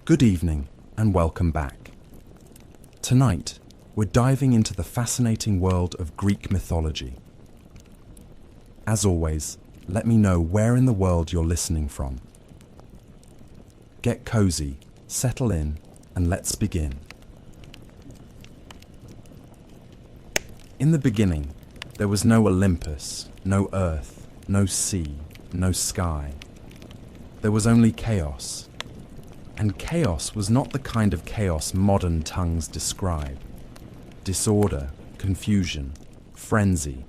Good evening and welcome back. Tonight, we're diving into the fascinating world of Greek mythology. As always, let me know where in the world you're listening from. Get cozy, settle in, and let's begin. In the beginning, there was no Olympus, no earth, no sea, no sky. There was only chaos. And chaos was not the kind of chaos modern tongues describe. Disorder, confusion, frenzy.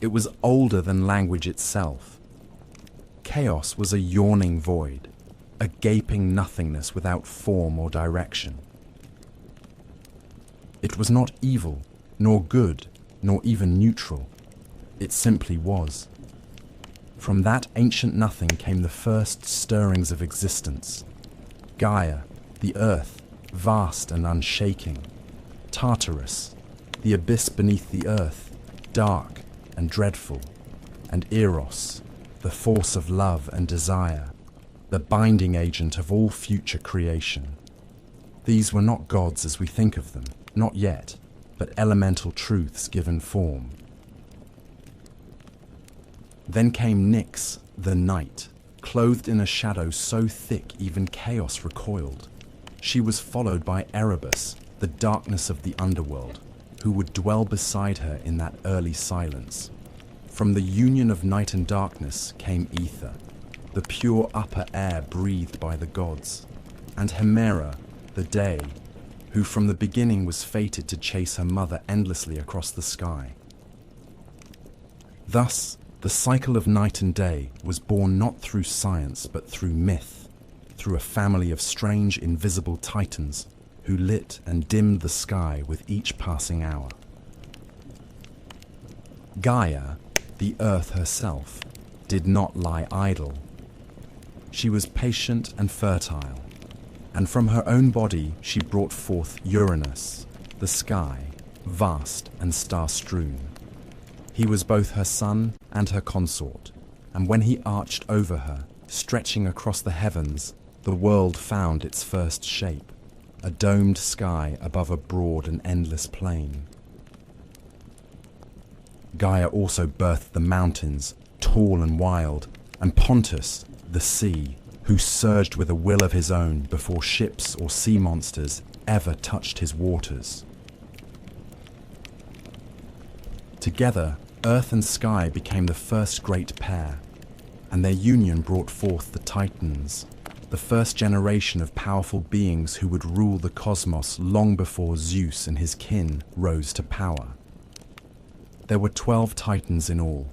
It was older than language itself. Chaos was a yawning void, a gaping nothingness without form or direction. It was not evil, nor good, nor even neutral. It simply was. From that ancient nothing came the first stirrings of existence. Gaia, the earth, vast and unshaking. Tartarus, the abyss beneath the earth, dark and dreadful. And Eros, the force of love and desire, the binding agent of all future creation. These were not gods as we think of them, not yet, but elemental truths given form. Then came Nyx, the night, clothed in a shadow so thick even chaos recoiled. She was followed by Erebus, the darkness of the underworld, who would dwell beside her in that early silence. From the union of night and darkness came ether, the pure upper air breathed by the gods, and Hemera, the day, who from the beginning was fated to chase her mother endlessly across the sky. Thus, the cycle of night and day was born not through science but through myth, through a family of strange invisible titans who lit and dimmed the sky with each passing hour. Gaia, the earth herself, did not lie idle. She was patient and fertile, and from her own body she brought forth Uranus, the sky, vast and star-strewn. He was both her son and her consort, and when he arched over her, stretching across the heavens, the world found its first shape, a domed sky above a broad and endless plain. Gaia also birthed the mountains, tall and wild, and Pontus, the sea, who surged with a will of his own before ships or sea monsters ever touched his waters. Together, earth and sky became the first great pair, and their union brought forth the Titans, the first generation of powerful beings who would rule the cosmos long before Zeus and his kin rose to power. There were 12 Titans in all,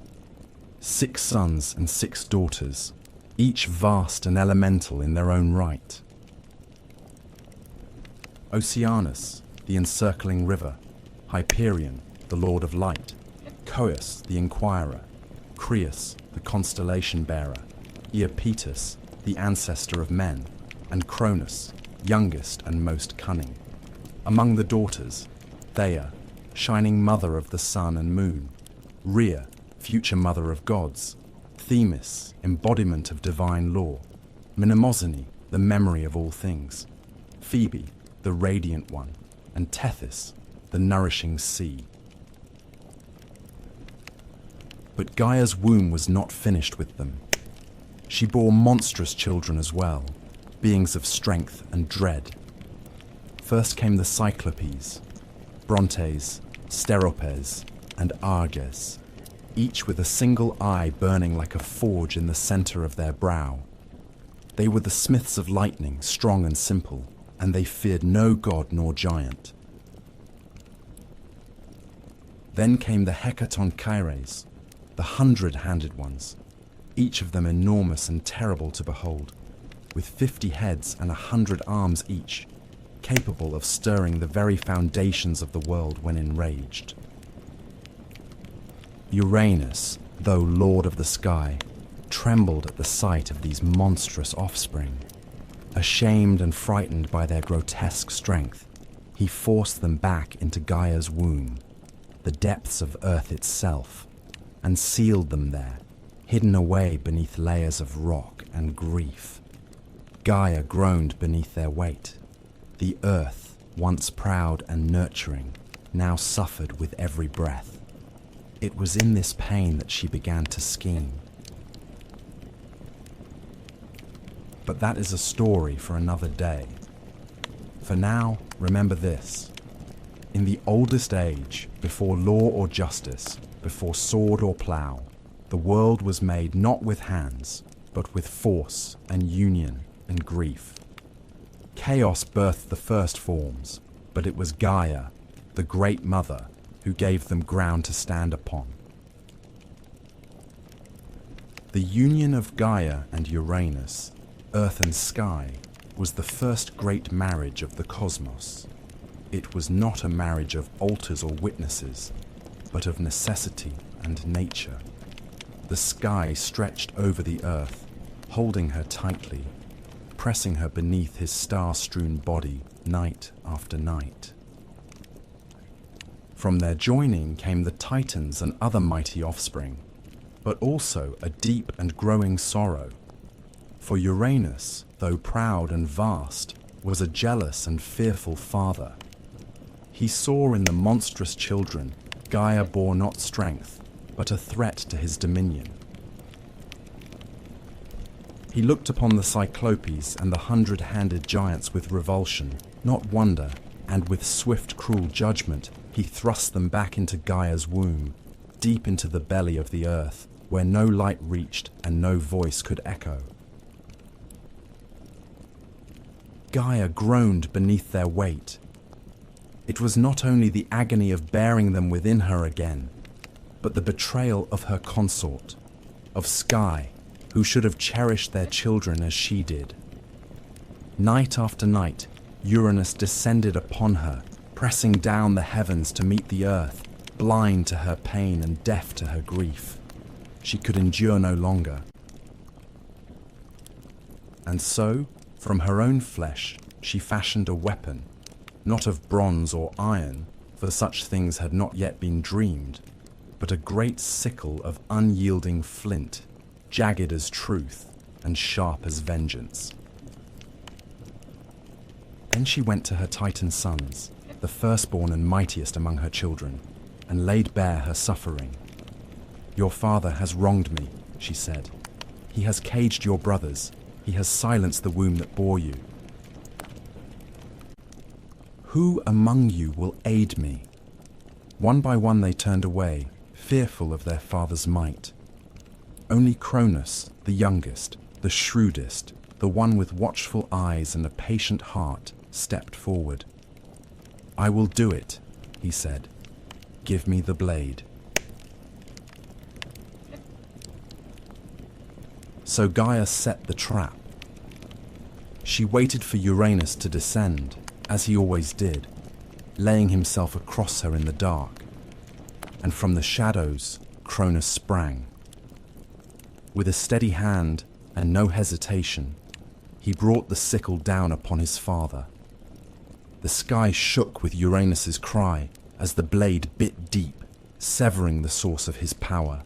6 sons and 6 daughters, each vast and elemental in their own right. Oceanus, the encircling river, Hyperion, the lord of light, Coeus, the inquirer, Creus, the constellation bearer, Iapetus, the ancestor of men, and Cronus, youngest and most cunning. Among the daughters, Theia, shining mother of the sun and moon, Rhea, future mother of gods, Themis, embodiment of divine law, Mnemosyne, the memory of all things, Phoebe, the radiant one, and Tethys, the nourishing sea. But Gaia's womb was not finished with them. She bore monstrous children as well, beings of strength and dread. First came the Cyclopes, Brontes, Steropes, and Arges, each with a single eye burning like a forge in the center of their brow. They were the smiths of lightning, strong and simple, and they feared no god nor giant. Then came the Hecatonchires, the 100-handed ones, each of them enormous and terrible to behold, with 50 heads and 100 arms each, capable of stirring the very foundations of the world when enraged. Uranus, though lord of the sky, trembled at the sight of these monstrous offspring. Ashamed and frightened by their grotesque strength, he forced them back into Gaia's womb, the depths of earth itself, and sealed them there, hidden away beneath layers of rock and grief. Gaia groaned beneath their weight. The earth, once proud and nurturing, now suffered with every breath. It was in this pain that she began to scheme. But that is a story for another day. For now, remember this. In the oldest age, before law or justice, before sword or plough, the world was made not with hands, but with force and union and grief. Chaos birthed the first forms, but it was Gaia, the great mother, who gave them ground to stand upon. The union of Gaia and Uranus, earth and sky, was the first great marriage of the cosmos. It was not a marriage of altars or witnesses, but of necessity and nature. The sky stretched over the earth, holding her tightly, pressing her beneath his star-strewn body night after night. From their joining came the Titans and other mighty offspring, but also a deep and growing sorrow. For Uranus, though proud and vast, was a jealous and fearful father. He saw in the monstrous children Gaia bore not strength, but a threat to his dominion. He looked upon the Cyclopes and the 100-handed giants with revulsion, not wonder, and with swift, cruel judgment, he thrust them back into Gaia's womb, deep into the belly of the earth, where no light reached and no voice could echo. Gaia groaned beneath their weight. It was not only the agony of bearing them within her again, but the betrayal of her consort, of Sky, who should have cherished their children as she did. Night after night, Uranus descended upon her, pressing down the heavens to meet the earth, blind to her pain and deaf to her grief. She could endure no longer. And so, from her own flesh, she fashioned a weapon, not of bronze or iron, for such things had not yet been dreamed, but a great sickle of unyielding flint, jagged as truth and sharp as vengeance. Then she went to her Titan sons, the firstborn and mightiest among her children, and laid bare her suffering. "Your father has wronged me," she said. "He has caged your brothers. He has silenced the womb that bore you. Who among you will aid me?" One by one they turned away, fearful of their father's might. Only Cronus, the youngest, the shrewdest, the one with watchful eyes and a patient heart, stepped forward. "I will do it," he said. "Give me the blade." So Gaia set the trap. She waited for Uranus to descend, as he always did, laying himself across her in the dark. And from the shadows, Cronus sprang. With a steady hand and no hesitation, he brought the sickle down upon his father. The sky shook with Uranus's cry as the blade bit deep, severing the source of his power.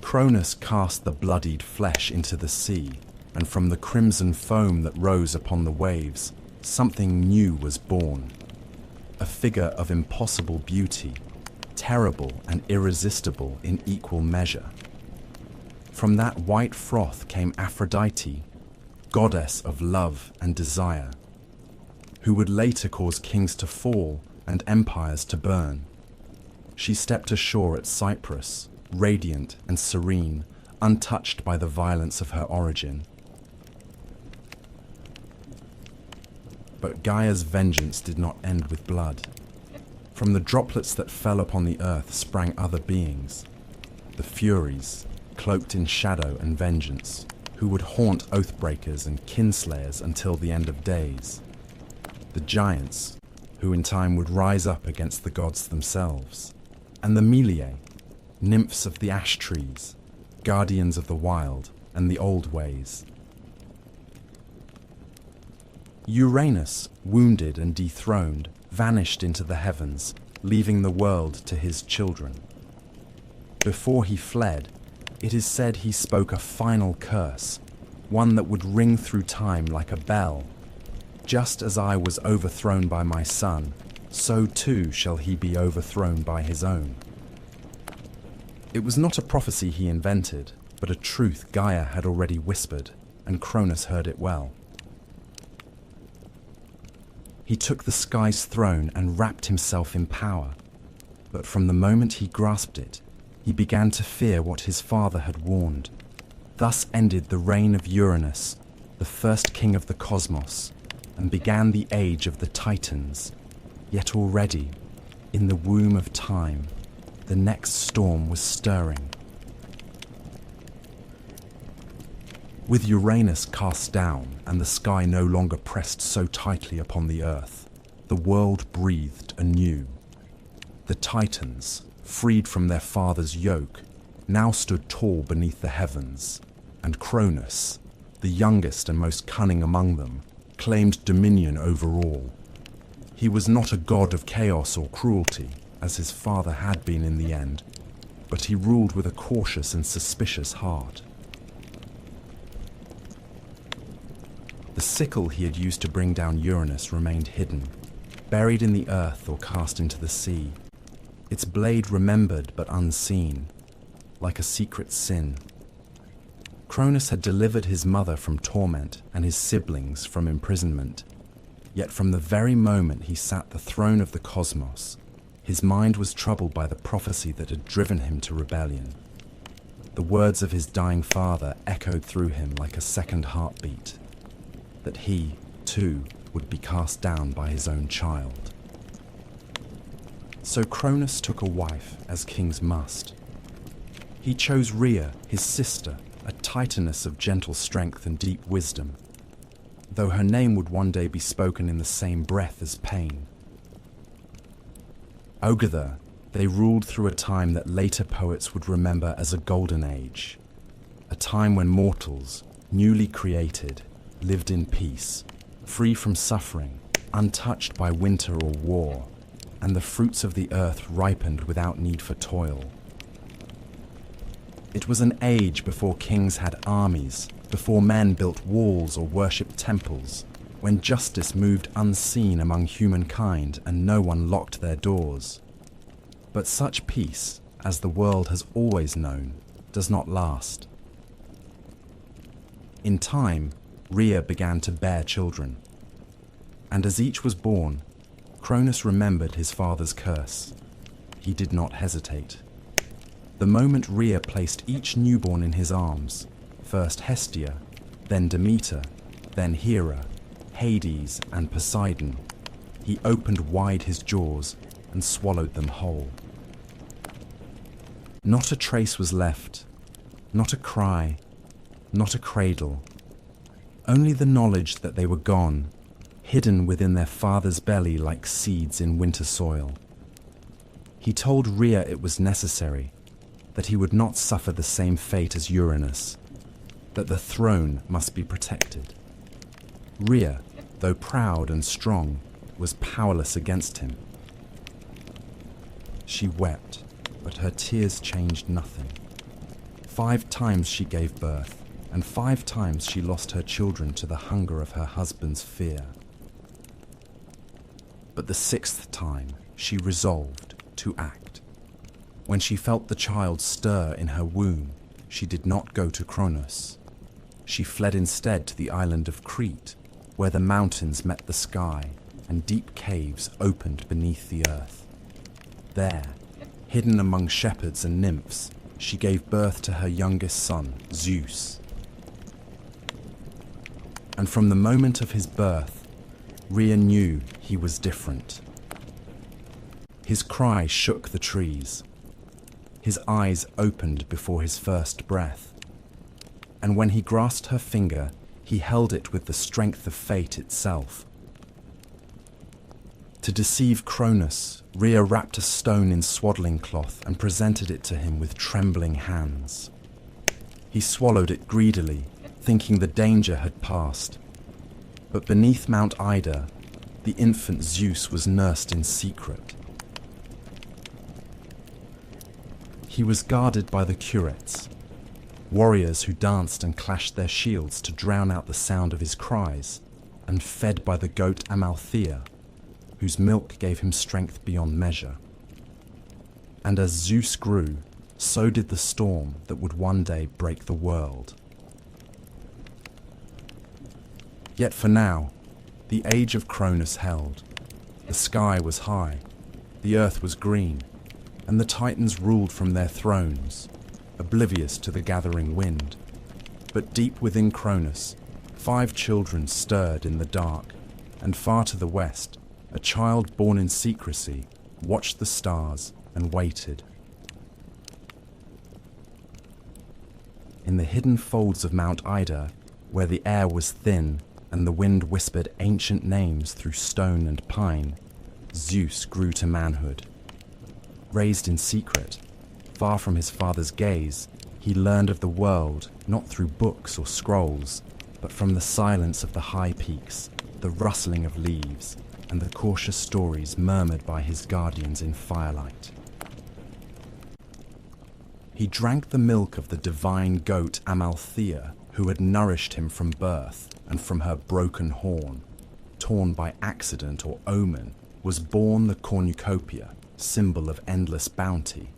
Cronus cast the bloodied flesh into the sea, and from the crimson foam that rose upon the waves, something new was born. A figure of impossible beauty, terrible and irresistible in equal measure. From that white froth came Aphrodite, goddess of love and desire, who would later cause kings to fall and empires to burn. She stepped ashore at Cyprus, radiant and serene, untouched by the violence of her origin. But Gaia's vengeance did not end with blood. From the droplets that fell upon the earth sprang other beings, the Furies, cloaked in shadow and vengeance, who would haunt oathbreakers and kinslayers until the end of days. The giants, who in time would rise up against the gods themselves, and the Meliae, nymphs of the ash trees, guardians of the wild and the old ways. Uranus, wounded and dethroned, vanished into the heavens, leaving the world to his children. Before he fled, it is said he spoke a final curse, one that would ring through time like a bell. Just as I was overthrown by my son, so too shall he be overthrown by his own. It was not a prophecy he invented, but a truth Gaia had already whispered, and Cronus heard it well. He took the sky's throne and wrapped himself in power, but from the moment he grasped it, he began to fear what his father had warned. Thus ended the reign of Uranus, the first king of the cosmos, and began the age of the Titans. Yet already, in the womb of time, the next storm was stirring. With Uranus cast down and the sky no longer pressed so tightly upon the earth, the world breathed anew. The Titans, freed from their father's yoke, now stood tall beneath the heavens, and Cronus, the youngest and most cunning among them, claimed dominion over all. He was not a god of chaos or cruelty, as his father had been in the end, but he ruled with a cautious and suspicious heart. The sickle he had used to bring down Uranus remained hidden, buried in the earth or cast into the sea, its blade remembered but unseen, like a secret sin. Cronus had delivered his mother from torment and his siblings from imprisonment, yet from the very moment he sat the throne of the cosmos, his mind was troubled by the prophecy that had driven him to rebellion. The words of his dying father echoed through him like a second heartbeat, that he, too, would be cast down by his own child. So Cronus took a wife, as kings must. He chose Rhea, his sister, a titaness of gentle strength and deep wisdom, though her name would one day be spoken in the same breath as pain. Together, they ruled through a time that later poets would remember as a golden age, a time when mortals, newly created, lived in peace, free from suffering, untouched by winter or war, and the fruits of the earth ripened without need for toil. It was an age before kings had armies, before men built walls or worshipped temples, when justice moved unseen among humankind and no one locked their doors. But such peace, as the world has always known, does not last. In time, Rhea began to bear children, and as each was born, Cronus remembered his father's curse. He did not hesitate. The moment Rhea placed each newborn in his arms, first Hestia, then Demeter, then Hera, Hades, and Poseidon, he opened wide his jaws and swallowed them whole. Not a trace was left, not a cry, not a cradle, only the knowledge that they were gone, hidden within their father's belly like seeds in winter soil. He told Rhea it was necessary, that he would not suffer the same fate as Uranus, that the throne must be protected. Rhea, though proud and strong, was powerless against him. She wept, but her tears changed nothing. 5 times she gave birth, and 5 times she lost her children to the hunger of her husband's fear. But the 6th time she resolved to act. When she felt the child stir in her womb, she did not go to Cronus. She fled instead to the island of Crete, where the mountains met the sky and deep caves opened beneath the earth. There, hidden among shepherds and nymphs, she gave birth to her youngest son, Zeus. And from the moment of his birth, Rhea knew he was different. His cry shook the trees. His eyes opened before his first breath. And when he grasped her finger, he held it with the strength of fate itself. To deceive Cronus, Rhea wrapped a stone in swaddling cloth and presented it to him with trembling hands. He swallowed it greedily, thinking the danger had passed. But beneath Mount Ida, the infant Zeus was nursed in secret. He was guarded by the Curetes, warriors who danced and clashed their shields to drown out the sound of his cries, and fed by the goat Amalthea, whose milk gave him strength beyond measure. And as Zeus grew, so did the storm that would one day break the world. Yet for now, the age of Cronus held. The sky was high, the earth was green, and the Titans ruled from their thrones, oblivious to the gathering wind. But deep within Cronus, 5 children stirred in the dark, and far to the west, a child born in secrecy watched the stars and waited. In the hidden folds of Mount Ida, where the air was thin and the wind whispered ancient names through stone and pine, Zeus grew to manhood. Raised in secret, far from his father's gaze, he learned of the world not through books or scrolls, but from the silence of the high peaks, the rustling of leaves, and the cautious stories murmured by his guardians in firelight. He drank the milk of the divine goat Amalthea, who had nourished him from birth, and from her broken horn, torn by accident or omen, was born the cornucopia, symbol of endless bounty.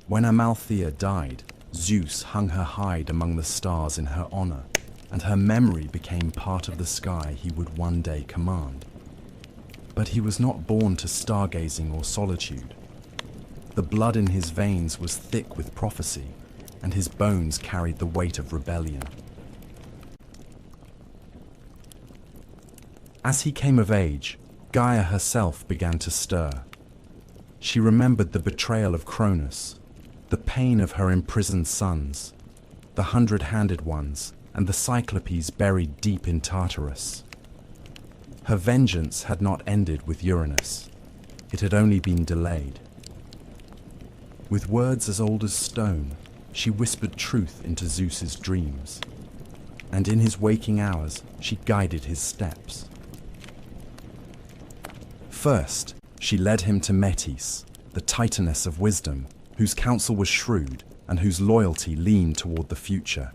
When Amalthea died, Zeus hung her hide among the stars in her honor, and her memory became part of the sky he would one day command. But he was not born to stargazing or solitude. The blood in his veins was thick with prophecy, and his bones carried the weight of rebellion. As he came of age, Gaia herself began to stir. She remembered the betrayal of Cronus, the pain of her imprisoned sons, the 100-handed ones, and the Cyclopes buried deep in Tartarus. Her vengeance had not ended with Uranus. It had only been delayed. With words as old as stone, she whispered truth into Zeus's dreams, and in his waking hours she guided his steps. First, she led him to Metis, the Titaness of wisdom, whose counsel was shrewd and whose loyalty leaned toward the future.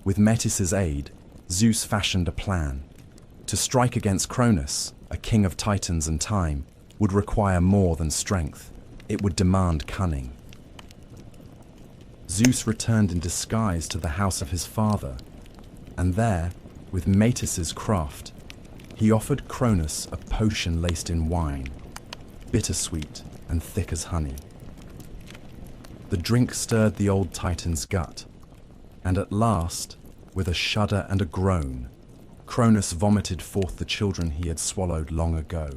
With Metis's aid, Zeus fashioned a plan. To strike against Cronus, a king of Titans and time, would require more than strength. It would demand cunning. Zeus returned in disguise to the house of his father, and there, with Metis's craft, he offered Cronus a potion laced in wine, bittersweet and thick as honey. The drink stirred the old Titan's gut, and at last, with a shudder and a groan, Cronus vomited forth the children he had swallowed long ago.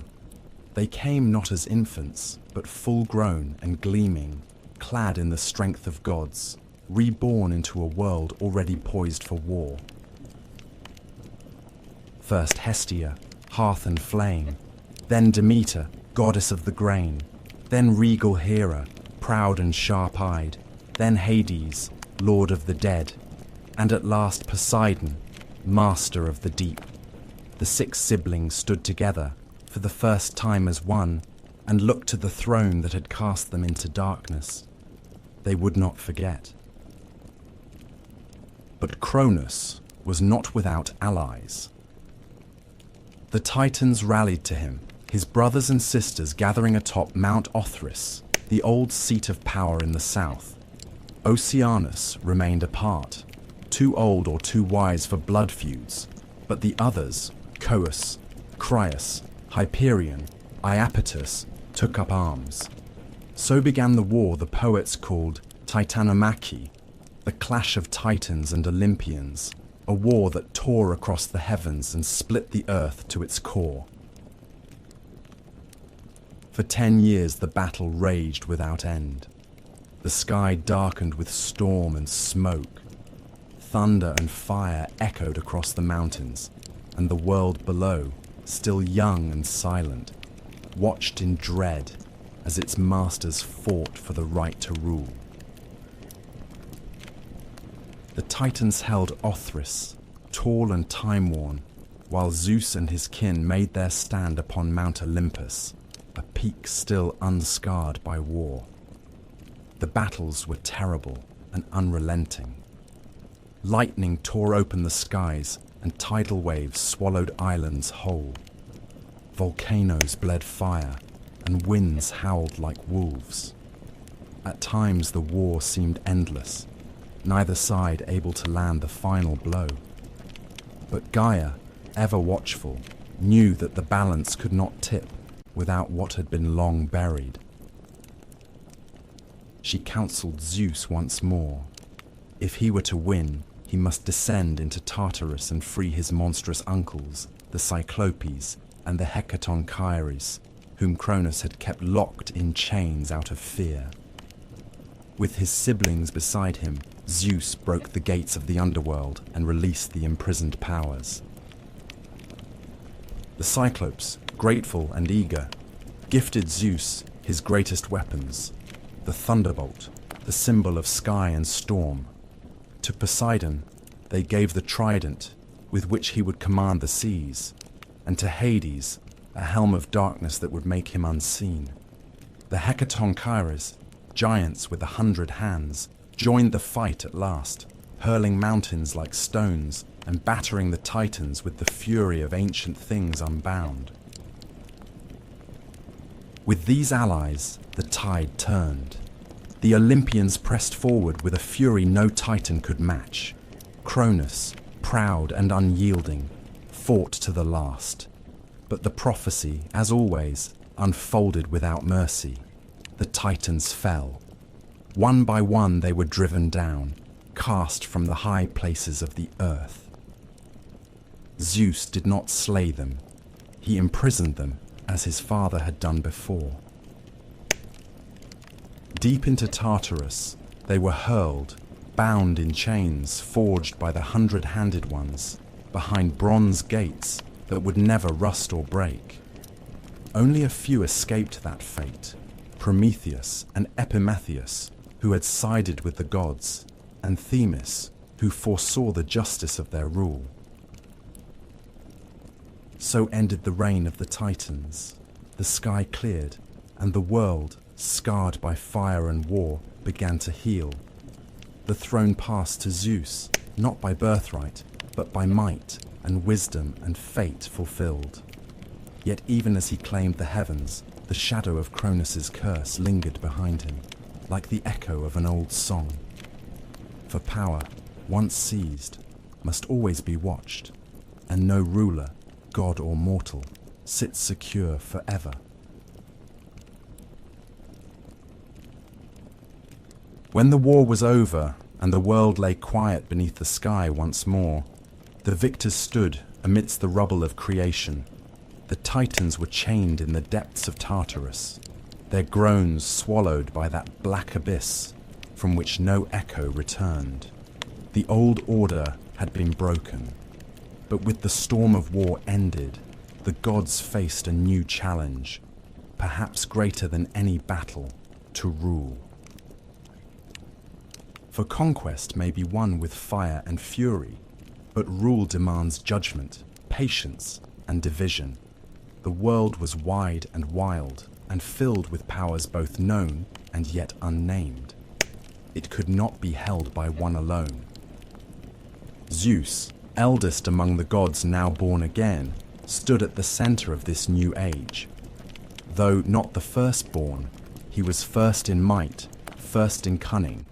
They came not as infants, but full-grown and gleaming, clad in the strength of gods, reborn into a world already poised for war. First Hestia, hearth and flame, then Demeter, goddess of the grain, then regal Hera, proud and sharp-eyed, then Hades, lord of the dead, and at last Poseidon, master of the deep. The 6 siblings stood together, for the first time as one, and looked to the throne that had cast them into darkness. They would not forget. But Cronus was not without allies. The Titans rallied to him, his brothers and sisters gathering atop Mount Othrys, the old seat of power in the south. Oceanus remained apart, too old or too wise for blood feuds, but the others, Coeus, Crius, Hyperion, Iapetus, took up arms. So began the war the poets called Titanomachy, the clash of Titans and Olympians, a war that tore across the heavens and split the earth to its core. For 10 years the battle raged without end. The sky darkened with storm and smoke. Thunder and fire echoed across the mountains, and the world below, still young and silent, watched in dread as its masters fought for the right to rule. The Titans held Othrys, tall and time-worn, while Zeus and his kin made their stand upon Mount Olympus, a peak still unscarred by war. The battles were terrible and unrelenting. Lightning tore open the skies, and tidal waves swallowed islands whole. Volcanoes bled fire, and winds howled like wolves. At times the war seemed endless, neither side able to land the final blow. But Gaia, ever watchful, knew that the balance could not tip without what had been long buried. She counselled Zeus once more. If he were to win, he must descend into Tartarus and free his monstrous uncles, the Cyclopes and the Hecatonchires, whom Cronus had kept locked in chains out of fear. With his siblings beside him, Zeus broke the gates of the Underworld and released the imprisoned powers. The Cyclopes, grateful and eager, gifted Zeus his greatest weapons, the thunderbolt, the symbol of sky and storm. To Poseidon, they gave the trident with which he would command the seas, and to Hades, a helm of darkness that would make him unseen. The Hecatonchires, giants with 100 hands, joined the fight at last, hurling mountains like stones and battering the Titans with the fury of ancient things unbound. With these allies, the tide turned. The Olympians pressed forward with a fury no Titan could match. Cronus, proud and unyielding, fought to the last. But the prophecy, as always, unfolded without mercy. The Titans fell. One by one they were driven down, cast from the high places of the earth. Zeus did not slay them. He imprisoned them, as his father had done before. Deep into Tartarus, they were hurled, bound in chains forged by the 100-handed ones, behind bronze gates that would never rust or break. Only a few escaped that fate: Prometheus and Epimetheus, who had sided with the gods, and Themis, who foresaw the justice of their rule. So ended the reign of the Titans. The sky cleared, and the world, scarred by fire and war, began to heal. The throne passed to Zeus, not by birthright, but by might and wisdom and fate fulfilled. Yet even as he claimed the heavens, the shadow of Cronus's curse lingered behind him, like the echo of an old song. For power, once seized, must always be watched, and no ruler, god or mortal, sits secure forever. When the war was over and the world lay quiet beneath the sky once more, the victors stood amidst the rubble of creation. The Titans were chained in the depths of Tartarus, their groans swallowed by that black abyss from which no echo returned. The old order had been broken, but with the storm of war ended, the gods faced a new challenge, perhaps greater than any battle, to rule. For conquest may be won with fire and fury, but rule demands judgment, patience, and division. The world was wide and wild, and filled with powers both known and yet unnamed. It could not be held by one alone. Zeus, eldest among the gods now born again, stood at the center of this new age. Though not the firstborn, he was first in might, first in cunning,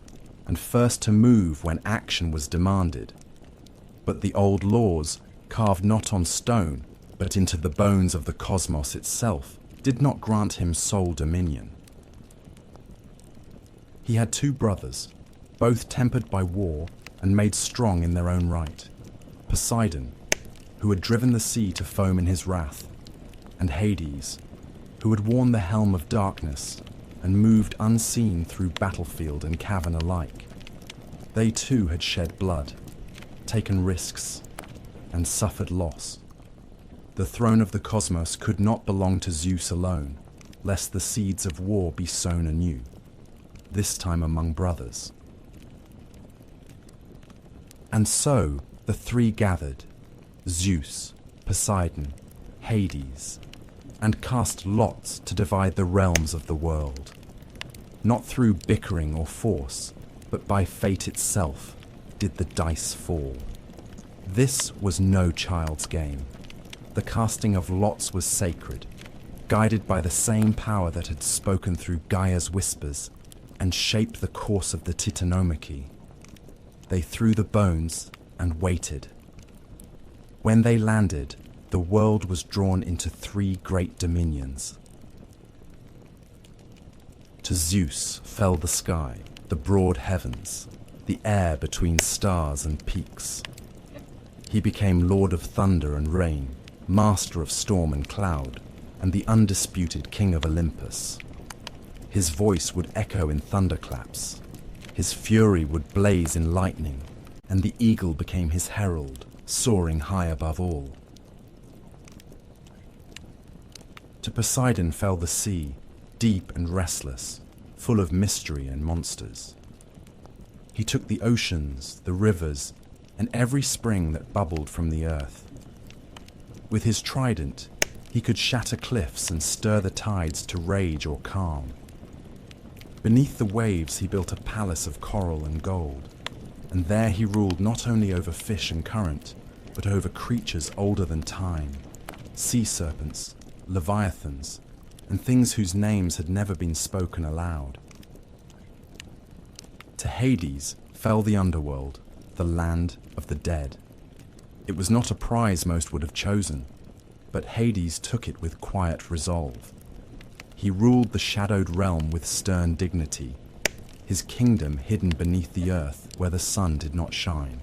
and first to move when action was demanded. But the old laws, carved not on stone, but into the bones of the cosmos itself, did not grant him sole dominion. He had two brothers, both tempered by war and made strong in their own right: Poseidon, who had driven the sea to foam in his wrath, and Hades, who had worn the helm of darkness and moved unseen through battlefield and cavern alike. They too had shed blood, taken risks, and suffered loss. The throne of the cosmos could not belong to Zeus alone, lest the seeds of war be sown anew, this time among brothers. And so the three gathered, Zeus, Poseidon, Hades, and cast lots to divide the realms of the world. Not through bickering or force, but by fate itself, did the dice fall. This was no child's game. The casting of lots was sacred, guided by the same power that had spoken through Gaia's whispers and shaped the course of the Titanomachy. They threw the bones and waited. When they landed, the world was drawn into 3 great dominions. To Zeus fell the sky, the broad heavens, the air between stars and peaks. He became lord of thunder and rain, master of storm and cloud, and the undisputed king of Olympus. His voice would echo in thunderclaps. His fury would blaze in lightning, and the eagle became his herald, soaring high above all. To Poseidon fell the sea, deep and restless, full of mystery and monsters. He took the oceans, the rivers, and every spring that bubbled from the earth. With his trident, he could shatter cliffs and stir the tides to rage or calm. Beneath the waves he built a palace of coral and gold, and there he ruled not only over fish and current, but over creatures older than time, sea serpents, leviathans, and things whose names had never been spoken aloud. To Hades fell the Underworld, the land of the dead. It was not a prize most would have chosen, but Hades took it with quiet resolve. He ruled the shadowed realm with stern dignity, his kingdom hidden beneath the earth where the sun did not shine.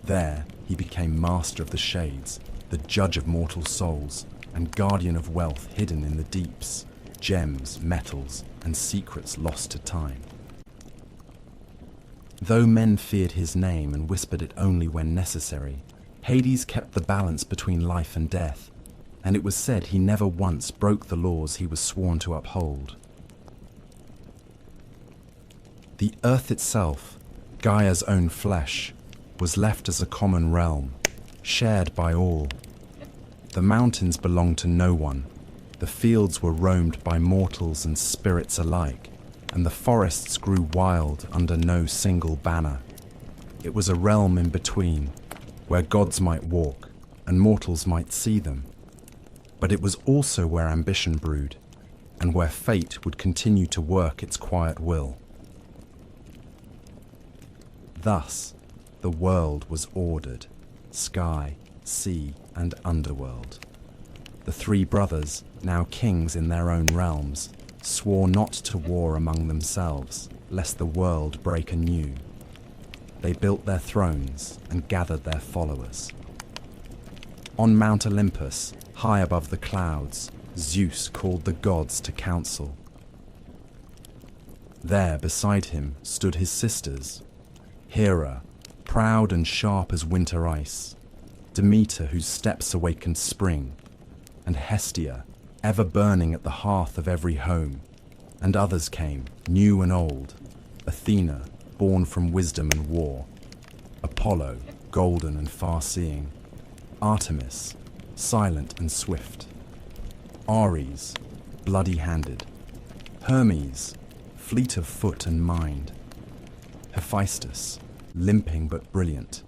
There he became master of the shades, the judge of mortal souls, and guardian of wealth hidden in the deeps, gems, metals, and secrets lost to time. Though men feared his name and whispered it only when necessary, Hades kept the balance between life and death, and it was said he never once broke the laws he was sworn to uphold. The earth itself, Gaia's own flesh, was left as a common realm, shared by all. The mountains belonged to no one, the fields were roamed by mortals and spirits alike, and the forests grew wild under no single banner. It was a realm in between, where gods might walk and mortals might see them. But it was also where ambition brewed, and where fate would continue to work its quiet will. Thus, the world was ordered: sky, sea, and underworld. The 3 brothers, now kings in their own realms, swore not to war among themselves, lest the world break anew. They built their thrones and gathered their followers. On Mount Olympus, high above the clouds, Zeus called the gods to council. There beside him stood his sisters, Hera, proud and sharp as winter ice, Demeter, whose steps awakened spring, and Hestia, ever burning at the hearth of every home. And others came, new and old: Athena, born from wisdom and war; Apollo, golden and far-seeing; Artemis, silent and swift; Ares, bloody-handed; Hermes, fleet of foot and mind; Hephaestus, limping but brilliant;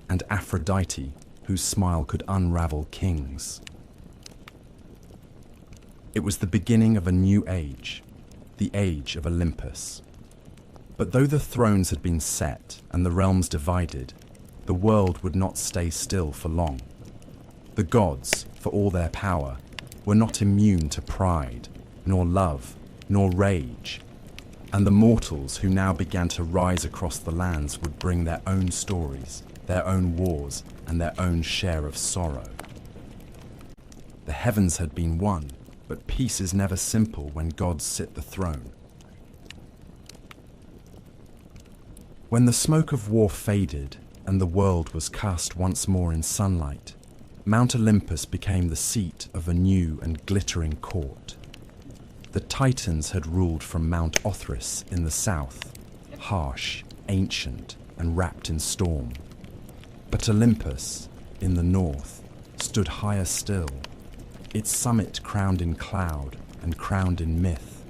and Aphrodite, whose smile could unravel kings. It was the beginning of a new age, the age of Olympus. But though the thrones had been set and the realms divided, the world would not stay still for long. The gods, for all their power, were not immune to pride, nor love, nor rage, and the mortals who now began to rise across the lands would bring their own stories, their own wars, and their own share of sorrow. The heavens had been won, but peace is never simple when gods sit the throne. When the smoke of war faded and the world was cast once more in sunlight, Mount Olympus became the seat of a new and glittering court. The Titans had ruled from Mount Othrys in the south, harsh, ancient, and wrapped in storm. But Olympus, in the north, stood higher still, its summit crowned in cloud and crowned in myth.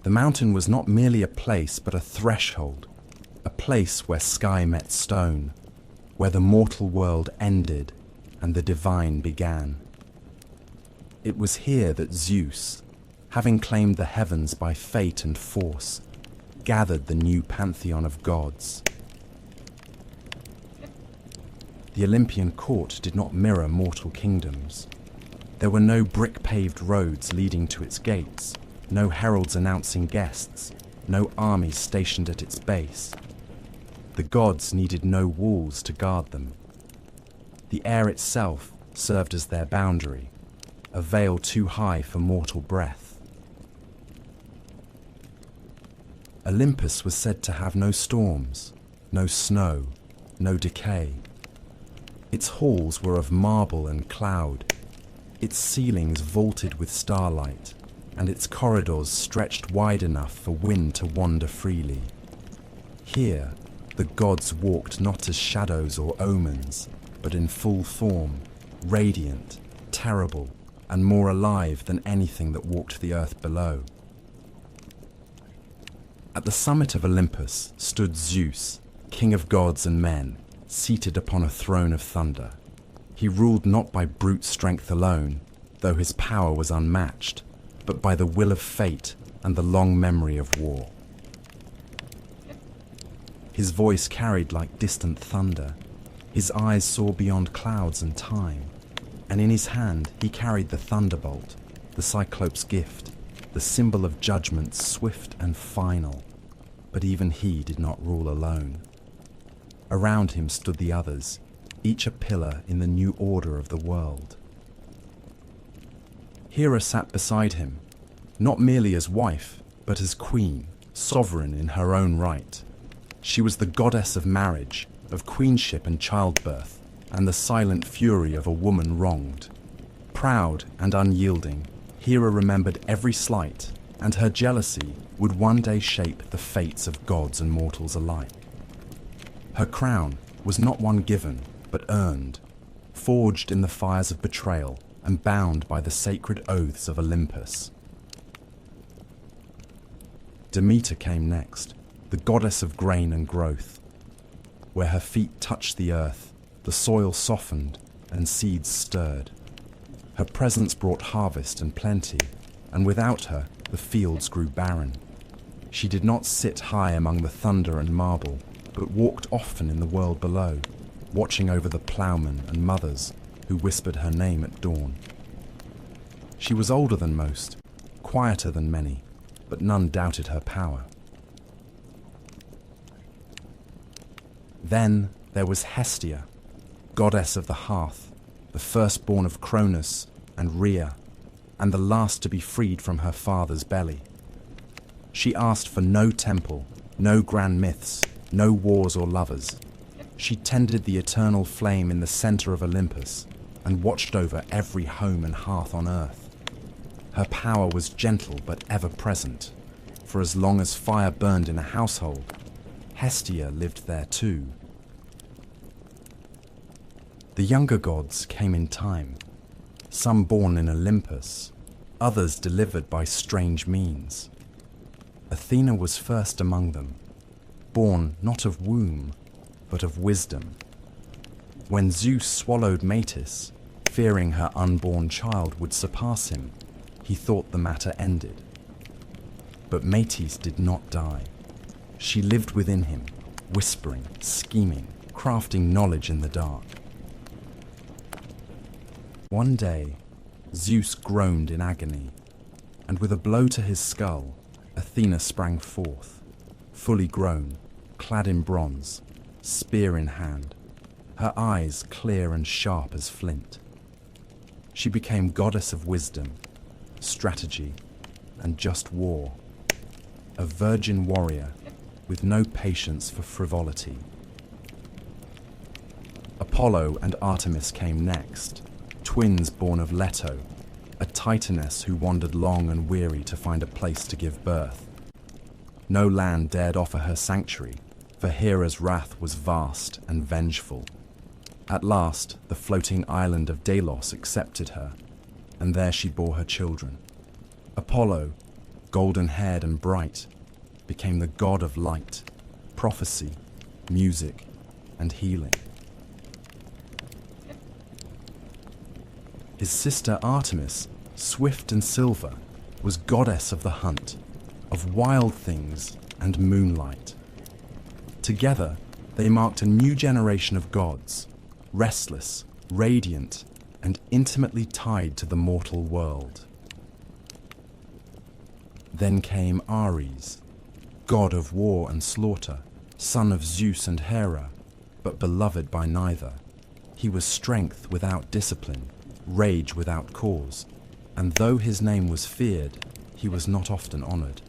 The mountain was not merely a place, but a threshold, a place where sky met stone, where the mortal world ended and the divine began. It was here that Zeus, having claimed the heavens by fate and force, gathered the new pantheon of gods. The Olympian court did not mirror mortal kingdoms. There were no brick-paved roads leading to its gates, no heralds announcing guests, no armies stationed at its base. The gods needed no walls to guard them. The air itself served as their boundary, a veil too high for mortal breath. Olympus was said to have no storms, no snow, no decay. Its halls were of marble and cloud, its ceilings vaulted with starlight, and its corridors stretched wide enough for wind to wander freely. Here, the gods walked not as shadows or omens, but in full form, radiant, terrible, and more alive than anything that walked the earth below. At the summit of Olympus stood Zeus, king of gods and men, seated upon a throne of thunder. He ruled not by brute strength alone, though his power was unmatched, but by the will of fate and the long memory of war. His voice carried like distant thunder, his eyes saw beyond clouds and time, and in his hand he carried the thunderbolt, the Cyclops' gift, the symbol of judgment swift and final. But even he did not rule alone. Around him stood the others, each a pillar in the new order of the world. Hera sat beside him, not merely as wife, but as queen, sovereign in her own right. She was the goddess of marriage, of queenship and childbirth, and the silent fury of a woman wronged. Proud and unyielding, Hera remembered every slight, and her jealousy would one day shape the fates of gods and mortals alike. Her crown was not one given, but earned, forged in the fires of betrayal and bound by the sacred oaths of Olympus. Demeter came next, the goddess of grain and growth. Where her feet touched the earth, the soil softened and seeds stirred. Her presence brought harvest and plenty, and without her, the fields grew barren. She did not sit high among the thunder and marble, but walked often in the world below, watching over the ploughmen and mothers who whispered her name at dawn. She was older than most, quieter than many, but none doubted her power. Then there was Hestia, goddess of the hearth, the firstborn of Cronus and Rhea, and the last to be freed from her father's belly. She asked for no temple, no grand myths, no wars or lovers. She tended the eternal flame in the center of Olympus and watched over every home and hearth on earth. Her power was gentle but ever present, for as long as fire burned in a household, Hestia lived there too. The younger gods came in time, some born in Olympus, others delivered by strange means. Athena was first among them, born not of womb, but of wisdom. When Zeus swallowed Metis, fearing her unborn child would surpass him, he thought the matter ended. But Metis did not die. She lived within him, whispering, scheming, crafting knowledge in the dark. One day, Zeus groaned in agony, and with a blow to his skull, Athena sprang forth, fully grown, clad in bronze, spear in hand, her eyes clear and sharp as flint. She became goddess of wisdom, strategy, and just war, a virgin warrior with no patience for frivolity. Apollo and Artemis came next, twins born of Leto, a titaness who wandered long and weary to find a place to give birth. No land dared offer her sanctuary, for Hera's wrath was vast and vengeful. At last, the floating island of Delos accepted her, and there she bore her children. Apollo, golden-haired and bright, became the god of light, prophecy, music, and healing. His sister Artemis, swift and silver, was goddess of the hunt, of wild things and moonlight. Together, they marked a new generation of gods, restless, radiant, and intimately tied to the mortal world. Then came Ares, god of war and slaughter, son of Zeus and Hera, but beloved by neither. He was strength without discipline, rage without cause, and though his name was feared, he was not often honored.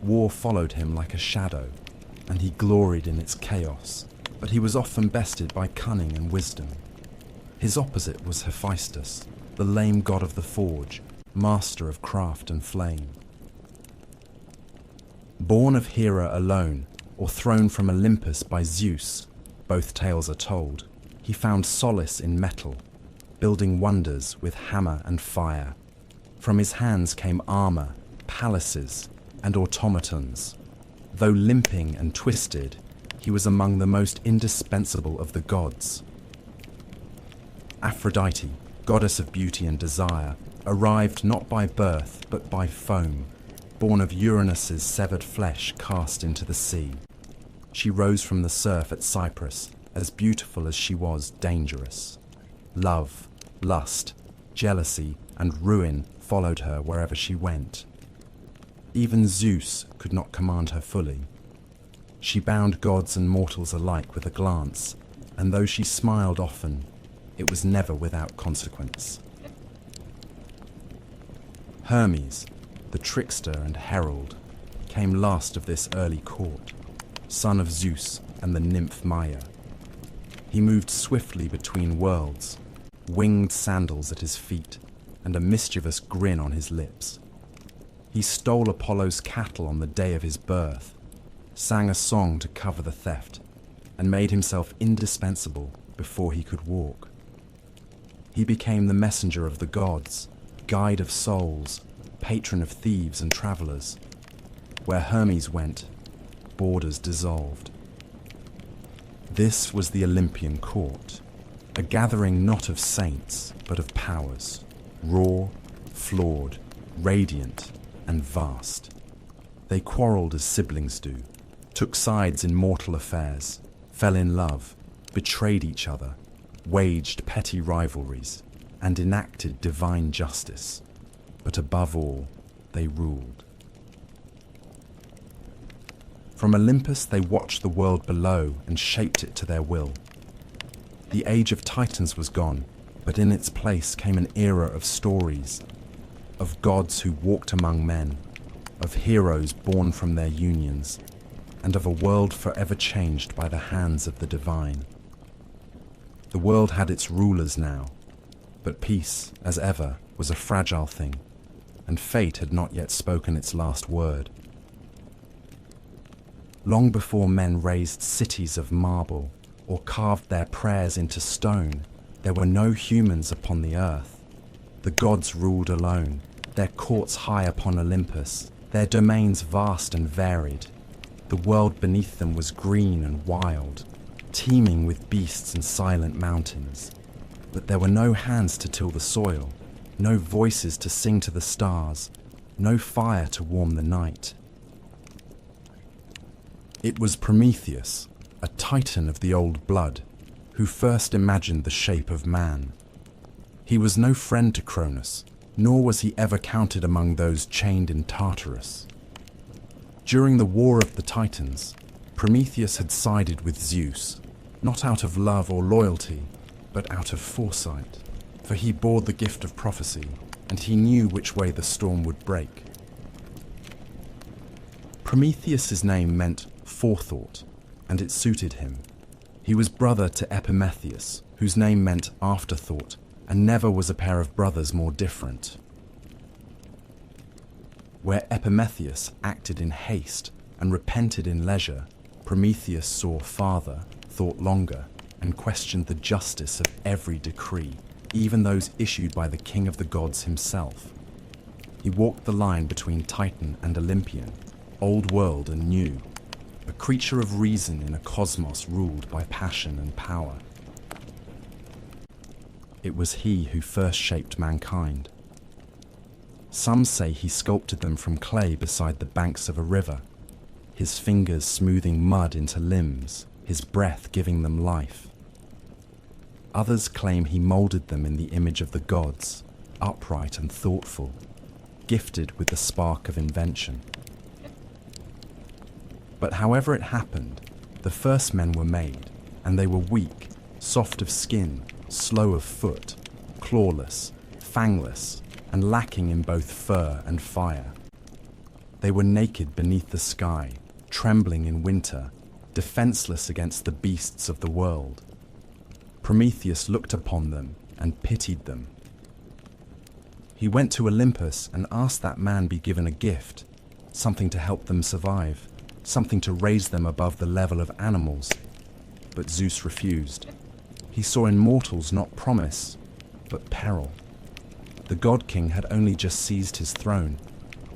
War followed him like a shadow, and he gloried in its chaos, but he was often bested by cunning and wisdom. His opposite was Hephaestus, the lame god of the forge, master of craft and flame. Born of Hera alone, or thrown from Olympus by Zeus, both tales are told, he found solace in metal, building wonders with hammer and fire. From his hands came armor, palaces, and automatons. Though limping and twisted, he was among the most indispensable of the gods. Aphrodite, goddess of beauty and desire, arrived not by birth but by foam, born of Uranus's severed flesh cast into the sea. She rose from the surf at Cyprus, as beautiful as she was dangerous. Love, lust, jealousy, and ruin followed her wherever she went. Even Zeus could not command her fully. She bound gods and mortals alike with a glance, and though she smiled often, it was never without consequence. Hermes, the trickster and herald, came last of this early court, son of Zeus and the nymph Maia. He moved swiftly between worlds, winged sandals at his feet, and a mischievous grin on his lips. He stole Apollo's cattle on the day of his birth, sang a song to cover the theft, and made himself indispensable before he could walk. He became the messenger of the gods, guide of souls, patron of thieves and travelers. Where Hermes went, borders dissolved. This was the Olympian court, a gathering not of saints, but of powers, raw, flawed, radiant, and vast. They quarrelled as siblings do, took sides in mortal affairs, fell in love, betrayed each other, waged petty rivalries, and enacted divine justice. But above all, they ruled. From Olympus they watched the world below and shaped it to their will. The age of Titans was gone, but in its place came an era of stories, of gods who walked among men, of heroes born from their unions, and of a world forever changed by the hands of the divine. The world had its rulers now, but peace, as ever, was a fragile thing, and fate had not yet spoken its last word. Long before men raised cities of marble or carved their prayers into stone, there were no humans upon the earth. The gods ruled alone, their courts high upon Olympus, their domains vast and varied. The world beneath them was green and wild, teeming with beasts and silent mountains. But there were no hands to till the soil, no voices to sing to the stars, no fire to warm the night. It was Prometheus, a titan of the old blood, who first imagined the shape of man. He was no friend to Cronus, nor was he ever counted among those chained in Tartarus. During the War of the Titans, Prometheus had sided with Zeus, not out of love or loyalty, but out of foresight, for he bore the gift of prophecy, and he knew which way the storm would break. Prometheus's name meant forethought, and it suited him. He was brother to Epimetheus, whose name meant afterthought, and never was a pair of brothers more different. Where Epimetheus acted in haste and repented in leisure, Prometheus saw farther, thought longer, and questioned the justice of every decree, even those issued by the king of the gods himself. He walked the line between Titan and Olympian, old world and new, a creature of reason in a cosmos ruled by passion and power. It was he who first shaped mankind. Some say he sculpted them from clay beside the banks of a river, his fingers smoothing mud into limbs, his breath giving them life. Others claim he molded them in the image of the gods, upright and thoughtful, gifted with the spark of invention. But however it happened, the first men were made, and they were weak, soft of skin, slow of foot, clawless, fangless, and lacking in both fur and fire. They were naked beneath the sky, trembling in winter, defenseless against the beasts of the world. Prometheus looked upon them and pitied them. He went to Olympus and asked that man be given a gift, something to help them survive, something to raise them above the level of animals. But Zeus refused. He saw in mortals not promise, but peril. The God King had only just seized his throne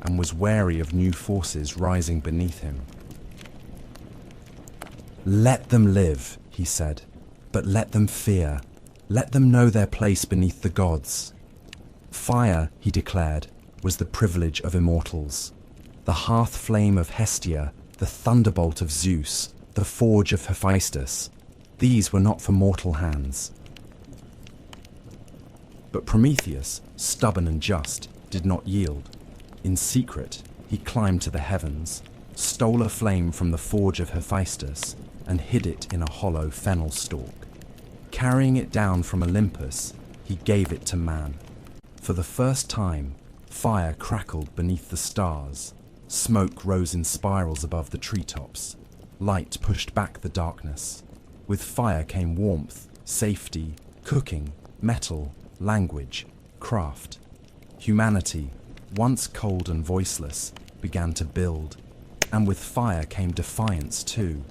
and was wary of new forces rising beneath him. "Let them live," he said, "but let them fear. Let them know their place beneath the gods." Fire, he declared, was the privilege of immortals. The hearth flame of Hestia, the thunderbolt of Zeus, the forge of Hephaestus, these were not for mortal hands. But Prometheus, stubborn and just, did not yield. In secret, he climbed to the heavens, stole a flame from the forge of Hephaestus, and hid it in a hollow fennel stalk. Carrying it down from Olympus, he gave it to man. For the first time, fire crackled beneath the stars, smoke rose in spirals above the treetops, light pushed back the darkness. With fire came warmth, safety, cooking, metal, language, craft. Humanity, once cold and voiceless, began to build, and with fire came defiance too.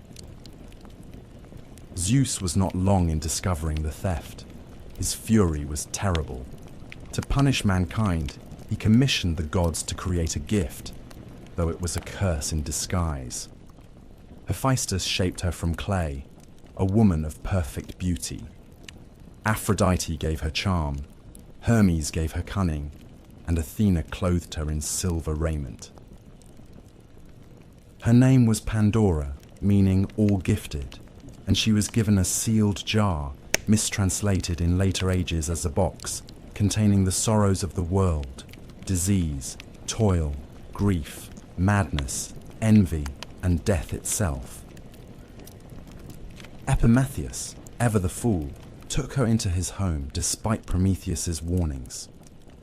Zeus was not long in discovering the theft. His fury was terrible. To punish mankind, he commissioned the gods to create a gift, though it was a curse in disguise. Hephaestus shaped her from clay, a woman of perfect beauty. Aphrodite gave her charm, Hermes gave her cunning, and Athena clothed her in silver raiment. Her name was Pandora, meaning all gifted, and she was given a sealed jar, mistranslated in later ages as a box, containing the sorrows of the world, disease, toil, grief, madness, envy, and death itself. Epimetheus, ever the fool, took her into his home despite Prometheus's warnings.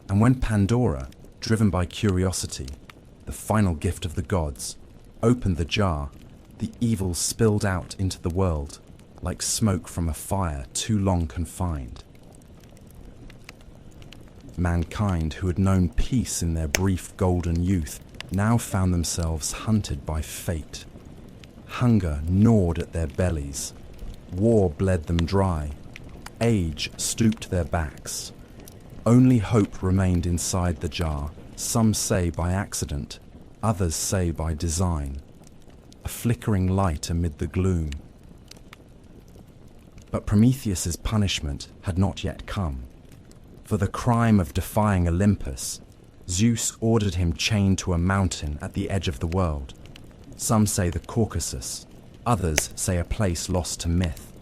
And when Pandora, driven by curiosity, the final gift of the gods, opened the jar, the evil spilled out into the world like smoke from a fire too long confined. Mankind, who had known peace in their brief golden youth, now found themselves hunted by fate. Hunger gnawed at their bellies. War bled them dry. Age stooped their backs. Only hope remained inside the jar, some say by accident, others say by design. A flickering light amid the gloom. But Prometheus's punishment had not yet come. For the crime of defying Olympus, Zeus ordered him chained to a mountain at the edge of the world. Some say the Caucasus, others say a place lost to myth.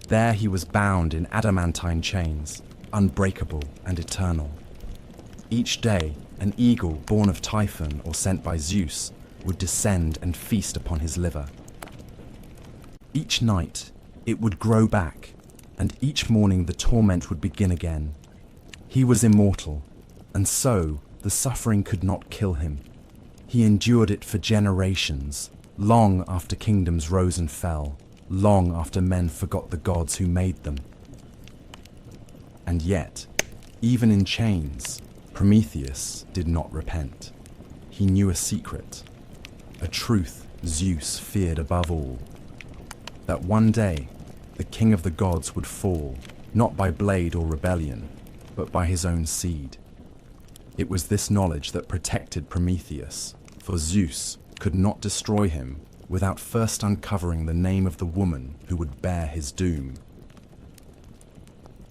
There he was bound in adamantine chains, unbreakable and eternal. Each day, an eagle born of Typhon or sent by Zeus would descend and feast upon his liver. Each night, it would grow back, and each morning the torment would begin again. He was immortal, and so the suffering could not kill him. He endured it for generations, long after kingdoms rose and fell, long after men forgot the gods who made them. And yet, even in chains, Prometheus did not repent. He knew a secret, a truth Zeus feared above all, that one day the king of the gods would fall, not by blade or rebellion, but by his own seed. It was this knowledge that protected Prometheus, for Zeus could not destroy him without first uncovering the name of the woman who would bear his doom.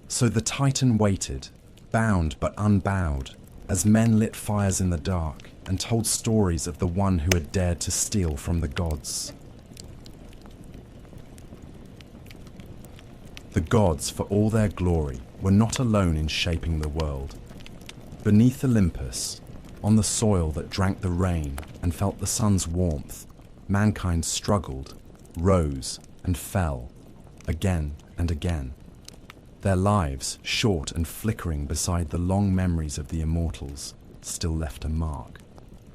So the Titan waited, bound but unbowed, as men lit fires in the dark and told stories of the one who had dared to steal from the gods. The gods, for all their glory, were not alone in shaping the world. Beneath Olympus, on the soil that drank the rain and felt the sun's warmth, mankind struggled, rose, and fell, again and again. Their lives, short and flickering beside the long memories of the immortals, still left a mark.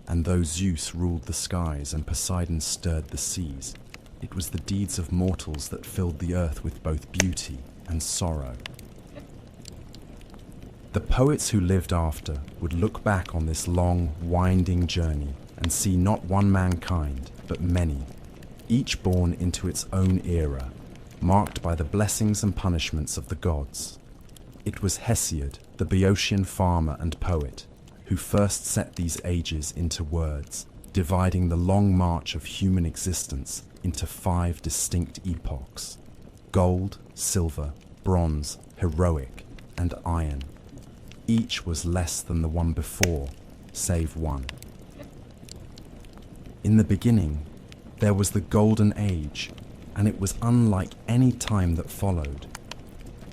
And though Zeus ruled the skies and Poseidon stirred the seas, it was the deeds of mortals that filled the earth with both beauty and sorrow. The poets who lived after would look back on this long, winding journey and see not one mankind, but many, each born into its own era, marked by the blessings and punishments of the gods. It was Hesiod, the Boeotian farmer and poet, who first set these ages into words, dividing the long march of human existence into 5 distinct epochs: gold, silver, bronze, heroic, and iron. Each was less than the one before, save one. In the beginning, there was the Golden Age, and it was unlike any time that followed.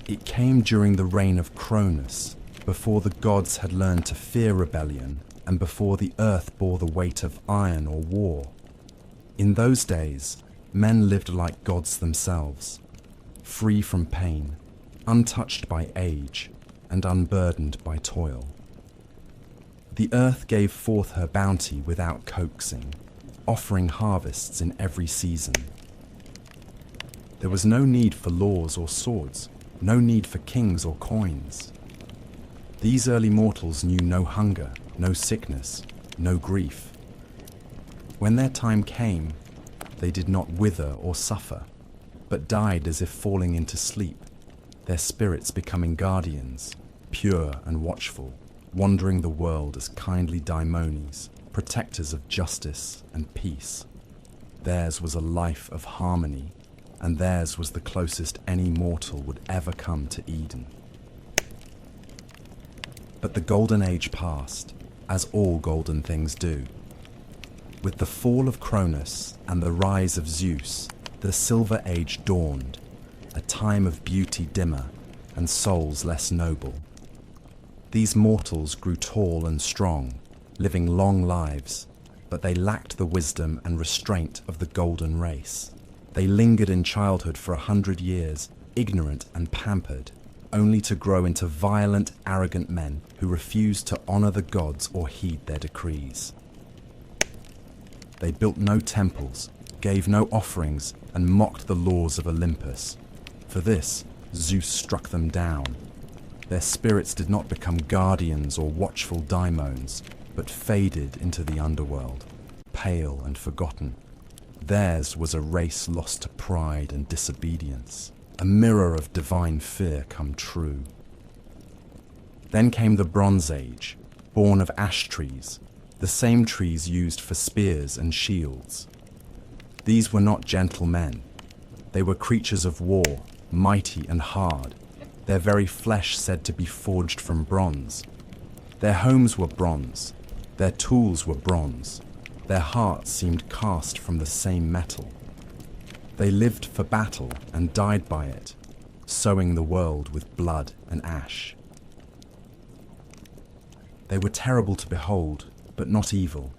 It came during the reign of Cronus, before the gods had learned to fear rebellion, and before the earth bore the weight of iron or war. In those days, men lived like gods themselves, free from pain, untouched by age, and unburdened by toil. The earth gave forth her bounty without coaxing, offering harvests in every season. There was no need for laws or swords, no need for kings or coins. These early mortals knew no hunger, no sickness, no grief. When their time came, they did not wither or suffer, but died as if falling into sleep, their spirits becoming guardians, pure and watchful, wandering the world as kindly daimones, protectors of justice and peace. Theirs was a life of harmony, and theirs was the closest any mortal would ever come to Eden. But the Golden Age passed, as all golden things do. With the fall of Cronus and the rise of Zeus, the Silver Age dawned, a time of beauty dimmer and souls less noble. These mortals grew tall and strong, living long lives, but they lacked the wisdom and restraint of the golden race. They lingered in childhood for 100 years, ignorant and pampered, only to grow into violent, arrogant men who refused to honor the gods or heed their decrees. They built no temples, gave no offerings, and mocked the laws of Olympus. For this, Zeus struck them down. Their spirits did not become guardians or watchful daimons, but faded into the underworld, pale and forgotten. Theirs was a race lost to pride and disobedience, a mirror of divine fear come true. Then came the Bronze Age, born of ash trees, the same trees used for spears and shields. These were not gentle men. They were creatures of war, mighty and hard, their very flesh said to be forged from bronze. Their homes were bronze, their tools were bronze, their hearts seemed cast from the same metal. They lived for battle and died by it, sowing the world with blood and ash. They were terrible to behold, but not evil,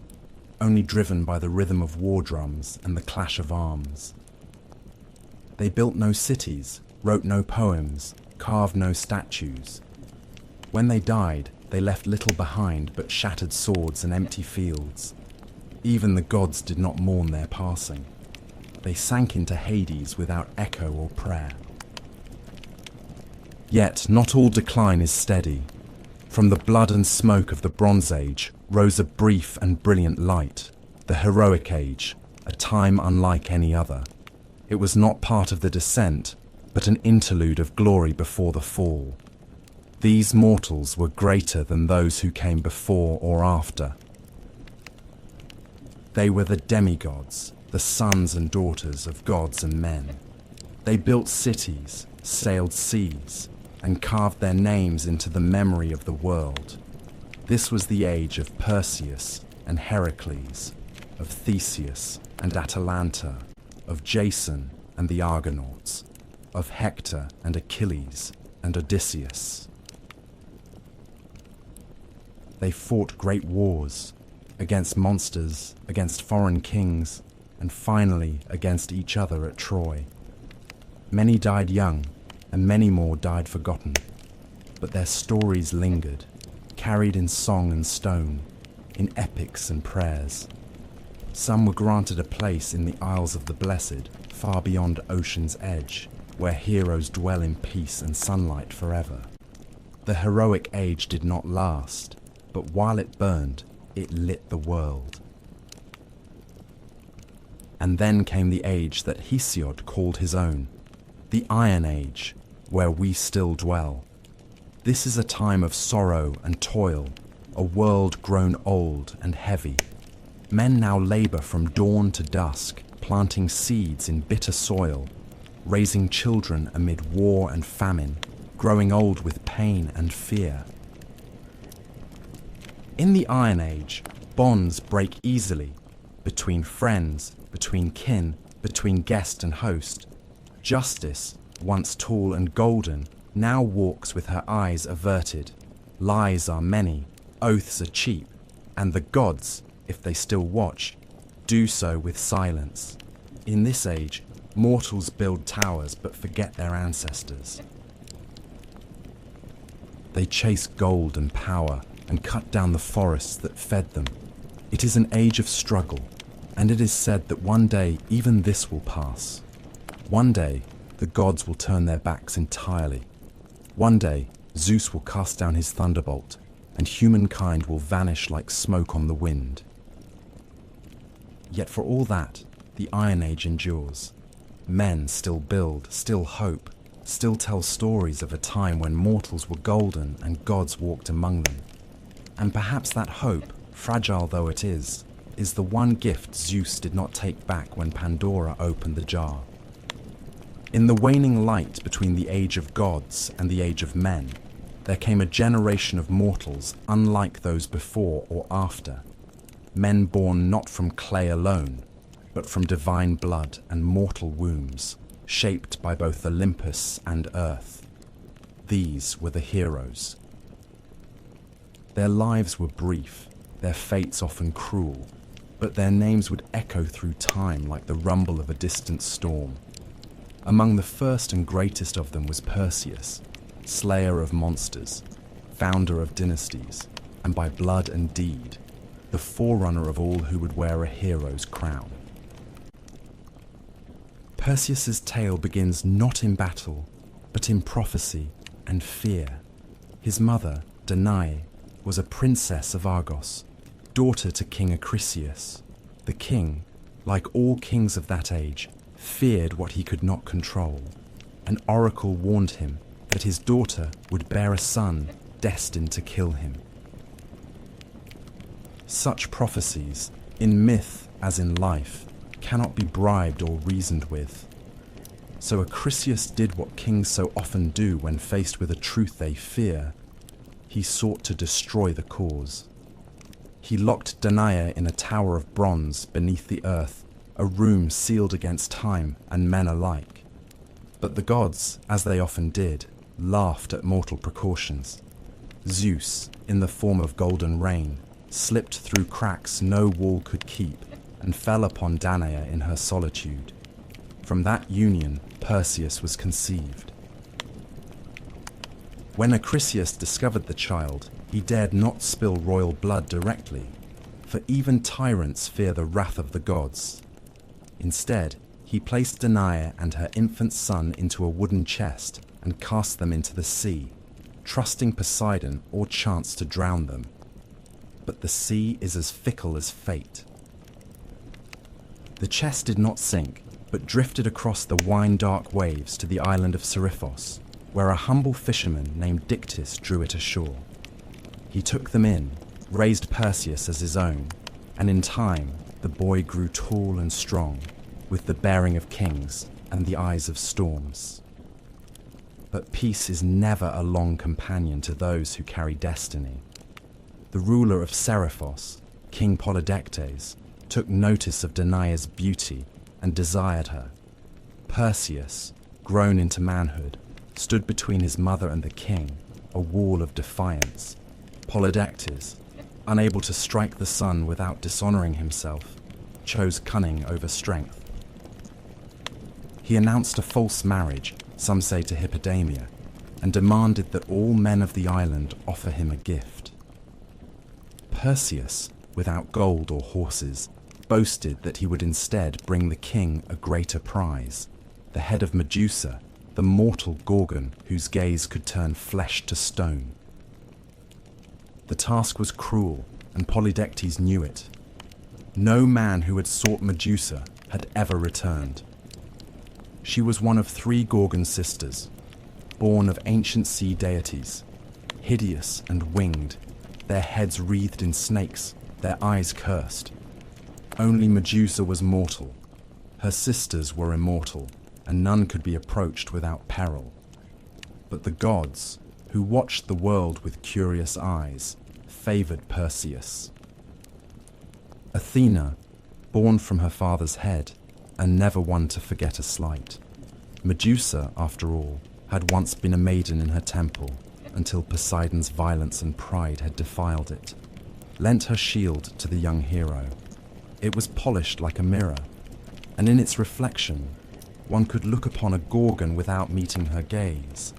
only driven by the rhythm of war drums and the clash of arms. They built no cities, wrote no poems, carved no statues. When they died, they left little behind but shattered swords and empty fields. Even the gods did not mourn their passing. They sank into Hades without echo or prayer. Yet not all decline is steady. From the blood and smoke of the Bronze Age rose a brief and brilliant light, the heroic age, a time unlike any other. It was not part of the descent, but an interlude of glory before the fall. These mortals were greater than those who came before or after. They were the demigods, the sons and daughters of gods and men. They built cities, sailed seas, and carved their names into the memory of the world. This was the age of Perseus and Heracles, of Theseus and Atalanta, of Jason and the Argonauts, of Hector and Achilles and Odysseus. They fought great wars against monsters, against foreign kings, and finally against each other at Troy. Many died young, and many more died forgotten, but their stories lingered, carried in song and stone, in epics and prayers. Some were granted a place in the Isles of the Blessed, far beyond ocean's edge, where heroes dwell in peace and sunlight forever. The heroic age did not last, but while it burned, it lit the world. And then came the age that Hesiod called his own, the Iron Age, where we still dwell. This is a time of sorrow and toil, a world grown old and heavy. Men now labor from dawn to dusk, planting seeds in bitter soil, raising children amid war and famine, growing old with pain and fear. In the Iron Age, bonds break easily between friends, between kin, between guest and host. Justice, once tall and golden, now walks with her eyes averted. Lies are many, oaths are cheap, and the gods, if they still watch, do so with silence. In this age, mortals build towers but forget their ancestors. They chase gold and power and cut down the forests that fed them. It is an age of struggle, and it is said that one day even this will pass. One day, the gods will turn their backs entirely. One day, Zeus will cast down his thunderbolt, and humankind will vanish like smoke on the wind. Yet for all that, the Iron Age endures. Men still build, still hope, still tell stories of a time when mortals were golden and gods walked among them. And perhaps that hope, fragile though it is the one gift Zeus did not take back when Pandora opened the jar. In the waning light between the age of gods and the age of men, there came a generation of mortals unlike those before or after. Men born not from clay alone, but from divine blood and mortal wombs, shaped by both Olympus and earth. These were the heroes. Their lives were brief, their fates often cruel, but their names would echo through time like the rumble of a distant storm. Among the first and greatest of them was Perseus, slayer of monsters, founder of dynasties, and by blood and deed, the forerunner of all who would wear a hero's crown. Perseus's tale begins not in battle, but in prophecy and fear. His mother, Danae, was a princess of Argos, daughter to King Acrisius. The king, like all kings of that age, feared what he could not control. An oracle warned him that his daughter would bear a son destined to kill him. Such prophecies, in myth as in life, cannot be bribed or reasoned with. So Acrisius did what kings so often do when faced with a truth they fear. He sought to destroy the cause. He locked Danae in a tower of bronze beneath the earth, a room sealed against time and men alike. But the gods, as they often did, laughed at mortal precautions. Zeus, in the form of golden rain, slipped through cracks no wall could keep and fell upon Danae in her solitude. From that union, Perseus was conceived. When Acrisius discovered the child, he dared not spill royal blood directly, for even tyrants fear the wrath of the gods. Instead, he placed Danae and her infant son into a wooden chest and cast them into the sea, trusting Poseidon or chance to drown them. But the sea is as fickle as fate. The chest did not sink, but drifted across the wine-dark waves to the island of Seriphos, where a humble fisherman named Dictys drew it ashore. He took them in, raised Perseus as his own, and in time the boy grew tall and strong, with the bearing of kings and the eyes of storms. But peace is never a long companion to those who carry destiny. The ruler of Seriphos, King Polydectes, took notice of Danae's beauty and desired her. Perseus, grown into manhood, stood between his mother and the king, a wall of defiance. Polydectes, unable to strike the sun without dishonoring himself, chose cunning over strength. He announced a false marriage, some say to Hippodamia, and demanded that all men of the island offer him a gift. Perseus, without gold or horses, boasted that he would instead bring the king a greater prize, the head of Medusa, the mortal Gorgon whose gaze could turn flesh to stone. The task was cruel, and Polydectes knew it. No man who had sought Medusa had ever returned. She was one of 3 Gorgon sisters, born of ancient sea deities, hideous and winged, their heads wreathed in snakes, their eyes cursed. Only Medusa was mortal. Her sisters were immortal, and none could be approached without peril. But the gods, who watched the world with curious eyes, favored Perseus. Athena, born from her father's head, and never one to forget a slight. Medusa, after all, had once been a maiden in her temple, until Poseidon's violence and pride had defiled it, lent her shield to the young hero. It was polished like a mirror, and in its reflection, one could look upon a Gorgon without meeting her gaze.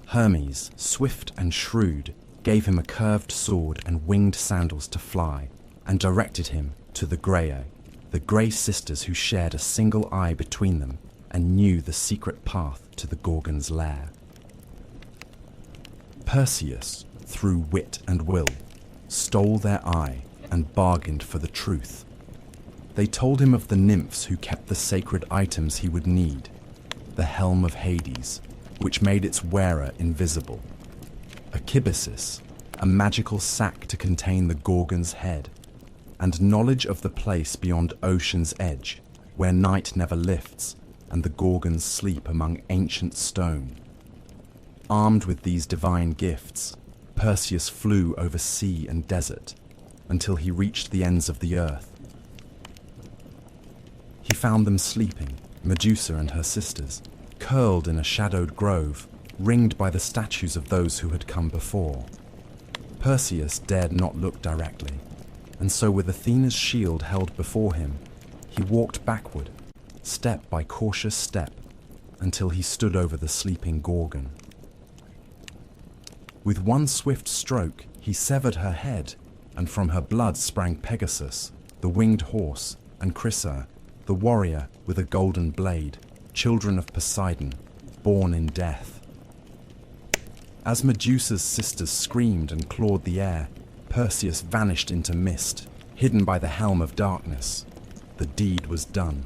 Hermes, swift and shrewd, gave him a curved sword and winged sandals to fly, and directed him to the Graeae, the grey sisters who shared a single eye between them and knew the secret path to the Gorgon's lair. Perseus, through wit and will, stole their eye and bargained for the truth. They told him of the nymphs who kept the sacred items he would need, the helm of Hades, which made its wearer invisible, a kibisis, a magical sack to contain the Gorgon's head, and knowledge of the place beyond ocean's edge, where night never lifts and the Gorgons sleep among ancient stone. Armed with these divine gifts, Perseus flew over sea and desert until he reached the ends of the earth. He found them sleeping, Medusa and her sisters, curled in a shadowed grove, ringed by the statues of those who had come before. Perseus dared not look directly, and so with Athena's shield held before him, he walked backward, step by cautious step, until he stood over the sleeping Gorgon. With one swift stroke, he severed her head, and from her blood sprang Pegasus, the winged horse, and Chrysa, the warrior with a golden blade, children of Poseidon, born in death. As Medusa's sisters screamed and clawed the air, Perseus vanished into mist, hidden by the helm of darkness. The deed was done.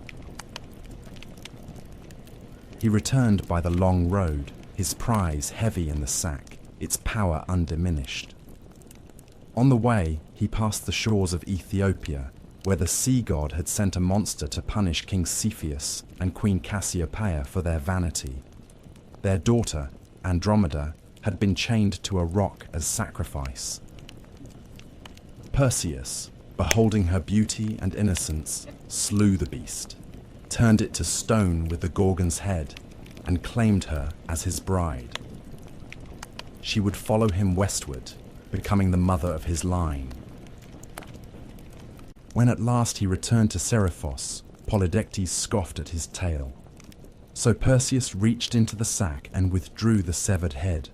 He returned by the long road, his prize heavy in the sack, its power undiminished. On the way, he passed the shores of Ethiopia, where the sea god had sent a monster to punish King Cepheus and Queen Cassiopeia for their vanity. Their daughter, Andromeda, had been chained to a rock as sacrifice. Perseus, beholding her beauty and innocence, slew the beast, turned it to stone with the Gorgon's head, and claimed her as his bride. She would follow him westward, becoming the mother of his line. When at last he returned to Seriphos, Polydectes scoffed at his tale. So Perseus reached into the sack and withdrew the severed head.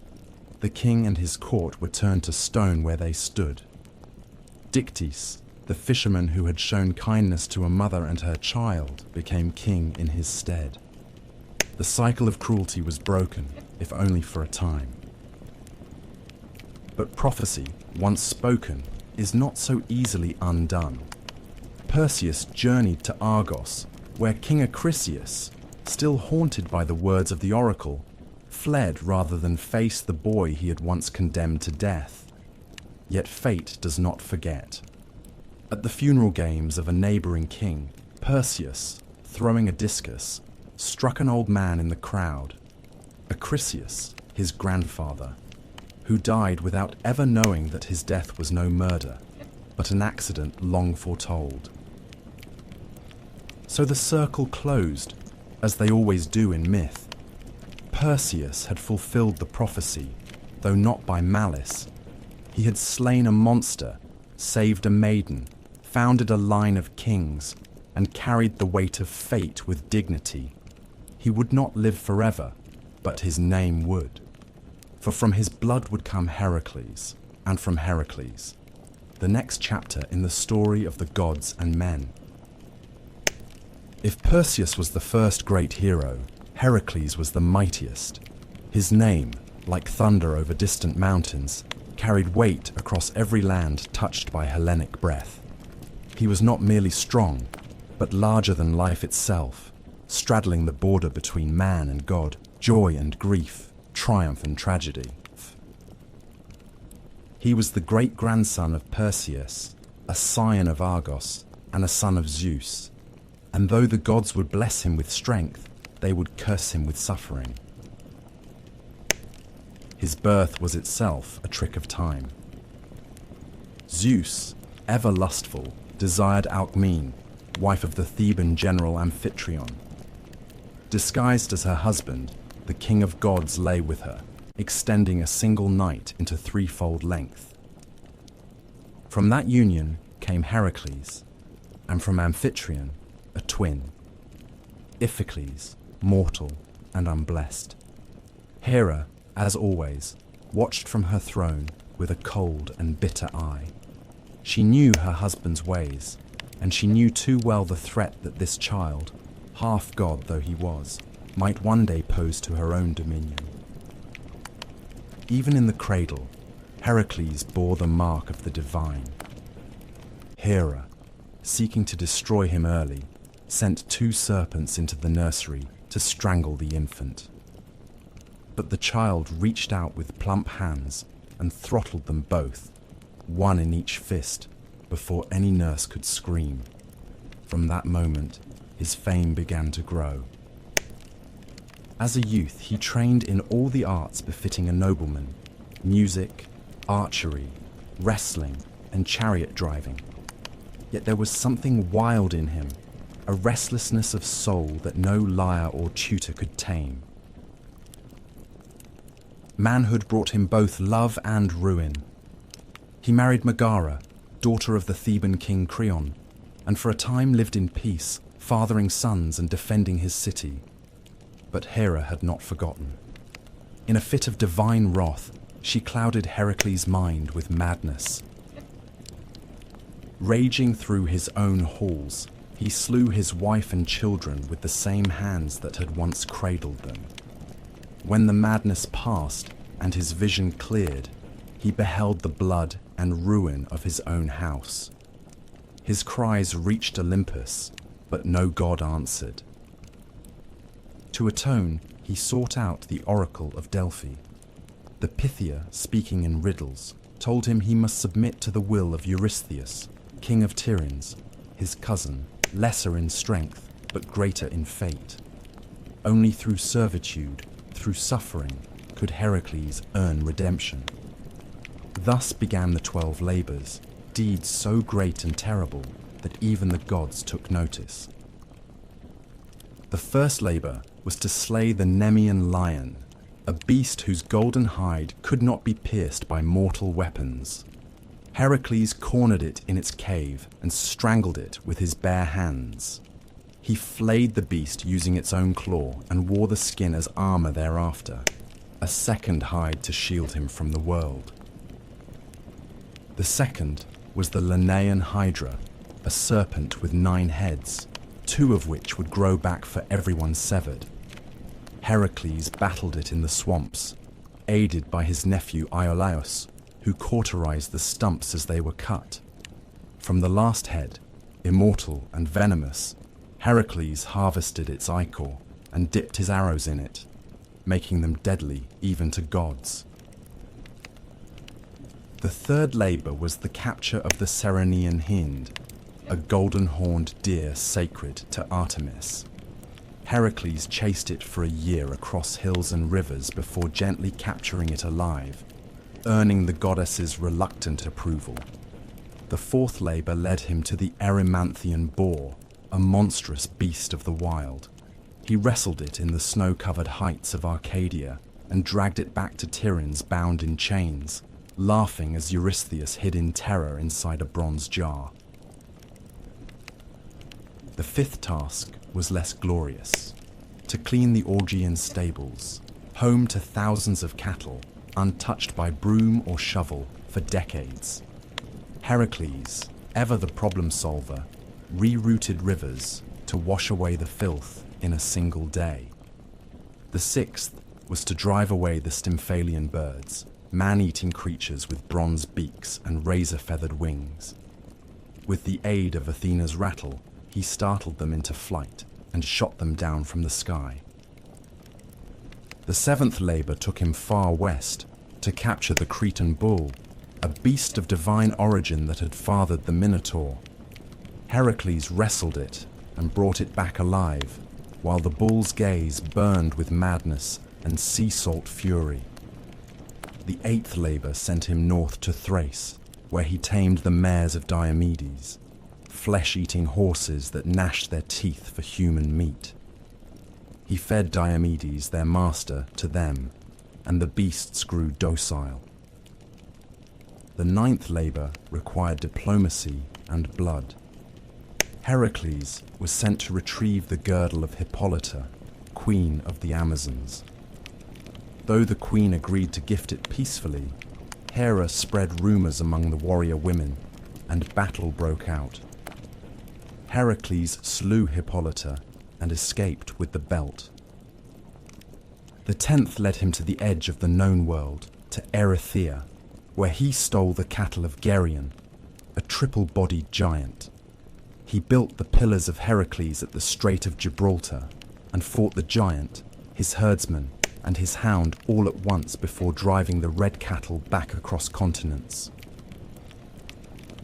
The king and his court were turned to stone where they stood. Dictys, the fisherman who had shown kindness to a mother and her child, became king in his stead. The cycle of cruelty was broken, if only for a time. But prophecy, once spoken, is not so easily undone. Perseus journeyed to Argos, where King Acrisius, still haunted by the words of the oracle, fled rather than face the boy he had once condemned to death. Yet fate does not forget. At the funeral games of a neighboring king, Perseus, throwing a discus, struck an old man in the crowd, Acrisius, his grandfather, who died without ever knowing that his death was no murder, but an accident long foretold. So the circle closed, as they always do in myth. Perseus had fulfilled the prophecy, though not by malice. He had slain a monster, saved a maiden, founded a line of kings, and carried the weight of fate with dignity. He would not live forever, but his name would. For from his blood would come Heracles, and from Heracles, the next chapter in the story of the gods and men. If Perseus was the first great hero, Heracles was the mightiest. His name, like thunder over distant mountains, carried weight across every land touched by Hellenic breath. He was not merely strong, but larger than life itself, straddling the border between man and God, joy and grief, triumph and tragedy. He was the great-grandson of Perseus, a scion of Argos, and a son of Zeus. And though the gods would bless him with strength, they would curse him with suffering. His birth was itself a trick of time. Zeus, ever lustful, desired Alcmene, wife of the Theban general Amphitryon. Disguised as her husband, the king of gods lay with her, extending a single night into threefold length. From that union came Heracles, and from Amphitryon, a twin, Iphicles, mortal and unblessed. Hera, as always, watched from her throne with a cold and bitter eye. She knew her husband's ways, and she knew too well the threat that this child, half god though he was, might one day pose to her own dominion. Even in the cradle, Heracles bore the mark of the divine. Hera, seeking to destroy him early, sent 2 serpents into the nursery to strangle the infant. But the child reached out with plump hands and throttled them both, one in each fist, before any nurse could scream. From that moment, his fame began to grow. As a youth, he trained in all the arts befitting a nobleman: music, archery, wrestling, and chariot driving. Yet there was something wild in him, a restlessness of soul that no lyre or tutor could tame. Manhood brought him both love and ruin. He married Megara, daughter of the Theban king Creon, and for a time lived in peace, fathering sons and defending his city. But Hera had not forgotten. In a fit of divine wrath, she clouded Heracles' mind with madness. Raging through his own halls, he slew his wife and children with the same hands that had once cradled them. When the madness passed and his vision cleared, he beheld the blood and ruin of his own house. His cries reached Olympus, but no god answered. To atone, he sought out the oracle of Delphi. The Pythia, speaking in riddles, told him he must submit to the will of Eurystheus, king of Tiryns, his cousin, lesser in strength, but greater in fate. Only through servitude, through suffering, could Heracles earn redemption. Thus began the 12 labours, deeds so great and terrible that even the gods took notice. The first labour was to slay the Nemean lion, a beast whose golden hide could not be pierced by mortal weapons. Heracles cornered it in its cave and strangled it with his bare hands. He flayed the beast using its own claw and wore the skin as armour thereafter, a second hide to shield him from the world. The second was the Linnaean Hydra, a serpent with 9 heads, 2 of which would grow back for everyone severed. Heracles battled it in the swamps, aided by his nephew Iolaus, who cauterized the stumps as they were cut. From the last head, immortal and venomous, Heracles harvested its ichor and dipped his arrows in it, making them deadly even to gods. The third labor was the capture of the Ceryneian hind, a golden-horned deer sacred to Artemis. Heracles chased it for a year across hills and rivers before gently capturing it alive, earning the goddess's reluctant approval. The fourth labor led him to the Erymanthian boar, a monstrous beast of the wild. He wrestled it in the snow-covered heights of Arcadia and dragged it back to Tiryns bound in chains, laughing as Eurystheus hid in terror inside a bronze jar. The fifth task was less glorious: to clean the Augean stables, home to thousands of cattle, untouched by broom or shovel for decades. Heracles, ever the problem solver, rerouted rivers to wash away the filth in a single day. The sixth was to drive away the Stymphalian birds, man-eating creatures with bronze beaks and razor-feathered wings. With the aid of Athena's rattle, he startled them into flight and shot them down from the sky. The seventh labor took him far west to capture the Cretan bull, a beast of divine origin that had fathered the Minotaur. Heracles wrestled it and brought it back alive, while the bull's gaze burned with madness and sea salt fury. The eighth labor sent him north to Thrace, where he tamed the mares of Diomedes, flesh-eating horses that gnashed their teeth for human meat. He fed Diomedes, their master, to them, and the beasts grew docile. The ninth labor required diplomacy and blood. Heracles was sent to retrieve the girdle of Hippolyta, queen of the Amazons. Though the queen agreed to gift it peacefully, Hera spread rumors among the warrior women, and battle broke out. Heracles slew Hippolyta and escaped with the belt. The 10th led him to the edge of the known world, to Erythea, where he stole the cattle of Geryon, a triple-bodied giant. He built the pillars of Heracles at the Strait of Gibraltar and fought the giant, his herdsman, and his hound all at once before driving the red cattle back across continents.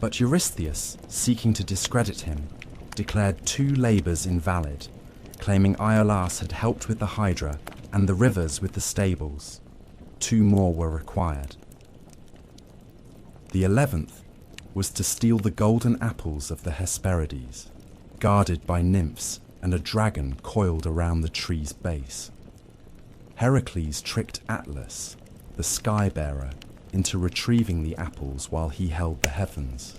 But Eurystheus, seeking to discredit him, declared 2 labors invalid, claiming Iolaus had helped with the Hydra and the rivers with the stables. 2 more were required. The 11th was to steal the golden apples of the Hesperides, guarded by nymphs and a dragon coiled around the tree's base. Heracles tricked Atlas, the sky-bearer, into retrieving the apples while he held the heavens.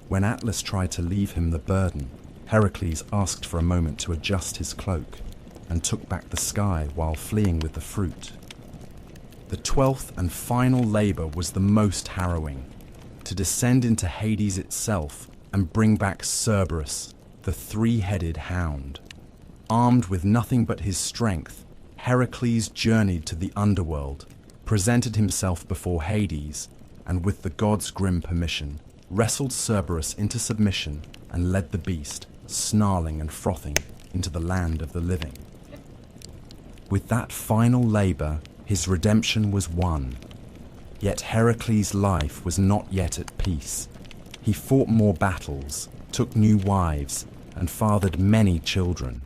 When Atlas tried to leave him the burden, Heracles asked for a moment to adjust his cloak and took back the sky while fleeing with the fruit. The 12th and final labor was the most harrowing: to descend into Hades itself and bring back Cerberus, the 3-headed hound. Armed with nothing but his strength, Heracles journeyed to the Underworld, presented himself before Hades, and with the god's grim permission, wrestled Cerberus into submission and led the beast, snarling and frothing, into the land of the living. With that final labor, his redemption was won. Yet Heracles' life was not yet at peace. He fought more battles, took new wives, and fathered many children.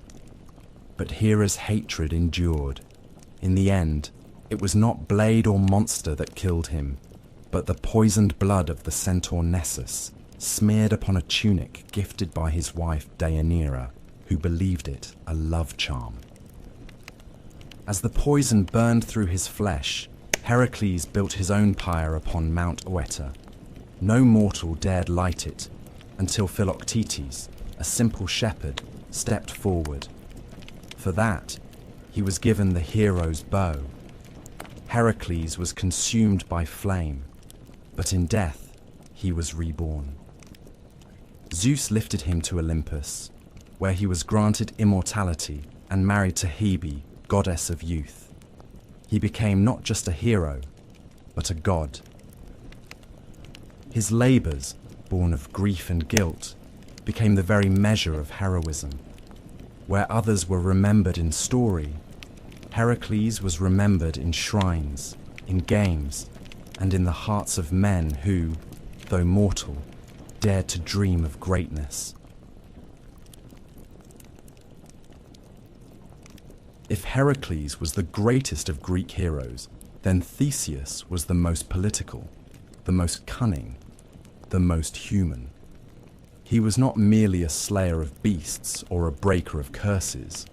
But Hera's hatred endured. In the end, it was not blade or monster that killed him, but the poisoned blood of the centaur Nessus, smeared upon a tunic gifted by his wife Deianira, who believed it a love charm. As the poison burned through his flesh, Heracles built his own pyre upon Mount Oeta. No mortal dared light it, until Philoctetes, a simple shepherd, stepped forward. For that, he was given the hero's bow. Heracles was consumed by flame, but in death he was reborn. Zeus lifted him to Olympus, where he was granted immortality and married to Hebe, goddess of youth. He became not just a hero, but a god. His labors, born of grief and guilt, became the very measure of heroism. Where others were remembered in story, Heracles was remembered in shrines, in games, and in the hearts of men who, though mortal, dared to dream of greatness. If Heracles was the greatest of Greek heroes, then Theseus was the most political, the most cunning, the most human. He was not merely a slayer of beasts or a breaker of curses.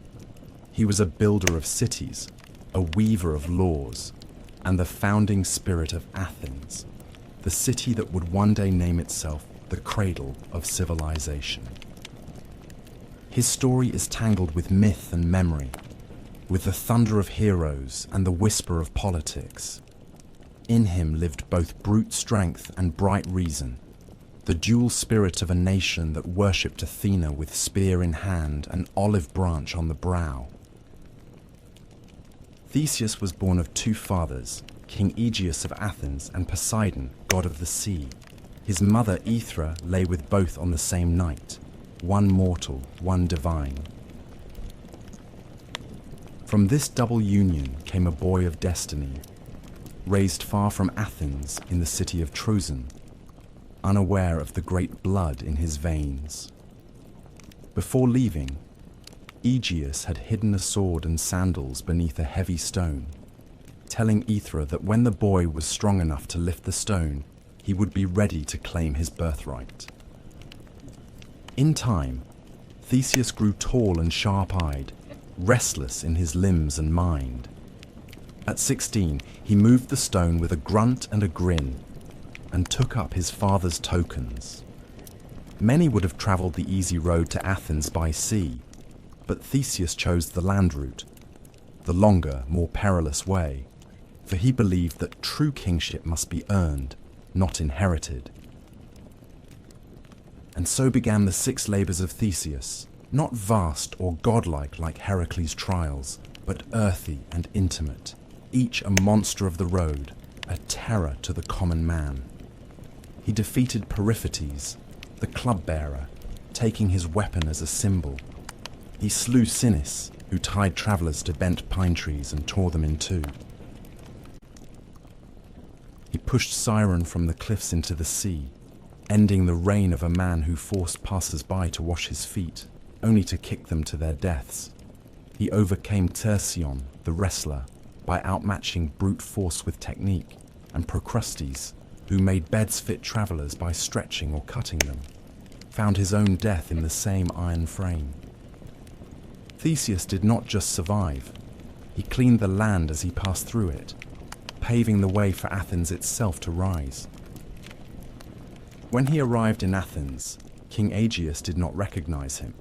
He was a builder of cities, a weaver of laws, and the founding spirit of Athens, the city that would one day name itself the cradle of civilization. His story is tangled with myth and memory, with the thunder of heroes and the whisper of politics. In him lived both brute strength and bright reason, the dual spirit of a nation that worshipped Athena with spear in hand and olive branch on the brow. Theseus was born of two fathers, King Aegeus of Athens and Poseidon, god of the sea. His mother Aethra lay with both on the same night, one mortal, one divine. From this double union came a boy of destiny, raised far from Athens in the city of Troezen, unaware of the great blood in his veins. Before leaving, Aegeus had hidden a sword and sandals beneath a heavy stone, telling Aethra that when the boy was strong enough to lift the stone, he would be ready to claim his birthright. In time, Theseus grew tall and sharp-eyed, restless in his limbs and mind. At 16, he moved the stone with a grunt and a grin, and took up his father's tokens. Many would have travelled the easy road to Athens by sea, but Theseus chose the land route, the longer, more perilous way, for he believed that true kingship must be earned, not inherited. And so began the 6 labours of Theseus, not vast or godlike like Heracles' trials, but earthy and intimate, each a monster of the road, a terror to the common man. He defeated Periphetes, the club-bearer, taking his weapon as a symbol. He slew Sinis, who tied travellers to bent pine trees and tore them in two. He pushed Siren from the cliffs into the sea, ending the reign of a man who forced passers-by to wash his feet, only to kick them to their deaths. He overcame Tersion, the wrestler, by outmatching brute force with technique, and Procrustes, who made beds fit travellers by stretching or cutting them, found his own death in the same iron frame. Theseus did not just survive, he cleaned the land as he passed through it, paving the way for Athens itself to rise. When he arrived in Athens, King Aegeus did not recognize him.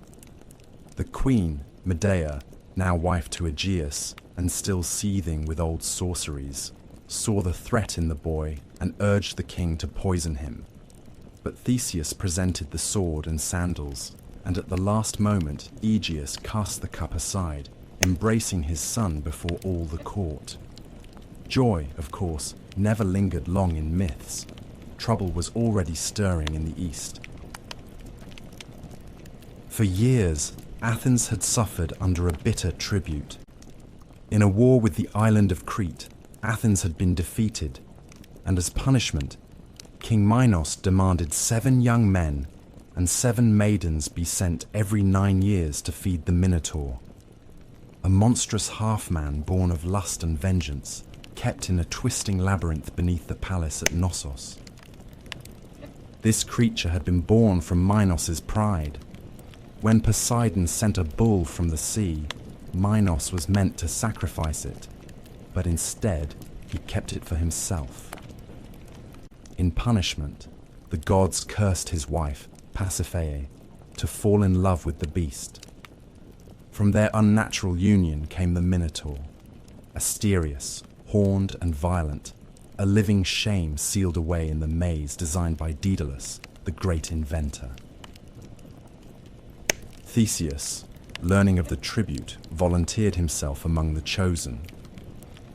The queen, Medea, now wife to Aegeus, and still seething with old sorceries, saw the threat in the boy and urged the king to poison him. But Theseus presented the sword and sandals, and at the last moment Aegeus cast the cup aside, embracing his son before all the court. Joy, of course, never lingered long in myths. Trouble was already stirring in the east. For years, Athens had suffered under a bitter tribute. In a war with the island of Crete, Athens had been defeated, and as punishment, King Minos demanded 7 young men and 7 maidens be sent every 9 years to feed the Minotaur, a monstrous half-man born of lust and vengeance, kept in a twisting labyrinth beneath the palace at Knossos. This creature had been born from Minos's pride. When Poseidon sent a bull from the sea, Minos was meant to sacrifice it, but instead he kept it for himself. In punishment, the gods cursed his wife, Pasiphae, to fall in love with the beast. From their unnatural union came the Minotaur, Asterius, horned and violent, a living shame sealed away in the maze designed by Daedalus, the great inventor. Theseus, learning of the tribute, volunteered himself among the chosen.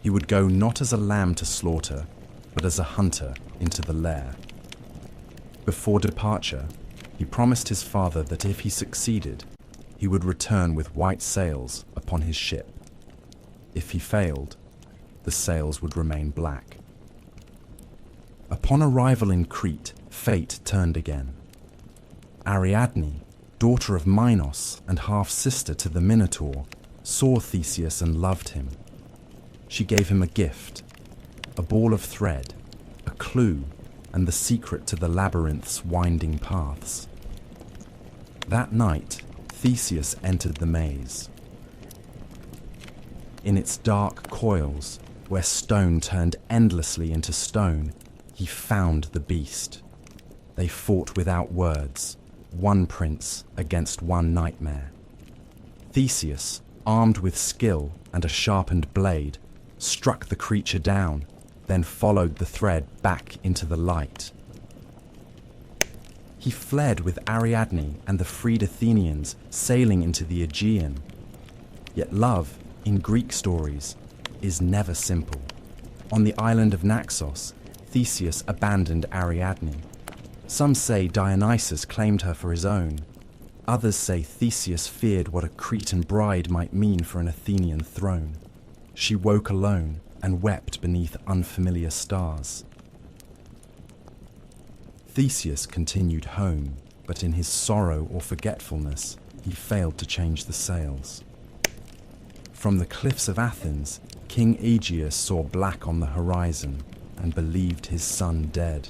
He would go not as a lamb to slaughter, but as a hunter into the lair. Before departure, he promised his father that if he succeeded, he would return with white sails upon his ship. If he failed, the sails would remain black. Upon arrival in Crete, fate turned again. Ariadne, daughter of Minos and half-sister to the Minotaur, saw Theseus and loved him. She gave him a gift, a ball of thread, a clue, and the secret to the labyrinth's winding paths. That night, Theseus entered the maze. In its dark coils, where stone turned endlessly into stone, he found the beast. They fought without words, one prince against one nightmare. Theseus, armed with skill and a sharpened blade, struck the creature down, then followed the thread back into the light. He fled with Ariadne and the freed Athenians, sailing into the Aegean. Yet love, in Greek stories, is never simple. On the island of Naxos, Theseus abandoned Ariadne. Some say Dionysus claimed her for his own. Others say Theseus feared what a Cretan bride might mean for an Athenian throne. She woke alone and wept beneath unfamiliar stars. Theseus continued home, but in his sorrow or forgetfulness, he failed to change the sails. From the cliffs of Athens, King Aegeus saw black on the horizon and believed his son dead.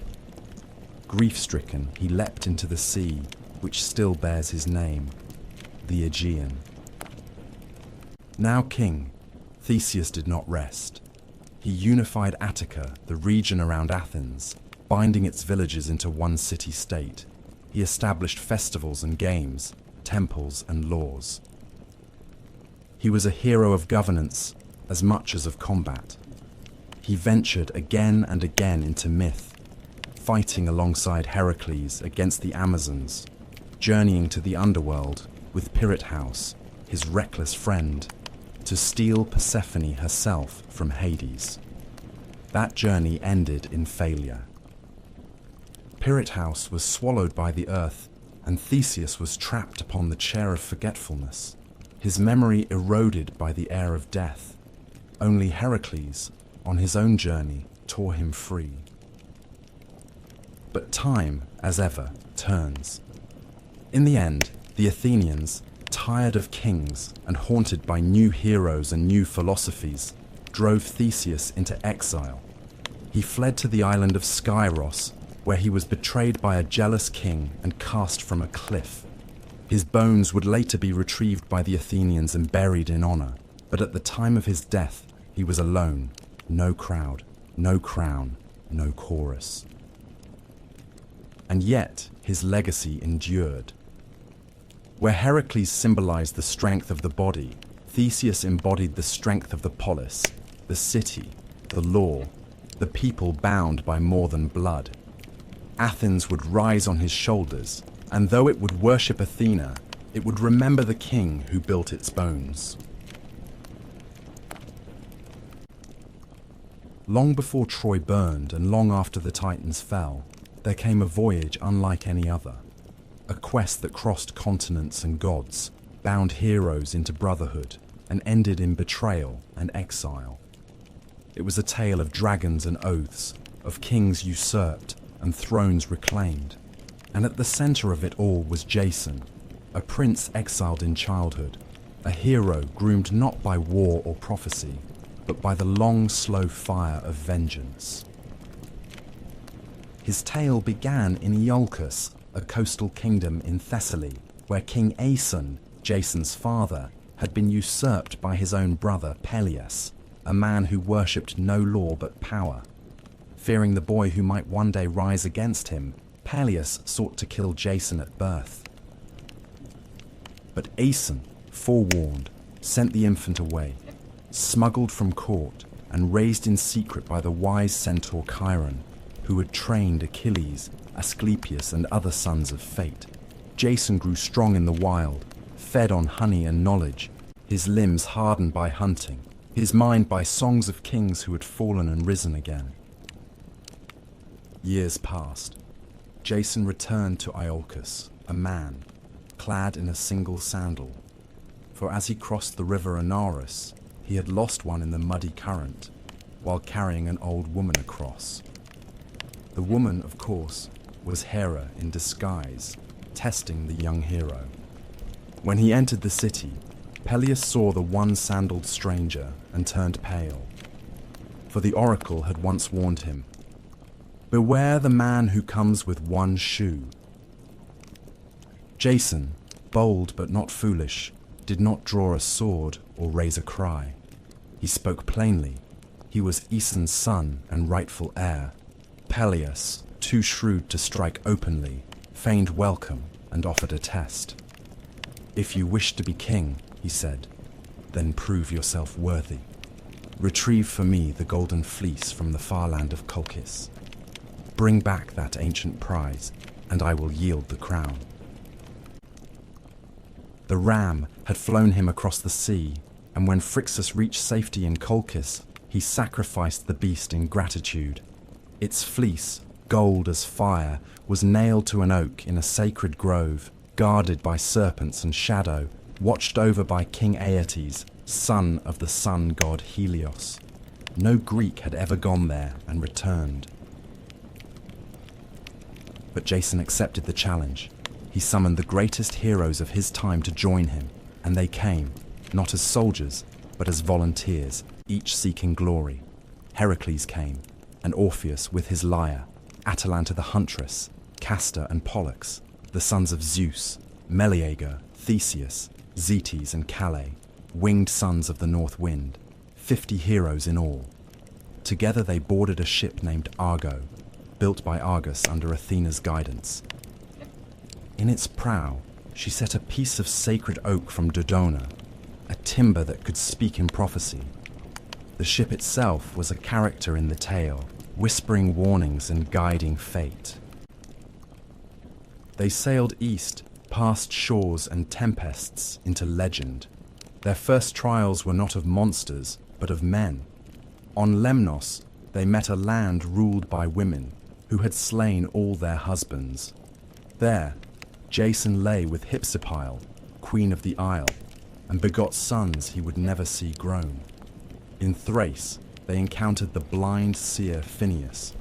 Grief-stricken, he leapt into the sea, which still bears his name, the Aegean. Now king, Theseus did not rest. He unified Attica, the region around Athens, binding its villages into one city-state. He established festivals and games, temples and laws. He was a hero of governance as much as of combat. He ventured again and again into myth, fighting alongside Heracles against the Amazons, journeying to the Underworld with Pirithous, his reckless friend, to steal Persephone herself from Hades. That journey ended in failure. Pirithous was swallowed by the earth, and Theseus was trapped upon the chair of forgetfulness, his memory eroded by the air of death. Only Heracles, on his own journey, tore him free. But time, as ever, turns. In the end, the Athenians, tired of kings and haunted by new heroes and new philosophies, drove Theseus into exile. He fled to the island of Skyros, where he was betrayed by a jealous king and cast from a cliff. His bones would later be retrieved by the Athenians and buried in honor, but at the time of his death, he was alone, no crowd, no crown, no chorus. And yet, his legacy endured. Where Heracles symbolized the strength of the body, Theseus embodied the strength of the polis, the city, the law, the people bound by more than blood. Athens would rise on his shoulders, and though it would worship Athena, it would remember the king who built its bones. Long before Troy burned and long after the Titans fell, there came a voyage unlike any other. A quest that crossed continents and gods, bound heroes into brotherhood, and ended in betrayal and exile. It was a tale of dragons and oaths, of kings usurped and thrones reclaimed. And at the center of it all was Jason, a prince exiled in childhood, a hero groomed not by war or prophecy, but by the long, slow fire of vengeance. His tale began in Iolcus, a coastal kingdom in Thessaly, where King Aeson, Jason's father, had been usurped by his own brother Peleus, a man who worshipped no law but power. Fearing the boy who might one day rise against him, Peleus sought to kill Jason at birth. But Aeson, forewarned, sent the infant away, smuggled from court and raised in secret by the wise centaur Chiron, who had trained Achilles, Asclepius and other sons of fate. Jason grew strong in the wild, fed on honey and knowledge, his limbs hardened by hunting, his mind by songs of kings who had fallen and risen again. Years passed. Jason returned to Iolcus, a man. clad in a single sandal. For as he crossed the river Anaurus, he had lost one in the muddy current, while carrying an old woman across. The woman, of course, was Hera in disguise, testing the young hero. When he entered the city, Peleus saw the one-sandaled stranger and turned pale. For the oracle had once warned him, "Beware the man who comes with one shoe." Jason, bold but not foolish, did not draw a sword or raise a cry. He spoke plainly. He was Aeson's son and rightful heir. Peleus, too shrewd to strike openly, feigned welcome and offered a test. "If you wish to be king," he said, "then prove yourself worthy. Retrieve for me the golden fleece from the far land of Colchis. Bring back that ancient prize, and I will yield the crown." The ram had flown him across the sea, and when Phrixus reached safety in Colchis, he sacrificed the beast in gratitude. Its fleece, gold as fire, was nailed to an oak in a sacred grove, guarded by serpents and shadow, watched over by King Aeetes, son of the sun god Helios. No Greek had ever gone there and returned. But Jason accepted the challenge. He summoned the greatest heroes of his time to join him, and they came, not as soldiers, but as volunteers, each seeking glory. Heracles came, and Orpheus with his lyre, Atalanta the huntress, Castor and Pollux, the sons of Zeus, Meleager, Theseus, Zetes and Calais, winged sons of the north wind, 50 heroes in all. Together they boarded a ship named Argo, built by Argus under Athena's guidance. In its prow, she set a piece of sacred oak from Dodona, a timber that could speak in prophecy. The ship itself was a character in the tale, whispering warnings and guiding fate. They sailed east, past shores and tempests, into legend. Their first trials were not of monsters, but of men. On Lemnos, they met a land ruled by women, who had slain all their husbands. There, Jason lay with Hypsipyle, queen of the isle, and begot sons he would never see grown. In Thrace, they encountered the blind seer Phineus,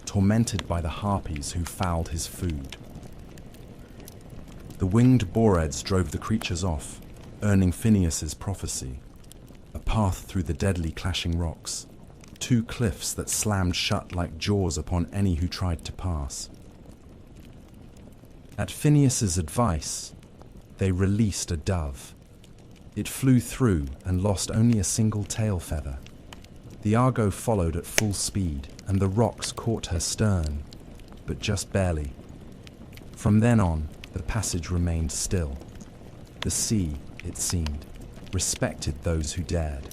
tormented by the harpies who fouled his food. The winged Boreads drove the creatures off, earning Phineus's prophecy, a path through the deadly clashing rocks, 2 cliffs that slammed shut like jaws upon any who tried to pass. At Phineus's advice, they released a dove. It flew through and lost only a single tail feather. The Argo followed at full speed, and the rocks caught her stern, but just barely. From then on, the passage remained still. The sea, it seemed, respected those who dared.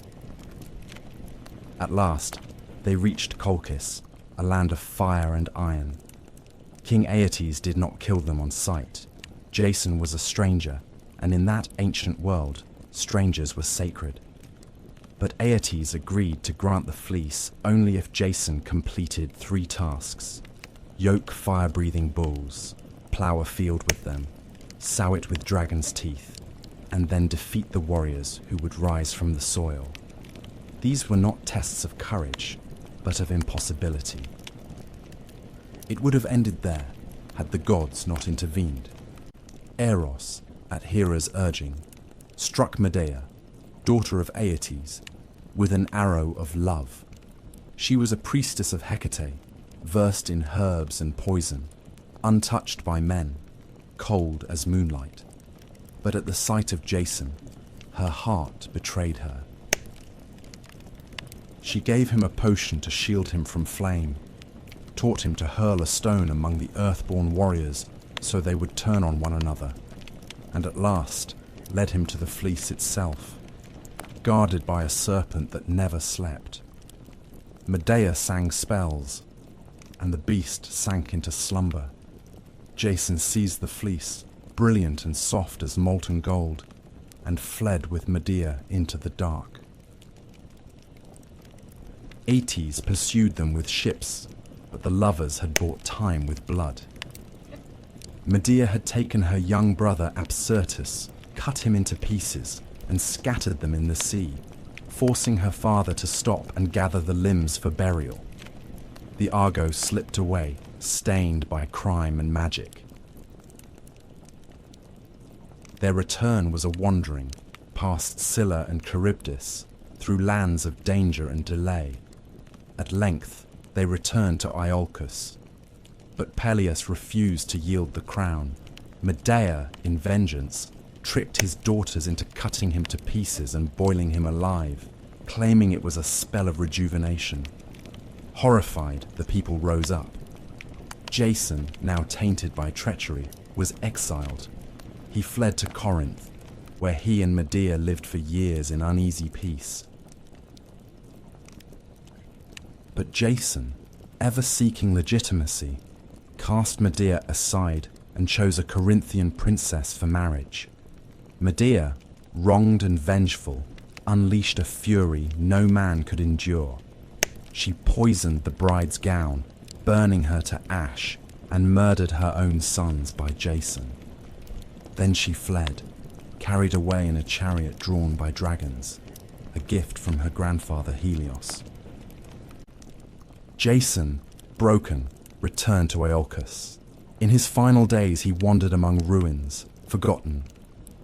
At last, they reached Colchis, a land of fire and iron. King Aeetes did not kill them on sight. Jason was a stranger, and in that ancient world, strangers were sacred. But Aeetes agreed to grant the fleece only if Jason completed 3 tasks: yoke fire-breathing bulls, plough a field with them, sow it with dragon's teeth, and then defeat the warriors who would rise from the soil. These were not tests of courage, but of impossibility. It would have ended there, had the gods not intervened. Eros, at Hera's urging, struck Medea, daughter of Aeetes, with an arrow of love. She was a priestess of Hecate, versed in herbs and poison, untouched by men, cold as moonlight. But at the sight of Jason, her heart betrayed her. She gave him a potion to shield him from flame, taught him to hurl a stone among the earthborn warriors so they would turn on one another, and at last led him to the fleece itself, guarded by a serpent that never slept. Medea sang spells, and the beast sank into slumber. Jason seized the fleece, brilliant and soft as molten gold, and fled with Medea into the dark. Aeetes pursued them with ships, but the lovers had bought time with blood. Medea had taken her young brother Absyrtus, cut him into pieces, and scattered them in the sea, forcing her father to stop and gather the limbs for burial. The Argo slipped away, stained by crime and magic. Their return was a wandering, past Scylla and Charybdis, through lands of danger and delay. At length, they returned to Iolcus. But Peleus refused to yield the crown. Medea, in vengeance, tricked his daughters into cutting him to pieces and boiling him alive, claiming it was a spell of rejuvenation. Horrified, the people rose up. Jason, now tainted by treachery, was exiled. He fled to Corinth, where he and Medea lived for years in uneasy peace. But Jason, ever seeking legitimacy, cast Medea aside and chose a Corinthian princess for marriage. Medea, wronged and vengeful, unleashed a fury no man could endure. She poisoned the bride's gown, burning her to ash, and murdered her own sons by Jason. Then she fled, carried away in a chariot drawn by dragons, a gift from her grandfather Helios. Jason, broken, returned to Iolcus. In his final days he wandered among ruins, forgotten.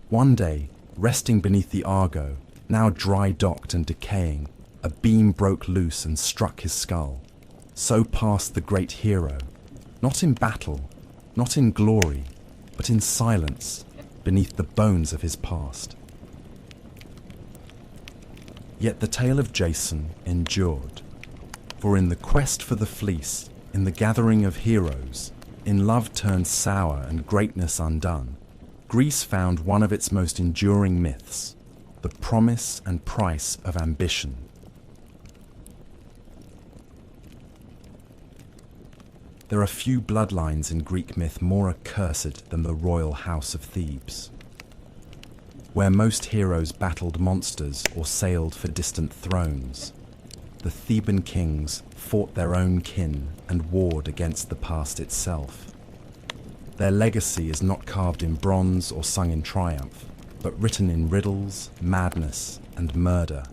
One day, resting beneath the Argo, now dry-docked and decaying, a beam broke loose and struck his skull. So passed the great hero, not in battle, not in glory, but in silence, beneath the bones of his past. Yet the tale of Jason endured, for in the quest for the fleece, in the gathering of heroes, in love turned sour and greatness undone, Greece found one of its most enduring myths, the promise and price of ambition. There are few bloodlines in Greek myth more accursed than the royal house of Thebes, where most heroes battled monsters or sailed for distant thrones. The Theban kings fought their own kin and warred against the past itself. Their legacy is not carved in bronze or sung in triumph, but written in riddles, madness, and murder.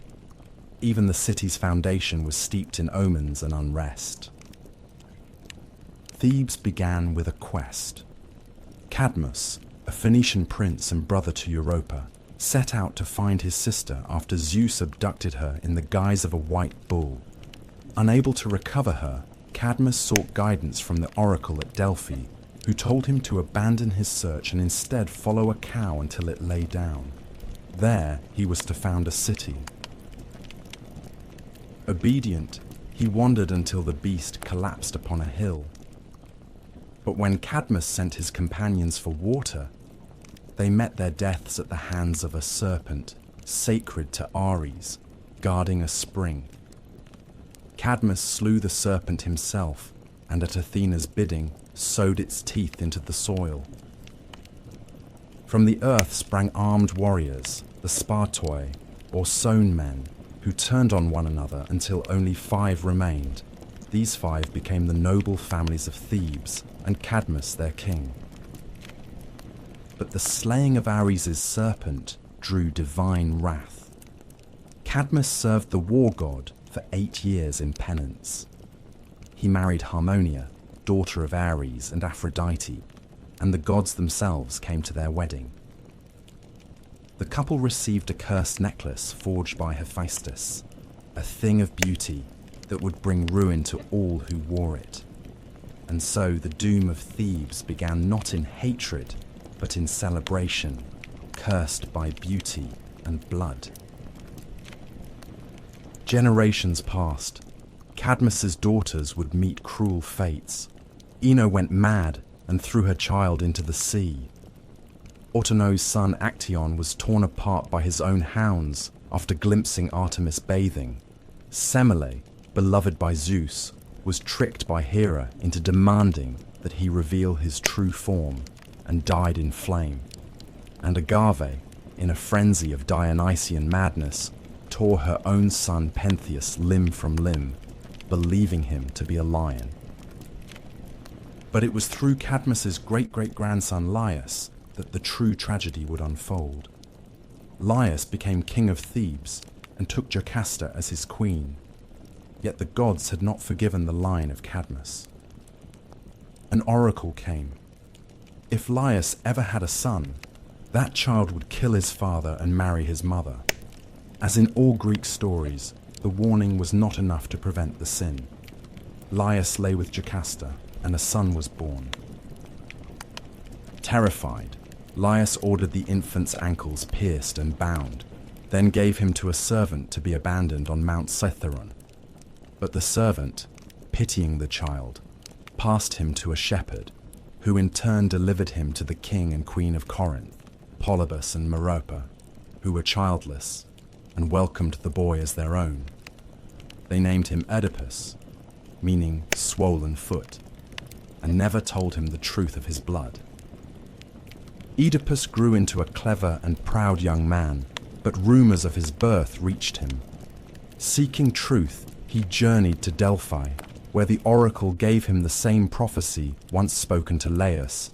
Even the city's foundation was steeped in omens and unrest. Thebes began with a quest. Cadmus, a Phoenician prince and brother to Europa, set out to find his sister after Zeus abducted her in the guise of a white bull. Unable to recover her, Cadmus sought guidance from the oracle at Delphi, who told him to abandon his search and instead follow a cow until it lay down. There he was to found a city. Obedient, he wandered until the beast collapsed upon a hill. But when Cadmus sent his companions for water, they met their deaths at the hands of a serpent, sacred to Ares, guarding a spring. Cadmus slew the serpent himself, and at Athena's bidding, sowed its teeth into the soil. From the earth sprang armed warriors, the Spartoi, or sown men, who turned on one another until only 5 remained. These 5 became the noble families of Thebes, and Cadmus their king. But the slaying of Ares' serpent drew divine wrath. Cadmus served the war god for 8 years in penance. He married Harmonia, daughter of Ares and Aphrodite, and the gods themselves came to their wedding. The couple received a cursed necklace forged by Hephaestus, a thing of beauty that would bring ruin to all who wore it. And so the doom of Thebes began not in hatred, but in celebration, cursed by beauty and blood. Generations passed. Cadmus's daughters would meet cruel fates. Ino went mad and threw her child into the sea. Autono's son Actaeon was torn apart by his own hounds after glimpsing Artemis bathing. Semele, beloved by Zeus, was tricked by Hera into demanding that he reveal his true form, and died in flame. And Agave, in a frenzy of Dionysian madness, tore her own son Pentheus limb from limb, believing him to be a lion. But it was through Cadmus's great-great-grandson Laius that the true tragedy would unfold. Laius became king of Thebes and took Jocasta as his queen. Yet the gods had not forgiven the line of Cadmus. An oracle came. If Laius ever had a son, that child would kill his father and marry his mother. As in all Greek stories, the warning was not enough to prevent the sin. Laius lay with Jocasta, and a son was born. Terrified, Laius ordered the infant's ankles pierced and bound, then gave him to a servant to be abandoned on Mount Cithaeron. But the servant, pitying the child, passed him to a shepherd, who in turn delivered him to the king and queen of Corinth, Polybus and Merope, who were childless, and welcomed the boy as their own. They named him Oedipus, meaning swollen foot, and never told him the truth of his blood. Oedipus grew into a clever and proud young man, but rumors of his birth reached him. Seeking truth, he journeyed to Delphi, where the oracle gave him the same prophecy once spoken to Laius,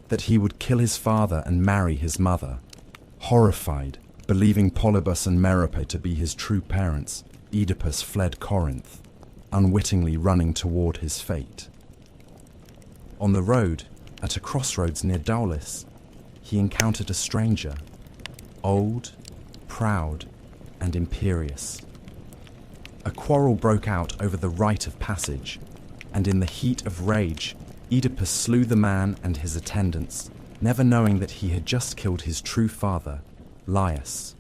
that he would kill his father and marry his mother. Horrified, believing Polybus and Merope to be his true parents, Oedipus fled Corinth, unwittingly running toward his fate. On the road, at a crossroads near Daulis, he encountered a stranger, old, proud, and imperious. A quarrel broke out over the right of passage, and in the heat of rage, Oedipus slew the man and his attendants, never knowing that he had just killed his true father, Laius.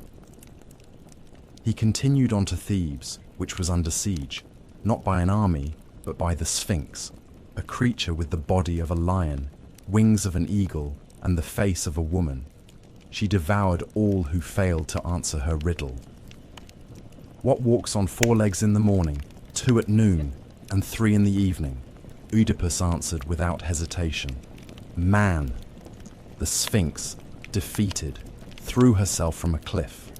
He continued on to Thebes, which was under siege, not by an army, but by the Sphinx, a creature with the body of a lion, wings of an eagle, and the face of a woman. She devoured all who failed to answer her riddle. What walks on 4 legs in the morning, 2 at noon, and 3 in the evening? Oedipus answered without hesitation. Man. The Sphinx, defeated, threw herself from a cliff.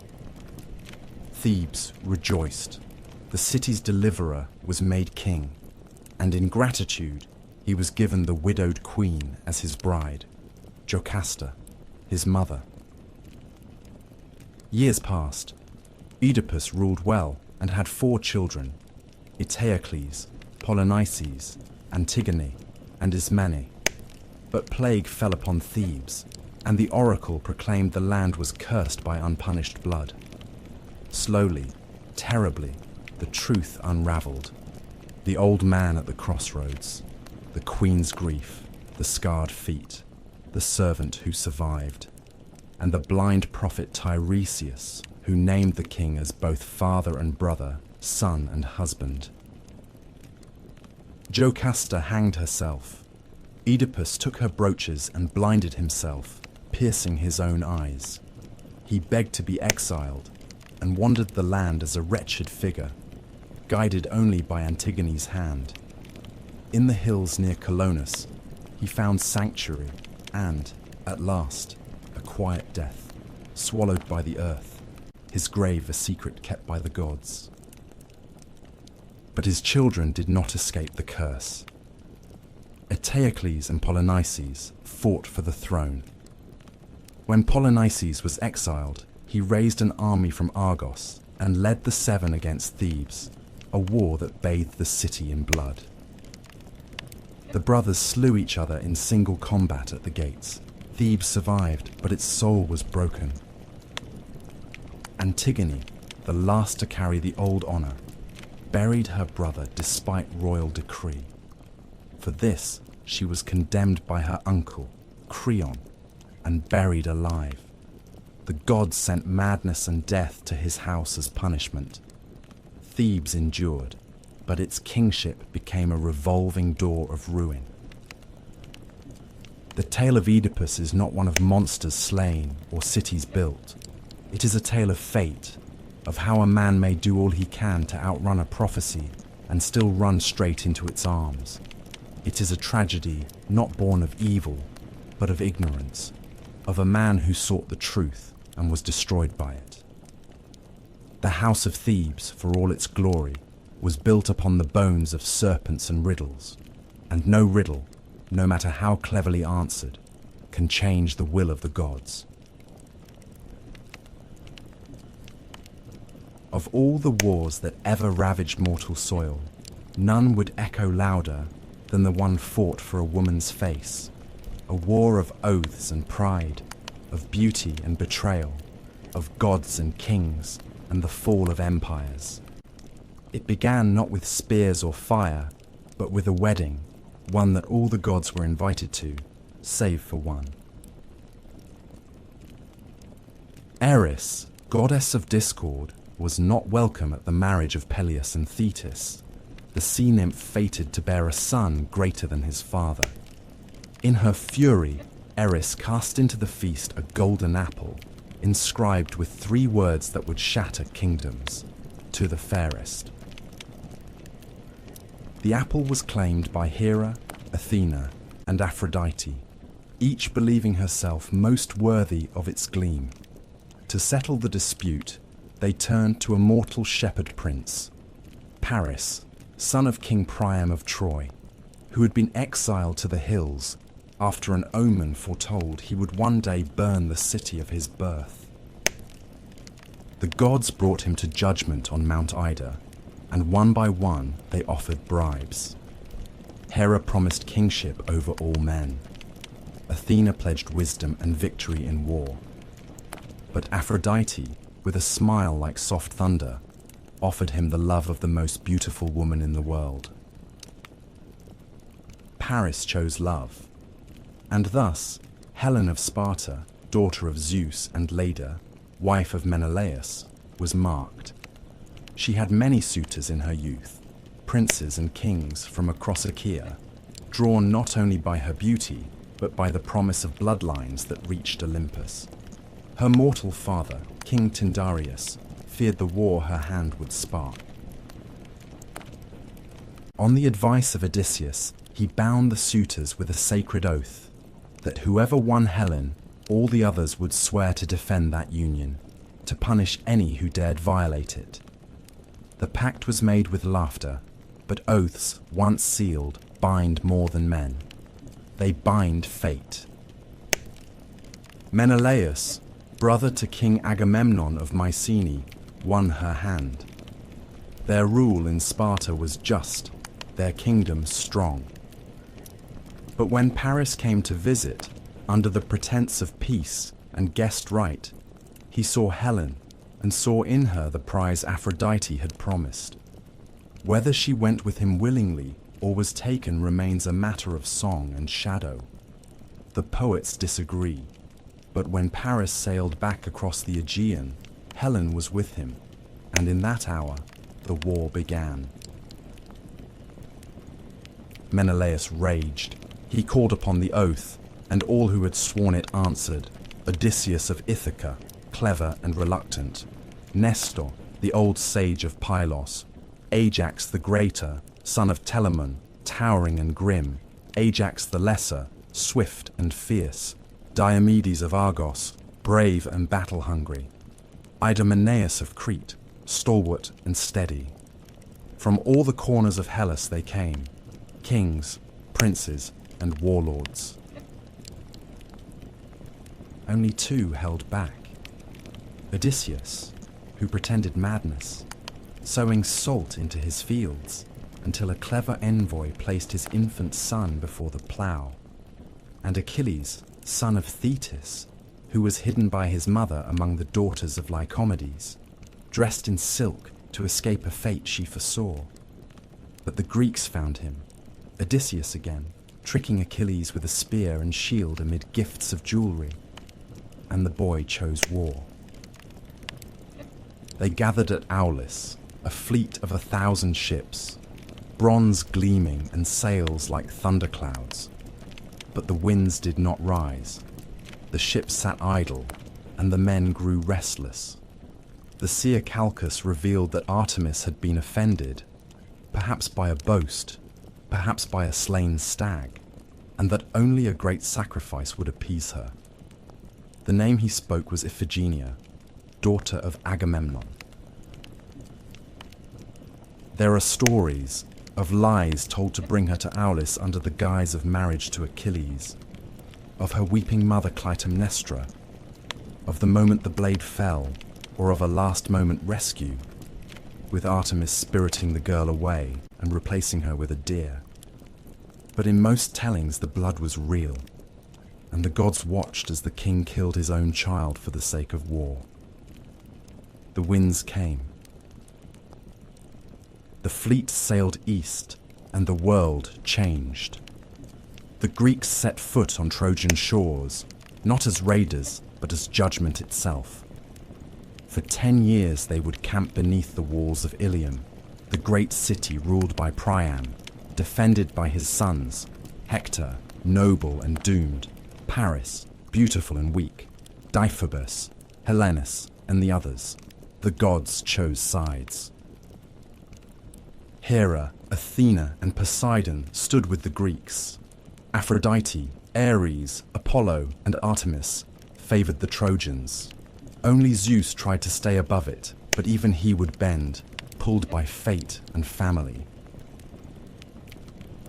Thebes rejoiced. The city's deliverer was made king, and in gratitude he was given the widowed queen as his bride, Jocasta, his mother. Years passed. Oedipus ruled well and had 4 children, Eteocles, Polynices, Antigone, and Ismene. But plague fell upon Thebes, and the oracle proclaimed the land was cursed by unpunished blood. Slowly, terribly, the truth unraveled. The old man at the crossroads, the queen's grief, the scarred feet, the servant who survived, and the blind prophet Tiresias, who named the king as both father and brother, son and husband. Jocasta hanged herself. Oedipus took her brooches and blinded himself, piercing his own eyes. He begged to be exiled and wandered the land as a wretched figure, guided only by Antigone's hand. In the hills near Colonus, he found sanctuary and, at last, a quiet death, swallowed by the earth, his grave a secret kept by the gods. But his children did not escape the curse. Eteocles and Polynices fought for the throne. When Polynices was exiled, he raised an army from Argos and led the 7 against Thebes, a war that bathed the city in blood. The brothers slew each other in single combat at the gates. Thebes survived, but its soul was broken. Antigone, the last to carry the old honor, buried her brother despite royal decree. For this, she was condemned by her uncle, Creon, and buried alive. The gods sent madness and death to his house as punishment. Thebes endured, but its kingship became a revolving door of ruin. The tale of Oedipus is not one of monsters slain or cities built. It is a tale of fate, of how a man may do all he can to outrun a prophecy and still run straight into its arms. It is a tragedy not born of evil, but of ignorance, of a man who sought the truth and was destroyed by it. The house of Thebes, for all its glory, was built upon the bones of serpents and riddles, and no riddle, no matter how cleverly answered, can change the will of the gods. Of all the wars that ever ravaged mortal soil, none would echo louder than the one fought for a woman's face, a war of oaths and pride, of beauty and betrayal, of gods and kings and the fall of empires. It began not with spears or fire, but with a wedding, one that all the gods were invited to, save for one. Eris, goddess of discord, was not welcome at the marriage of Peleus and Thetis, the sea nymph fated to bear a son greater than his father. In her fury, Eris cast into the feast a golden apple, inscribed with 3 words that would shatter kingdoms: to the fairest. The apple was claimed by Hera, Athena, and Aphrodite, each believing herself most worthy of its gleam. To settle the dispute, they turned to a mortal shepherd prince, Paris, son of King Priam of Troy, who had been exiled to the hills after an omen foretold he would one day burn the city of his birth. The gods brought him to judgment on Mount Ida, and one by one they offered bribes. Hera promised kingship over all men. Athena pledged wisdom and victory in war. But Aphrodite, with a smile like soft thunder, offered him the love of the most beautiful woman in the world. Paris chose love, and thus Helen of Sparta, daughter of Zeus and Leda, wife of Menelaus, was marked. She had many suitors in her youth, princes and kings from across Achaea, drawn not only by her beauty, but by the promise of bloodlines that reached Olympus. Her mortal father, King Tyndareus, feared the war her hand would spark. On the advice of Odysseus, he bound the suitors with a sacred oath that whoever won Helen, all the others would swear to defend that union, to punish any who dared violate it. The pact was made with laughter, but oaths, once sealed, bind more than men. They bind fate. Menelaus, brother to King Agamemnon of Mycenae, won her hand. Their rule in Sparta was just, their kingdom strong. But when Paris came to visit, under the pretense of peace and guest right, he saw Helen and saw in her the prize Aphrodite had promised. Whether she went with him willingly or was taken remains a matter of song and shadow. The poets disagree, but when Paris sailed back across the Aegean, Helen was with him, and in that hour the war began. Menelaus raged. He called upon the oath, and all who had sworn it answered: Odysseus of Ithaca, clever and reluctant; Nestor, the old sage of Pylos; Ajax the greater, son of Telamon, towering and grim; Ajax the lesser, swift and fierce; Diomedes of Argos, brave and battle-hungry; Idomeneus of Crete, stalwart and steady. From all the corners of Hellas they came, kings, princes, and warlords. Only 2 held back. Odysseus, who pretended madness, sowing salt into his fields until a clever envoy placed his infant son before the plough, and Achilles, son of Thetis, who was hidden by his mother among the daughters of Lycomedes, dressed in silk to escape a fate she foresaw. But the Greeks found him, Odysseus again, tricking Achilles with a spear and shield amid gifts of jewelry, and the boy chose war. They gathered at Aulis, a fleet of 1,000 ships, bronze gleaming and sails like thunderclouds. But the winds did not rise. The ships sat idle, and the men grew restless. The seer Calchas revealed that Artemis had been offended, perhaps by a boast, perhaps by a slain stag, and that only a great sacrifice would appease her. The name he spoke was Iphigenia, daughter of Agamemnon. There are stories, of lies told to bring her to Aulis under the guise of marriage to Achilles, of her weeping mother Clytemnestra, of the moment the blade fell, or of a last-moment rescue, with Artemis spiriting the girl away and replacing her with a deer. But in most tellings the blood was real, and the gods watched as the king killed his own child for the sake of war. The winds came. The fleet sailed east, and the world changed. The Greeks set foot on Trojan shores, not as raiders, but as judgment itself. For 10 years they would camp beneath the walls of Ilium, the great city ruled by Priam, defended by his sons, Hector, noble and doomed, Paris, beautiful and weak, Deiphobus, Helenus, and the others. The gods chose sides. Hera, Athena, and Poseidon stood with the Greeks. Aphrodite, Ares, Apollo, and Artemis favored the Trojans. Only Zeus tried to stay above it, but even he would bend, pulled by fate and family.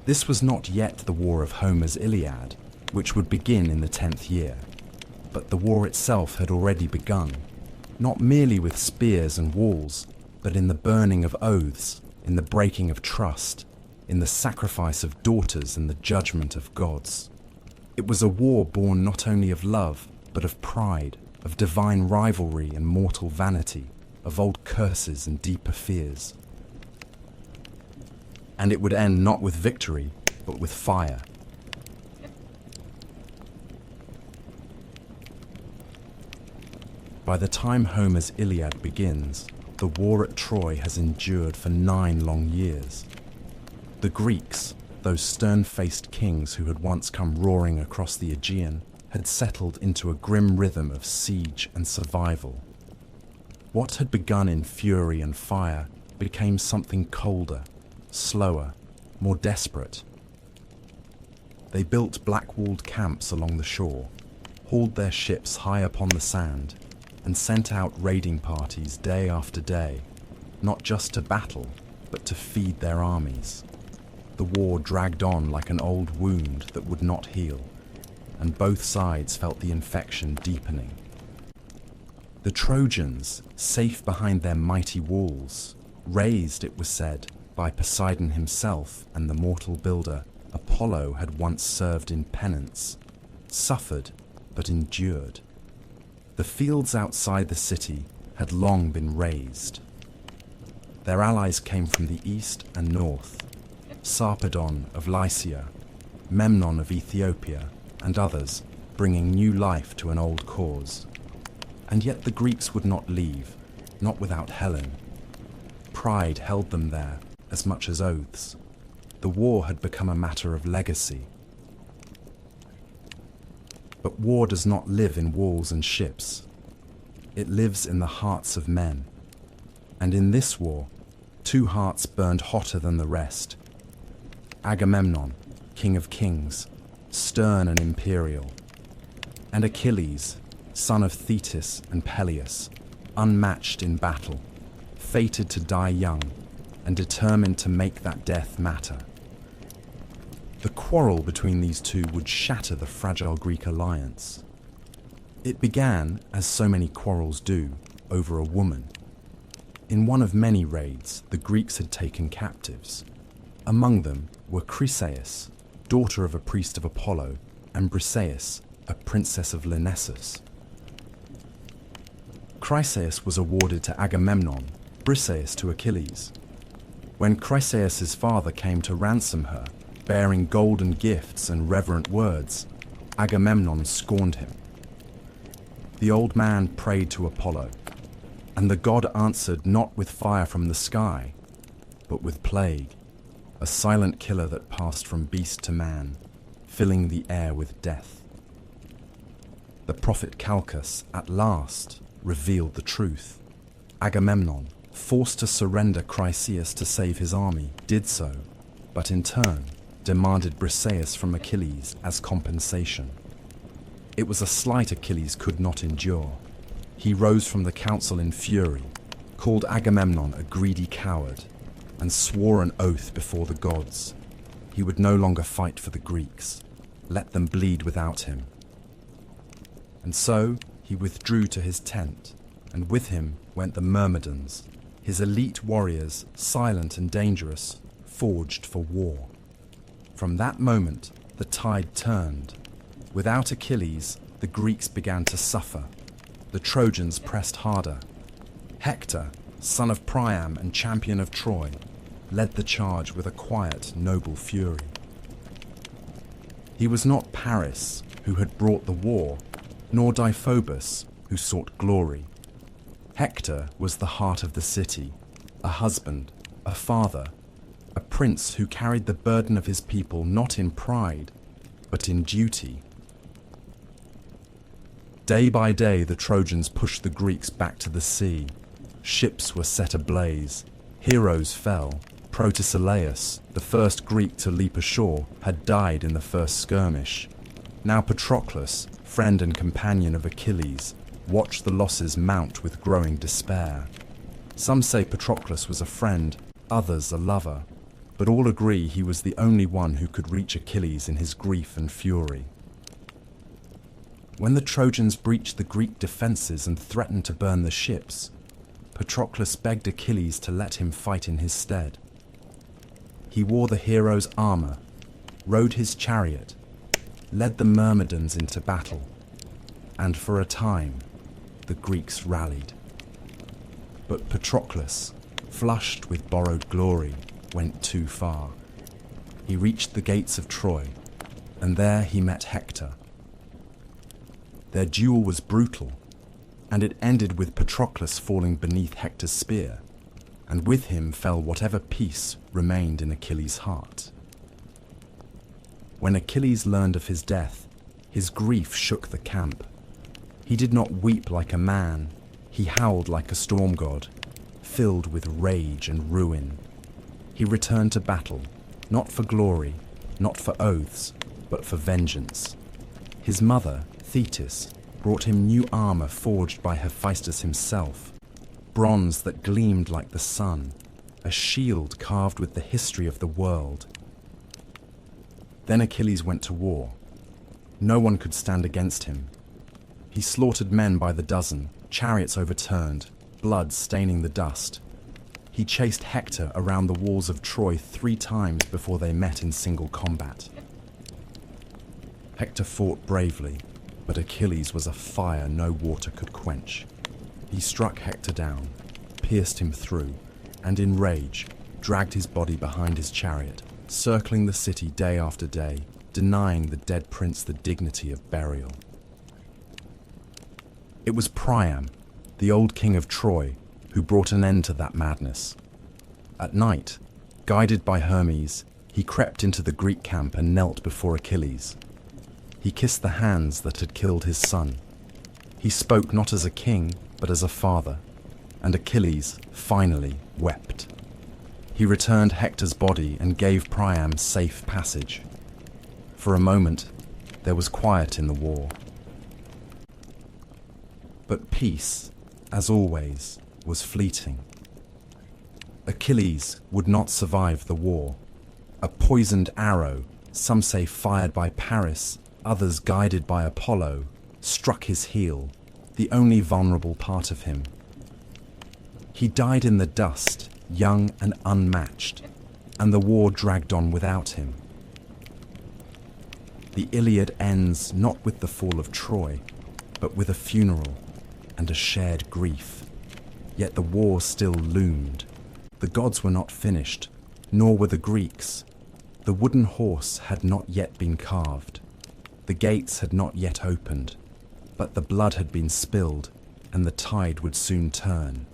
This was not yet the war of Homer's Iliad, which would begin in the 10th year, but the war itself had already begun, not merely with spears and walls, but in the burning of oaths, in the breaking of trust, in the sacrifice of daughters and the judgment of gods. It was a war born not only of love, but of pride, of divine rivalry and mortal vanity, of old curses and deeper fears. And it would end not with victory, but with fire. By the time Homer's Iliad begins, the war at Troy has endured for 9 long years. The Greeks, those stern-faced kings who had once come roaring across the Aegean, had settled into a grim rhythm of siege and survival. What had begun in fury and fire became something colder, slower, more desperate. They built black-walled camps along the shore, hauled their ships high upon the sand, and sent out raiding parties day after day, not just to battle, but to feed their armies. The war dragged on like an old wound that would not heal, and both sides felt the infection deepening. The Trojans, safe behind their mighty walls, raised, it was said, by Poseidon himself and the mortal builder Apollo had once served in penance, suffered but endured. The fields outside the city had long been razed. Their allies came from the east and north, Sarpedon of Lycia, Memnon of Ethiopia, and others, bringing new life to an old cause. And yet the Greeks would not leave, not without Helen. Pride held them there as much as oaths. The war had become a matter of legacy. But war does not live in walls and ships. It lives in the hearts of men. And in this war, 2 hearts burned hotter than the rest. Agamemnon, king of kings, stern and imperial, and Achilles, son of Thetis and Peleus, unmatched in battle, fated to die young, and determined to make that death matter. The quarrel between these two would shatter the fragile Greek alliance. It began, as so many quarrels do, over a woman. In one of many raids, the Greeks had taken captives. Among them were Chryseis, daughter of a priest of Apollo, and Briseis, a princess of Lyrnessus. Chryseis was awarded to Agamemnon, Briseis to Achilles. When Chryseis' father came to ransom her, bearing golden gifts and reverent words, Agamemnon scorned him. The old man prayed to Apollo, and the god answered not with fire from the sky, but with plague, a silent killer that passed from beast to man, filling the air with death. The prophet Calchas, at last, revealed the truth. Agamemnon, forced to surrender Chryseis to save his army, did so, but in turn demanded Briseis from Achilles as compensation. It was a slight Achilles could not endure. He rose from the council in fury, called Agamemnon a greedy coward, and swore an oath before the gods. He would no longer fight for the Greeks, let them bleed without him. And so he withdrew to his tent, and with him went the Myrmidons, his elite warriors, silent and dangerous, forged for war. From that moment, the tide turned. Without Achilles, the Greeks began to suffer. The Trojans pressed harder. Hector, son of Priam and champion of Troy, led the charge with a quiet, noble fury. He was not Paris, who had brought the war, nor Deiphobus, who sought glory. Hector was the heart of the city, a husband, a father, a prince who carried the burden of his people not in pride, but in duty. Day by day the Trojans pushed the Greeks back to the sea. Ships were set ablaze, heroes fell. Protesilaus, the first Greek to leap ashore, had died in the first skirmish. Now Patroclus, friend and companion of Achilles, watched the losses mount with growing despair. Some say Patroclus was a friend, others a lover, but all agree he was the only one who could reach Achilles in his grief and fury. When the Trojans breached the Greek defenses and threatened to burn the ships, Patroclus begged Achilles to let him fight in his stead. He wore the hero's armor, rode his chariot, led the Myrmidons into battle, and for a time, the Greeks rallied. But Patroclus, flushed with borrowed glory, went too far. He reached the gates of Troy, and there he met Hector. Their duel was brutal, and it ended with Patroclus falling beneath Hector's spear, and with him fell whatever peace remained in Achilles' heart. When Achilles learned of his death, his grief shook the camp. He did not weep like a man, he howled like a storm god, filled with rage and ruin. He returned to battle, not for glory, not for oaths, but for vengeance. His mother, Thetis, brought him new armor forged by Hephaestus himself, bronze that gleamed like the sun, a shield carved with the history of the world. Then Achilles went to war. No one could stand against him. He slaughtered men by the dozen, chariots overturned, blood staining the dust. He chased Hector around the walls of Troy 3 times before they met in single combat. Hector fought bravely, but Achilles was a fire no water could quench. He struck Hector down, pierced him through, and in rage, dragged his body behind his chariot, circling the city day after day, denying the dead prince the dignity of burial. It was Priam, the old king of Troy, who brought an end to that madness. At night, guided by Hermes, he crept into the Greek camp and knelt before Achilles. He kissed the hands that had killed his son. He spoke not as a king, but as a father, and Achilles finally wept. He returned Hector's body and gave Priam safe passage. For a moment, there was quiet in the war. But peace, as always, was fleeting. Achilles would not survive the war. A poisoned arrow, some say fired by Paris, others guided by Apollo, struck his heel, the only vulnerable part of him. He died in the dust, young and unmatched, and the war dragged on without him. The Iliad ends not with the fall of Troy, but with a funeral and a shared grief. Yet the war still loomed. The gods were not finished, nor were the Greeks. The wooden horse had not yet been carved. The gates had not yet opened, but the blood had been spilled, and the tide would soon turn.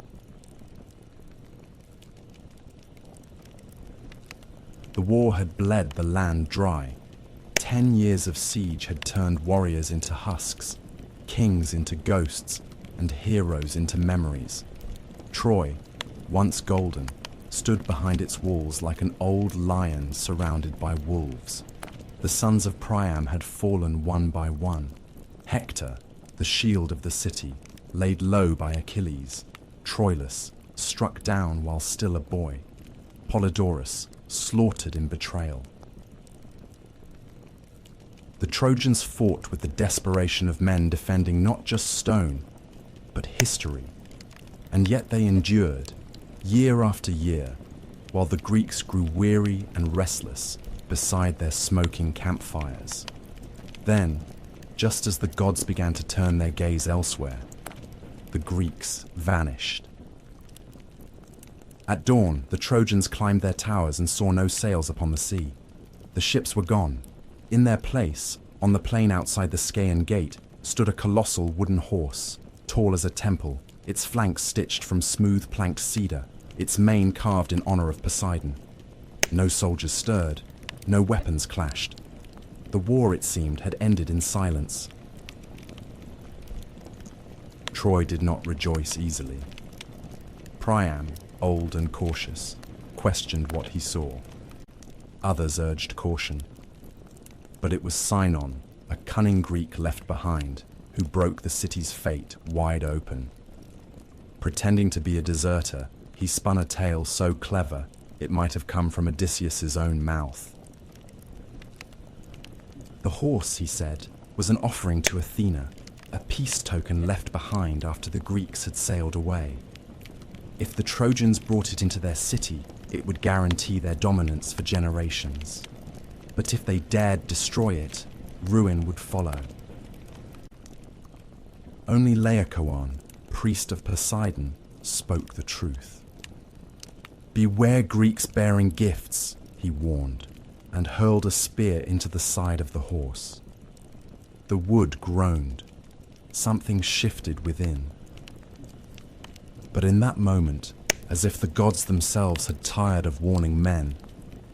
The war had bled the land dry. 10 years of siege had turned warriors into husks, kings into ghosts, and heroes into memories. Troy, once golden, stood behind its walls like an old lion surrounded by wolves. The sons of Priam had fallen one by one. Hector, the shield of the city, laid low by Achilles. Troilus, struck down while still a boy. Polydorus, slaughtered in betrayal. The Trojans fought with the desperation of men defending not just stone, but history. And yet they endured, year after year, while the Greeks grew weary and restless beside their smoking campfires. Then, just as the gods began to turn their gaze elsewhere, the Greeks vanished. At dawn, the Trojans climbed their towers and saw no sails upon the sea. The ships were gone. In their place, on the plain outside the Scaean gate, stood a colossal wooden horse, tall as a temple, its flanks stitched from smooth planked cedar, its mane carved in honor of Poseidon. No soldiers stirred, no weapons clashed. The war, it seemed, had ended in silence. Troy did not rejoice easily. Priam, old and cautious, questioned what he saw. Others urged caution. But it was Sinon, a cunning Greek left behind, who broke the city's fate wide open. Pretending to be a deserter, he spun a tale so clever it might have come from Odysseus's own mouth. The horse, he said, was an offering to Athena, a peace token left behind after the Greeks had sailed away. If the Trojans brought it into their city, it would guarantee their dominance for generations. But if they dared destroy it, ruin would follow. Only Laocoon, priest of Poseidon, spoke the truth. "Beware Greeks bearing gifts," he warned, and hurled a spear into the side of the horse. The wood groaned. Something shifted within. But in that moment, as if the gods themselves had tired of warning men,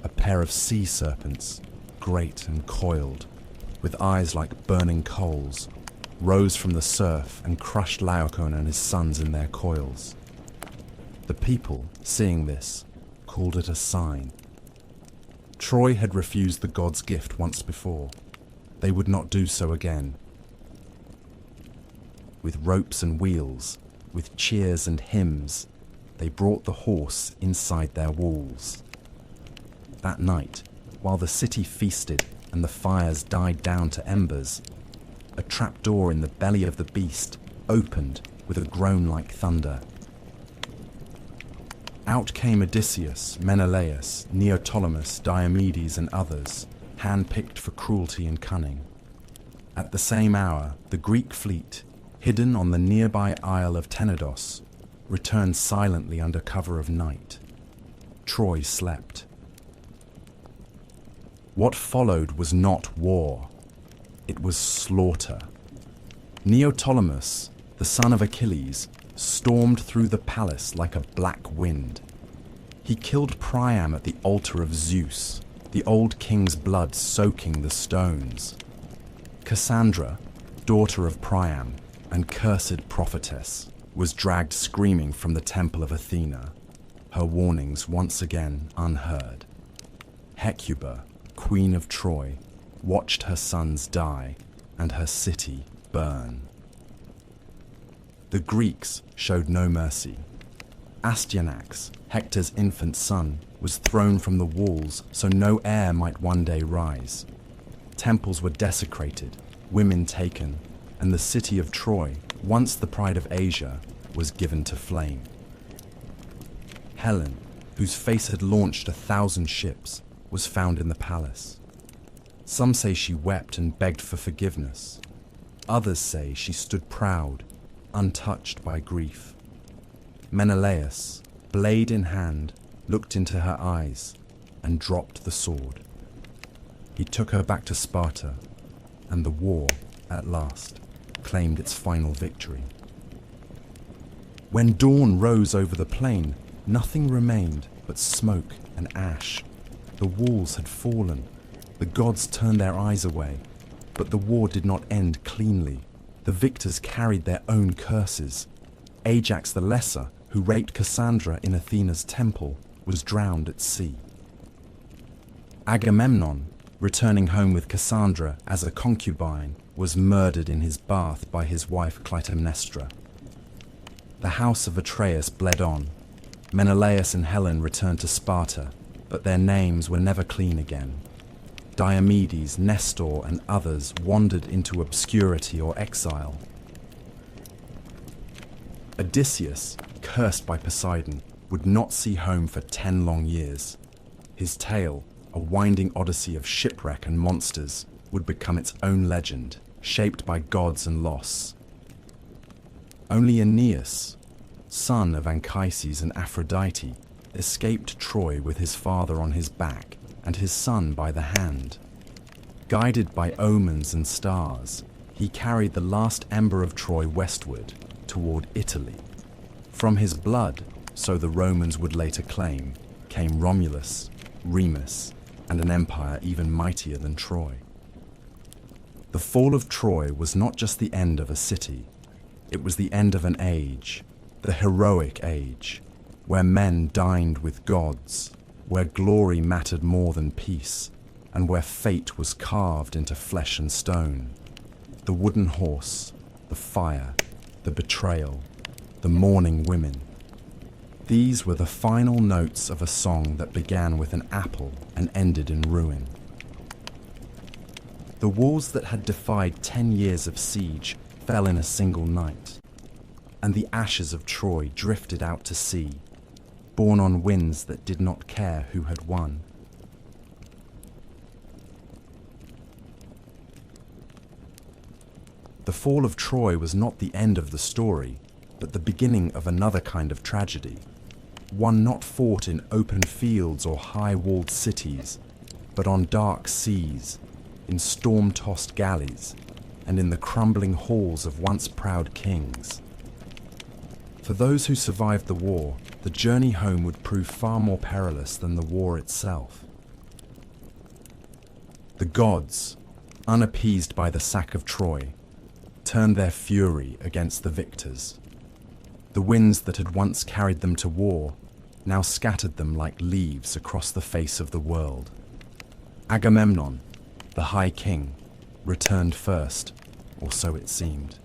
a pair of sea serpents, great and coiled, with eyes like burning coals, rose from the surf and crushed Laocoon and his sons in their coils. The people, seeing this, called it a sign. Troy had refused the gods' gift once before. They would not do so again. With ropes and wheels, with cheers and hymns, they brought the horse inside their walls. That night, while the city feasted and the fires died down to embers, a trapdoor in the belly of the beast opened with a groan like thunder. Out came Odysseus, Menelaus, Neoptolemus, Diomedes, and others, hand-picked for cruelty and cunning. At the same hour, the Greek fleet, hidden on the nearby isle of Tenedos, returned silently under cover of night. Troy slept. What followed was not war. It was slaughter. Neoptolemus, the son of Achilles, stormed through the palace like a black wind. He killed Priam at the altar of Zeus, the old king's blood soaking the stones. Cassandra, daughter of Priam and cursed prophetess, was dragged screaming from the temple of Athena, her warnings once again unheard. Hecuba, queen of Troy, watched her sons die and her city burn. The Greeks showed no mercy. Astyanax, Hector's infant son, was thrown from the walls so no heir might one day rise. Temples were desecrated, women taken, and the city of Troy, once the pride of Asia, was given to flame. Helen, whose face had launched 1,000 ships, was found in the palace. Some say she wept and begged for forgiveness. Others say she stood proud, untouched by grief. Menelaus, blade in hand, looked into her eyes and dropped the sword. He took her back to Sparta, and the war, at last, claimed its final victory. When dawn rose over the plain, nothing remained but smoke and ash. The walls had fallen. The gods turned their eyes away, but the war did not end cleanly. The victors carried their own curses. Ajax the Lesser, who raped Cassandra in Athena's temple, was drowned at sea. Agamemnon, returning home with Cassandra as a concubine, was murdered in his bath by his wife Clytemnestra. The house of Atreus bled on. Menelaus and Helen returned to Sparta, but their names were never clean again. Diomedes, Nestor, and others wandered into obscurity or exile. Odysseus, cursed by Poseidon, would not see home for 10 long years. His tale, a winding odyssey of shipwreck and monsters, would become its own legend, shaped by gods and loss. Only Aeneas, son of Anchises and Aphrodite, escaped Troy with his father on his back and his son by the hand. Guided by omens and stars, he carried the last ember of Troy westward, toward Italy. From his blood, so the Romans would later claim, came Romulus, Remus, and an empire even mightier than Troy. The fall of Troy was not just the end of a city, it was the end of an age, the heroic age, where men dined with gods, where glory mattered more than peace, and where fate was carved into flesh and stone. The wooden horse, the fire, the betrayal, the mourning women. These were the final notes of a song that began with an apple and ended in ruin. The walls that had defied 10 years of siege fell in a single night, and the ashes of Troy drifted out to sea, borne on winds that did not care who had won. The fall of Troy was not the end of the story, but the beginning of another kind of tragedy, one not fought in open fields or high-walled cities, but on dark seas, in storm-tossed galleys, and in the crumbling halls of once proud kings. For those who survived the war, the journey home would prove far more perilous than the war itself. The gods, unappeased by the sack of Troy, turned their fury against the victors. The winds that had once carried them to war now scattered them like leaves across the face of the world. Agamemnon, the High King, returned first, or so it seemed.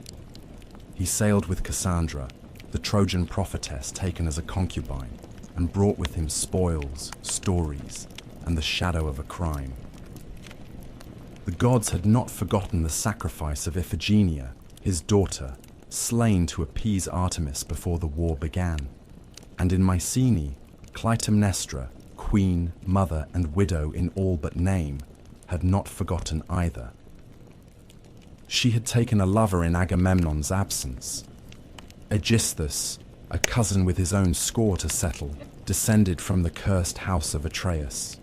He sailed with Cassandra, the Trojan prophetess taken as a concubine, and brought with him spoils, stories, and the shadow of a crime. The gods had not forgotten the sacrifice of Iphigenia, his daughter, slain to appease Artemis before the war began. And in Mycenae, Clytemnestra, queen, mother, and widow in all but name, had not forgotten either. She had taken a lover in Agamemnon's absence. Aegisthus, a cousin with his own score to settle, descended from the cursed house of Atreus.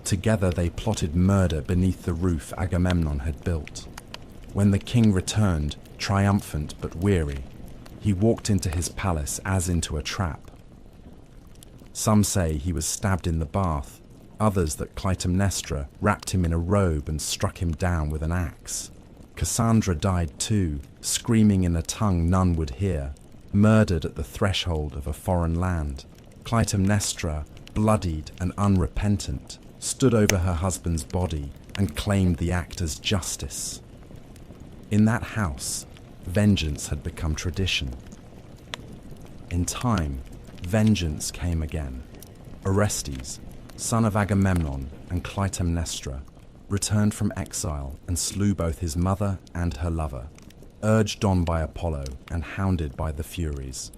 Together they plotted murder beneath the roof Agamemnon had built. When the king returned, triumphant but weary, he walked into his palace as into a trap. Some say he was stabbed in the bath, others that Clytemnestra wrapped him in a robe and struck him down with an axe. Cassandra died too, screaming in a tongue none would hear, murdered at the threshold of a foreign land. Clytemnestra, bloodied and unrepentant, stood over her husband's body and claimed the act as justice. In that house, vengeance had become tradition. In time, vengeance came again. Orestes, son of Agamemnon and Clytemnestra, returned from exile and slew both his mother and her lover, urged on by Apollo and hounded by the Furies,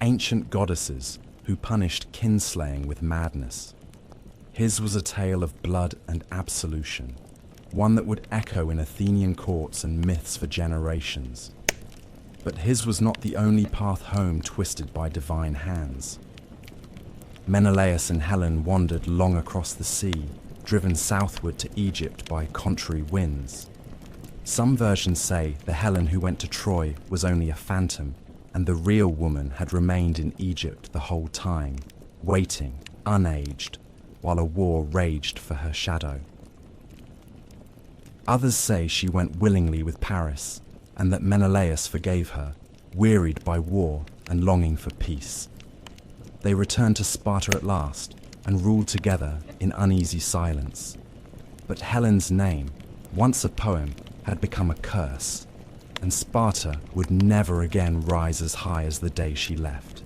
ancient goddesses who punished kinslaying with madness. His was a tale of blood and absolution, one that would echo in Athenian courts and myths for generations. But his was not the only path home twisted by divine hands. Menelaus and Helen wandered long across the sea, driven southward to Egypt by contrary winds. Some versions say the Helen who went to Troy was only a phantom, and the real woman had remained in Egypt the whole time, waiting, unaged, while a war raged for her shadow. Others say she went willingly with Paris, and that Menelaus forgave her, wearied by war and longing for peace. They returned to Sparta at last, and ruled together in uneasy silence. But Helen's name, once a poem, had become a curse, and Sparta would never again rise as high as the day she left.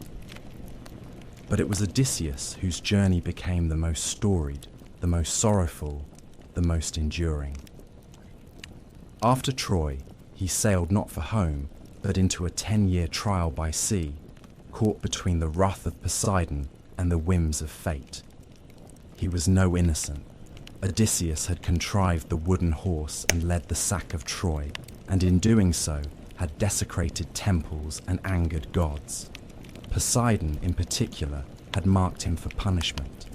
But it was Odysseus whose journey became the most storied, the most sorrowful, the most enduring. After Troy, he sailed not for home, but into a 10-year trial by sea, caught between the wrath of Poseidon and the whims of fate. He was no innocent. Odysseus had contrived the wooden horse and led the sack of Troy, and in doing so had desecrated temples and angered gods. Poseidon, in particular, had marked him for punishment.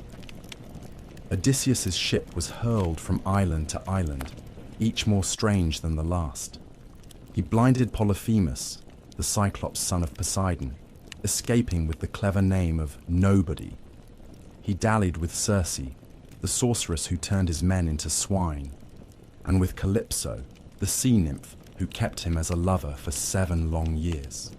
Odysseus's ship was hurled from island to island, each more strange than the last. He blinded Polyphemus, the Cyclops son of Poseidon, escaping with the clever name of Nobody. He dallied with Circe, the sorceress who turned his men into swine, and with Calypso, the sea nymph who kept him as a lover for 7 long years.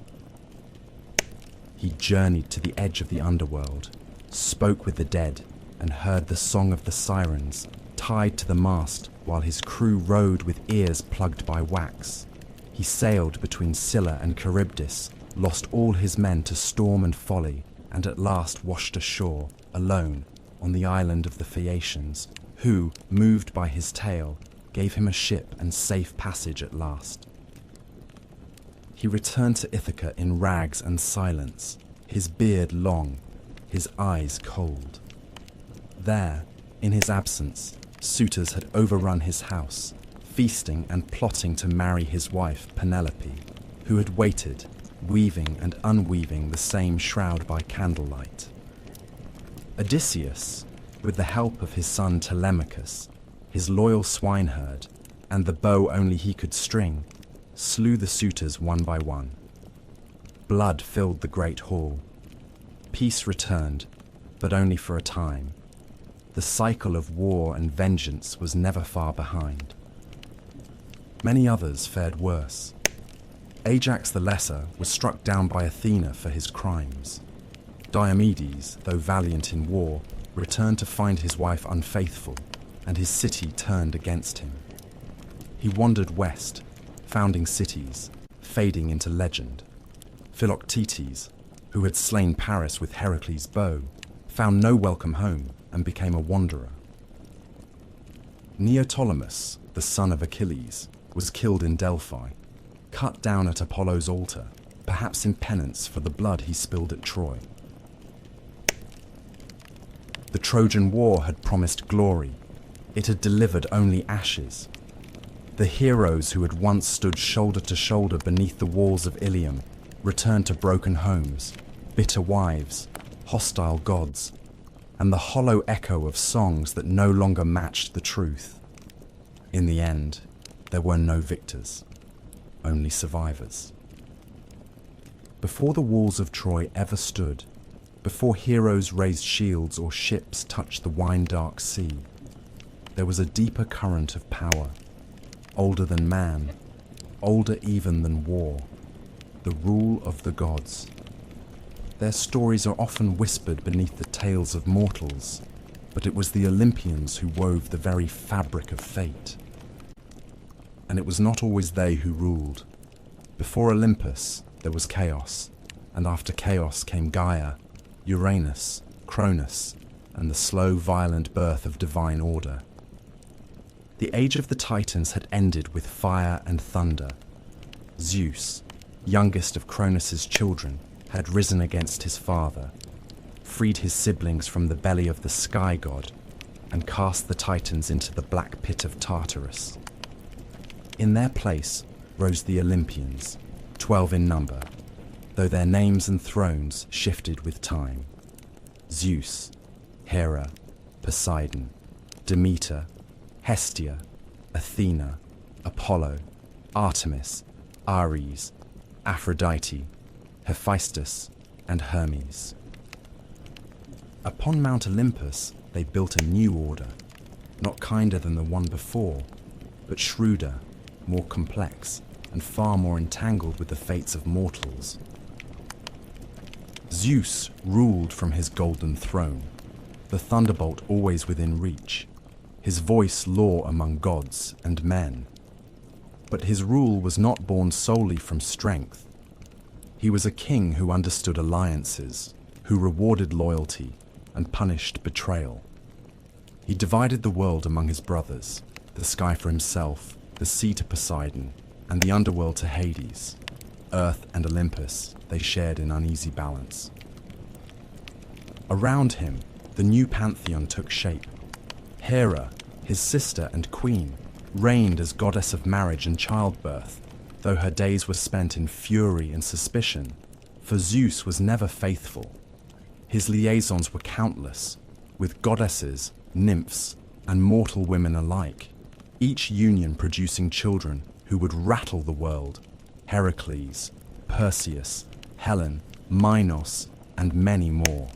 He journeyed to the edge of the underworld, spoke with the dead, and heard the song of the sirens, tied to the mast while his crew rode with ears plugged by wax. He sailed between Scylla and Charybdis, lost all his men to storm and folly, and at last washed ashore, alone, on the island of the Phaeacians, who, moved by his tale, gave him a ship and safe passage at last. He returned to Ithaca in rags and silence, his beard long, his eyes cold. There, in his absence, suitors had overrun his house, feasting and plotting to marry his wife Penelope, who had waited, weaving and unweaving the same shroud by candlelight. Odysseus, with the help of his son Telemachus, his loyal swineherd, and the bow only he could string, slew the suitors one by one. Blood filled the great hall. Peace returned, but only for a time. The cycle of war and vengeance was never far behind. Many others fared worse. Ajax the Lesser was struck down by Athena for his crimes. Diomedes, though valiant in war, returned to find his wife unfaithful, and his city turned against him. He wandered west, founding cities, fading into legend. Philoctetes, who had slain Paris with Heracles' bow, found no welcome home and became a wanderer. Neoptolemus, the son of Achilles, was killed in Delphi, cut down at Apollo's altar, perhaps in penance for the blood he spilled at Troy. The Trojan War had promised glory. It had delivered only ashes. The heroes who had once stood shoulder to shoulder beneath the walls of Ilium returned to broken homes, bitter wives, hostile gods, and the hollow echo of songs that no longer matched the truth. In the end, there were no victors, only survivors. Before the walls of Troy ever stood, before heroes raised shields or ships touched the wine-dark sea, there was a deeper current of power, older than man, older even than war, the rule of the gods. Their stories are often whispered beneath the tales of mortals, but it was the Olympians who wove the very fabric of fate. And it was not always they who ruled. Before Olympus, there was chaos, and after chaos came Gaia, Uranus, Cronus, and the slow, violent birth of divine order. The age of the Titans had ended with fire and thunder. Zeus, youngest of Cronus's children, had risen against his father, freed his siblings from the belly of the sky god, and cast the Titans into the black pit of Tartarus. In their place rose the Olympians, 12 in number, though their names and thrones shifted with time. Zeus, Hera, Poseidon, Demeter, Hestia, Athena, Apollo, Artemis, Ares, Aphrodite, Hephaestus, and Hermes. Upon Mount Olympus they built a new order, not kinder than the one before, but shrewder, more complex, and far more entangled with the fates of mortals. Zeus ruled from his golden throne, the thunderbolt always within reach, his voice law among gods and men. But his rule was not born solely from strength. He was a king who understood alliances, who rewarded loyalty and punished betrayal. He divided the world among his brothers, the sky for himself, the sea to Poseidon, and the underworld to Hades. Earth and Olympus they shared in uneasy balance. Around him, the new pantheon took shape. Hera, his sister and queen, reigned as goddess of marriage and childbirth, though her days were spent in fury and suspicion, for Zeus was never faithful. His liaisons were countless, with goddesses, nymphs, and mortal women alike, each union producing children who would rattle the world: Heracles, Perseus, Helen, Minos, and many more.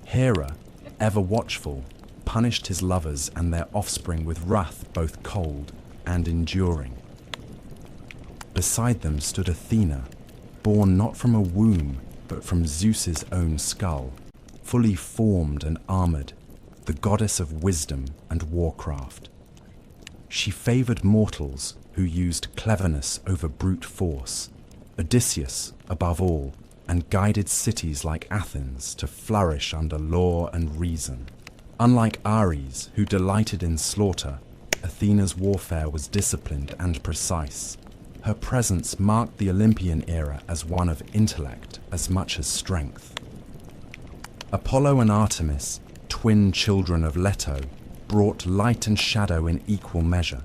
Hera, ever watchful, punished his lovers and their offspring with wrath both cold and enduring. Beside them stood Athena, born not from a womb, but from Zeus's own skull, fully formed and armored, the goddess of wisdom and warcraft. She favored mortals who used cleverness over brute force, Odysseus above all, and guided cities like Athens to flourish under law and reason. Unlike Ares, who delighted in slaughter, Athena's warfare was disciplined and precise. Her presence marked the Olympian era as one of intellect as much as strength. Apollo and Artemis, twin children of Leto, brought light and shadow in equal measure.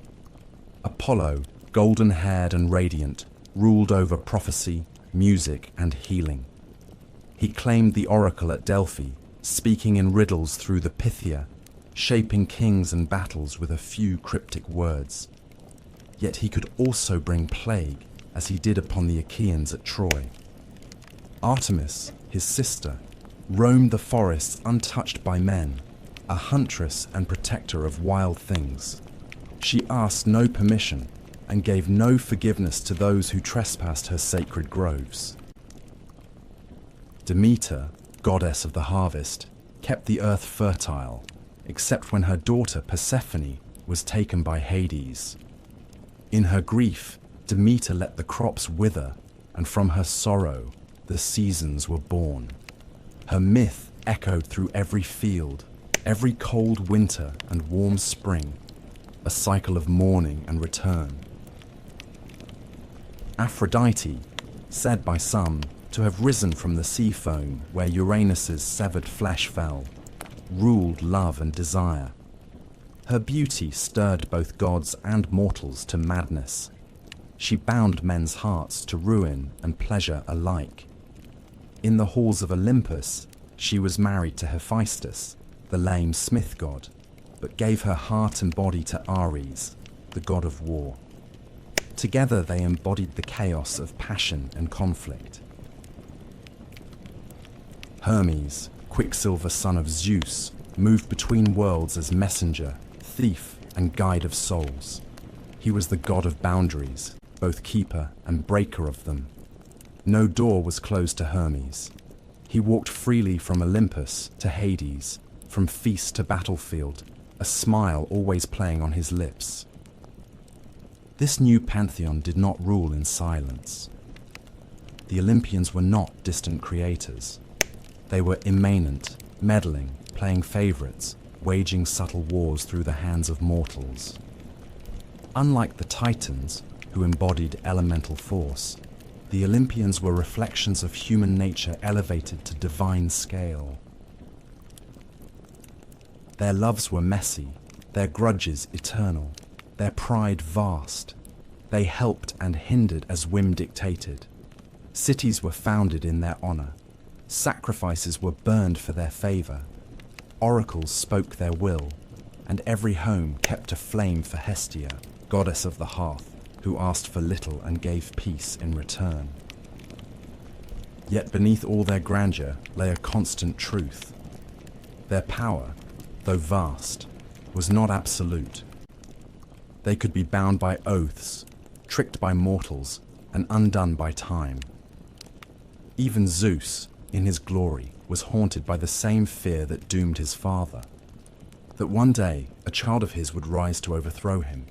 Apollo, golden-haired and radiant, ruled over prophecy, music, and healing. He claimed the oracle at Delphi, speaking in riddles through the Pythia, shaping kings and battles with a few cryptic words. Yet he could also bring plague, as he did upon the Achaeans at Troy. Artemis, his sister, roamed the forests untouched by men, a huntress and protector of wild things. She asked no permission and gave no forgiveness to those who trespassed her sacred groves. Demeter, goddess of the harvest, kept the earth fertile, except when her daughter Persephone was taken by Hades. In her grief, Demeter let the crops wither, and from her sorrow, the seasons were born. Her myth echoed through every field, every cold winter and warm spring, a cycle of mourning and return. Aphrodite, said by some to have risen from the sea foam where Uranus's severed flesh fell, ruled love and desire. Her beauty stirred both gods and mortals to madness. She bound men's hearts to ruin and pleasure alike. In the halls of Olympus, she was married to Hephaestus, the lame smith god, but gave her heart and body to Ares, the god of war. Together they embodied the chaos of passion and conflict. Hermes, Quicksilver son of Zeus, moved between worlds as messenger, thief, and guide of souls. He was the god of boundaries, both keeper and breaker of them. No door was closed to Hermes. He walked freely from Olympus to Hades, from feast to battlefield, a smile always playing on his lips. This new pantheon did not rule in silence. The Olympians were not distant creators. They were immanent, meddling, playing favorites, waging subtle wars through the hands of mortals. Unlike the Titans, who embodied elemental force, the Olympians were reflections of human nature elevated to divine scale. Their loves were messy, their grudges eternal, their pride vast. They helped and hindered as whim dictated. Cities were founded in their honor. Sacrifices were burned for their favor. Oracles spoke their will, and every home kept a flame for Hestia, goddess of the hearth, who asked for little and gave peace in return. Yet beneath all their grandeur lay a constant truth. Their power, though vast, was not absolute. They could be bound by oaths, tricked by mortals, and undone by time. Even Zeus, in his glory, was haunted by the same fear that doomed his father, that one day a child of his would rise to overthrow him.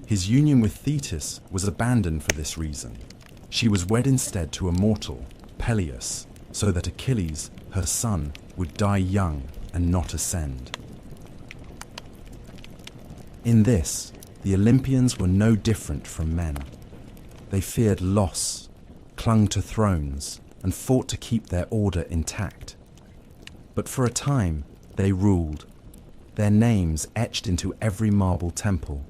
His union with Thetis was abandoned for this reason. She was wed instead to a mortal, Peleus, so that Achilles, her son, would die young and not ascend. In this, the Olympians were no different from men. They feared loss, clung to thrones, and fought to keep their order intact. But for a time, they ruled, their names etched into every marble temple,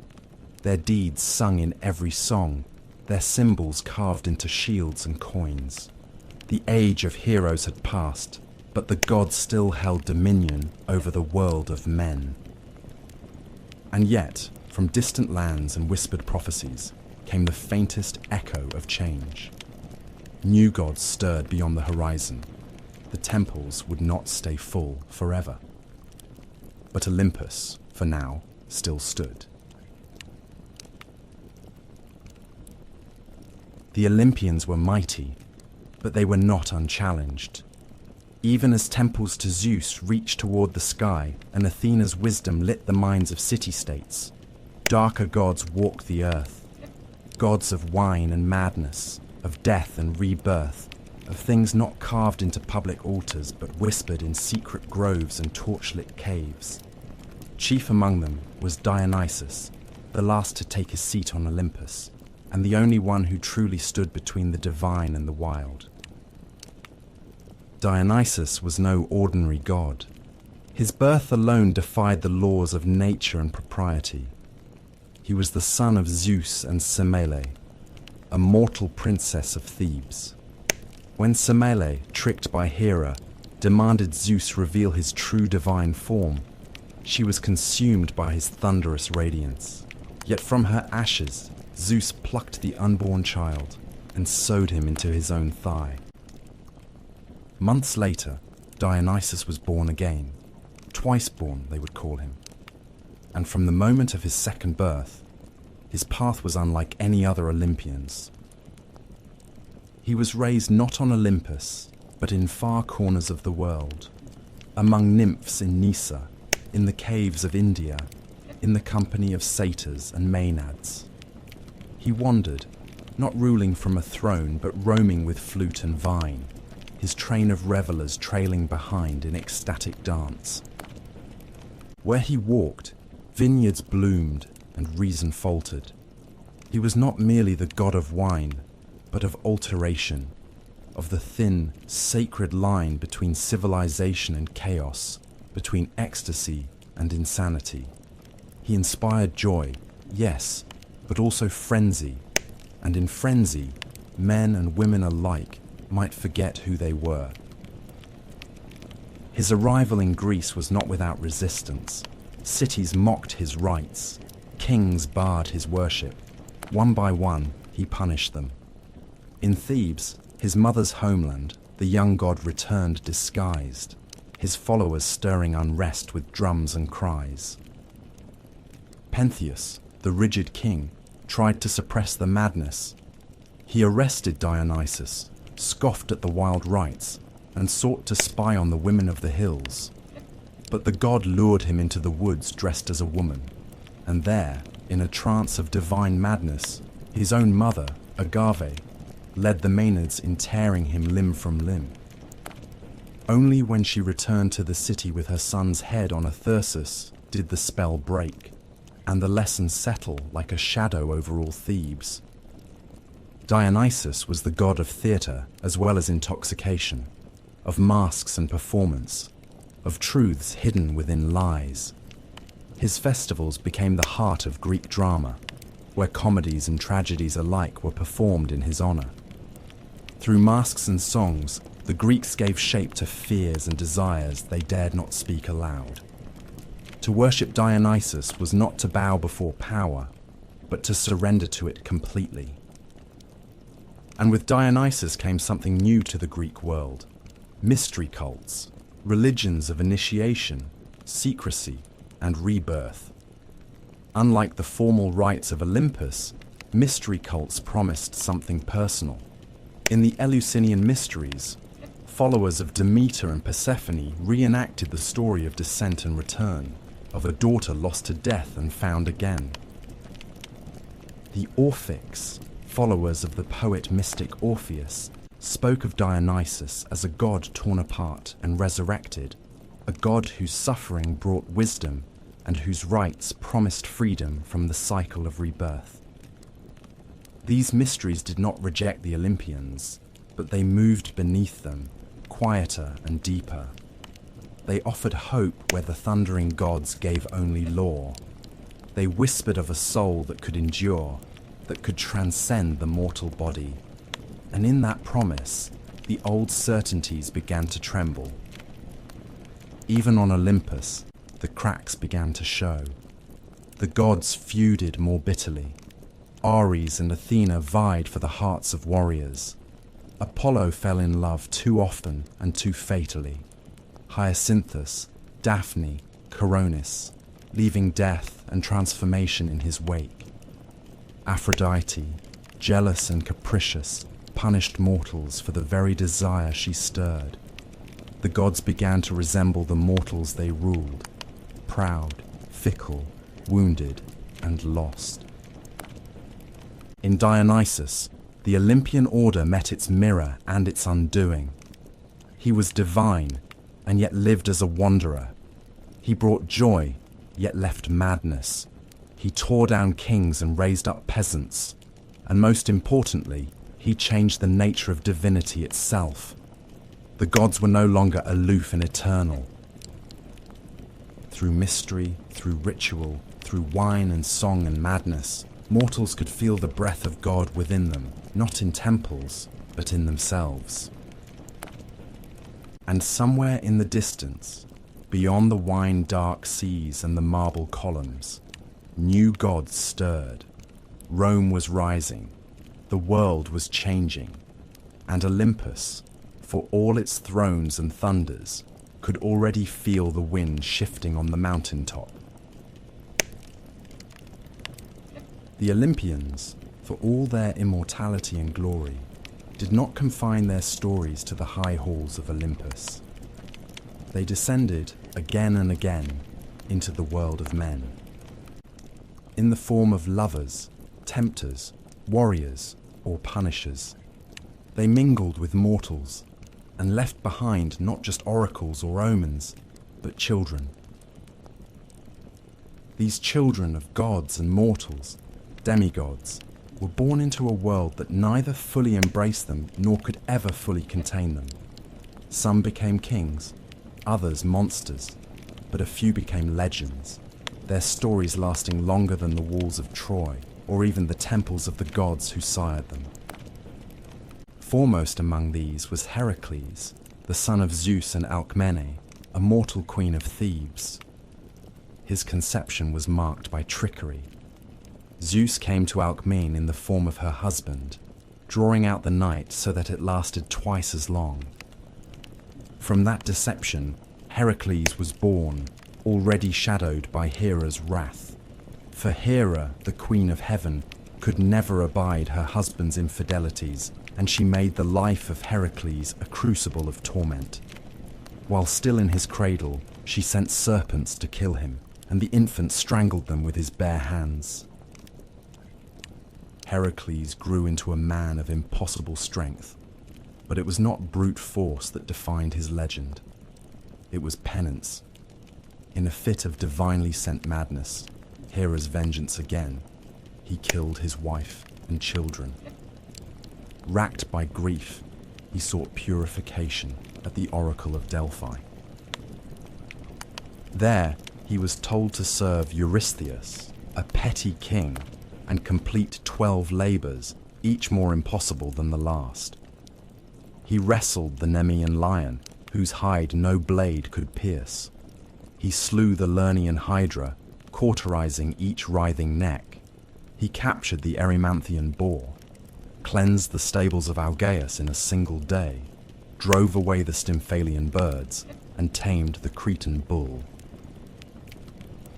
their deeds sung in every song, their symbols carved into shields and coins. The age of heroes had passed, but the gods still held dominion over the world of men. And yet, from distant lands and whispered prophecies, came the faintest echo of change. New gods stirred beyond the horizon. The temples would not stay full forever. But Olympus, for now, still stood. The Olympians were mighty, but they were not unchallenged. Even as temples to Zeus reached toward the sky and Athena's wisdom lit the minds of city-states, darker gods walked the earth, gods of wine and madness, of death and rebirth, of things not carved into public altars but whispered in secret groves and torchlit caves. Chief among them was Dionysus, the last to take his seat on Olympus, and the only one who truly stood between the divine and the wild. Dionysus was no ordinary god. His birth alone defied the laws of nature and propriety. He was the son of Zeus and Semele, a mortal princess of Thebes. When Semele, tricked by Hera, demanded Zeus reveal his true divine form, she was consumed by his thunderous radiance. Yet from her ashes, Zeus plucked the unborn child and sewed him into his own thigh. Months later, Dionysus was born again. Twice born, they would call him. And from the moment of his second birth, his path was unlike any other Olympian's. He was raised not on Olympus, but in far corners of the world, among nymphs in Nysa, in the caves of India, in the company of satyrs and maenads. He wandered, not ruling from a throne, but roaming with flute and vine, his train of revelers trailing behind in ecstatic dance. Where he walked, vineyards bloomed and reason faltered. He was not merely the god of wine, but of alteration, of the thin, sacred line between civilization and chaos, between ecstasy and insanity. He inspired joy, yes, but also frenzy, and in frenzy, men and women alike might forget who they were. His arrival in Greece was not without resistance. Cities mocked his rites. Kings barred his worship. One by one, he punished them. In Thebes, his mother's homeland, the young god returned disguised, his followers stirring unrest with drums and cries. Pentheus, the rigid king, tried to suppress the madness. He arrested Dionysus, scoffed at the wild rites, and sought to spy on the women of the hills. But the god lured him into the woods dressed as a woman, and there, in a trance of divine madness, his own mother, Agave, led the Maenads in tearing him limb from limb. Only when she returned to the city with her son's head on a thyrsus did the spell break, and the lesson settle like a shadow over all Thebes. Dionysus was the god of theatre as well as intoxication, of masks and performance, of truths hidden within lies. His festivals became the heart of Greek drama, where comedies and tragedies alike were performed in his honor. Through masks and songs, the Greeks gave shape to fears and desires they dared not speak aloud. To worship Dionysus was not to bow before power, but to surrender to it completely. And with Dionysus came something new to the Greek world: mystery cults, religions of initiation, secrecy, and rebirth. Unlike the formal rites of Olympus, mystery cults promised something personal. In the Eleusinian mysteries, followers of Demeter and Persephone reenacted the story of descent and return, of a daughter lost to death and found again. The Orphics, followers of the poet-mystic Orpheus, spoke of Dionysus as a god torn apart and resurrected, a god whose suffering brought wisdom and whose rites promised freedom from the cycle of rebirth. These mysteries did not reject the Olympians, but they moved beneath them, quieter and deeper. They offered hope where the thundering gods gave only law. They whispered of a soul that could endure, that could transcend the mortal body. And in that promise, the old certainties began to tremble. Even on Olympus, the cracks began to show. The gods feuded more bitterly. Ares and Athena vied for the hearts of warriors. Apollo fell in love too often and too fatally. Hyacinthus, Daphne, Coronis, leaving death and transformation in his wake. Aphrodite, jealous and capricious, punished mortals for the very desire she stirred. The gods began to resemble the mortals they ruled, proud, fickle, wounded, and lost. In Dionysus, the Olympian order met its mirror and its undoing. He was divine, and yet lived as a wanderer. He brought joy, yet left madness. He tore down kings and raised up peasants. And most importantly, he changed the nature of divinity itself. The gods were no longer aloof and eternal. Through mystery, through ritual, through wine and song and madness, mortals could feel the breath of God within them, not in temples, but in themselves. And somewhere in the distance, beyond the wine-dark seas and the marble columns, new gods stirred. Rome was rising, the world was changing, and Olympus, for all its thrones and thunders, could already feel the wind shifting on the mountaintop. The Olympians, for all their immortality and glory, did not confine their stories to the high halls of Olympus. They descended again and again into the world of men. In the form of lovers, tempters, warriors, or punishers, they mingled with mortals and left behind not just oracles or omens, but children. These children of gods and mortals, demigods, were born into a world that neither fully embraced them nor could ever fully contain them. Some became kings, others monsters, but a few became legends, their stories lasting longer than the walls of Troy or even the temples of the gods who sired them. Foremost among these was Heracles, the son of Zeus and Alcmene, a mortal queen of Thebes. His conception was marked by trickery. Zeus came to Alcmene in the form of her husband, drawing out the night so that it lasted twice as long. From that deception, Heracles was born, already shadowed by Hera's wrath. For Hera, the queen of heaven, could never abide her husband's infidelities, and she made the life of Heracles a crucible of torment. While still in his cradle, she sent serpents to kill him, and the infant strangled them with his bare hands. Heracles grew into a man of impossible strength, but it was not brute force that defined his legend. It was penance. In a fit of divinely sent madness, Hera's vengeance again, he killed his wife and children. Racked by grief, he sought purification at the Oracle of Delphi. There, he was told to serve Eurystheus, a petty king, and complete 12 labors, each more impossible than the last. He wrestled the Nemean lion, whose hide no blade could pierce. He slew the Lernaean hydra, cauterizing each writhing neck. He captured the Erymanthian boar, cleansed the stables of Algaeus in a single day, drove away the Stymphalian birds, and tamed the Cretan bull.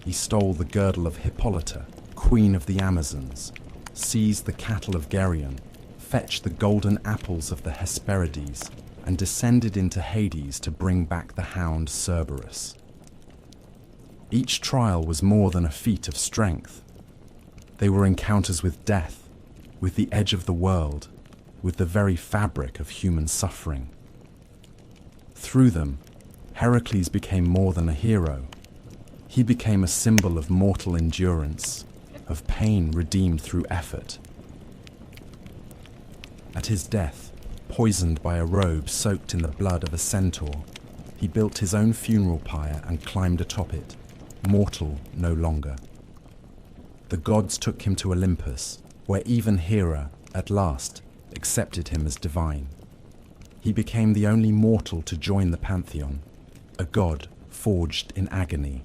He stole the girdle of Hippolyta, queen of the Amazons, seized the cattle of Geryon, fetched the golden apples of the Hesperides, and descended into Hades to bring back the hound Cerberus. Each trial was more than a feat of strength. They were encounters with death, with the edge of the world, with the very fabric of human suffering. Through them, Heracles became more than a hero. He became a symbol of mortal endurance, of pain redeemed through effort. At his death, poisoned by a robe soaked in the blood of a centaur, he built his own funeral pyre and climbed atop it, mortal no longer. The gods took him to Olympus, where even Hera, at last, accepted him as divine. He became the only mortal to join the pantheon, a god forged in agony.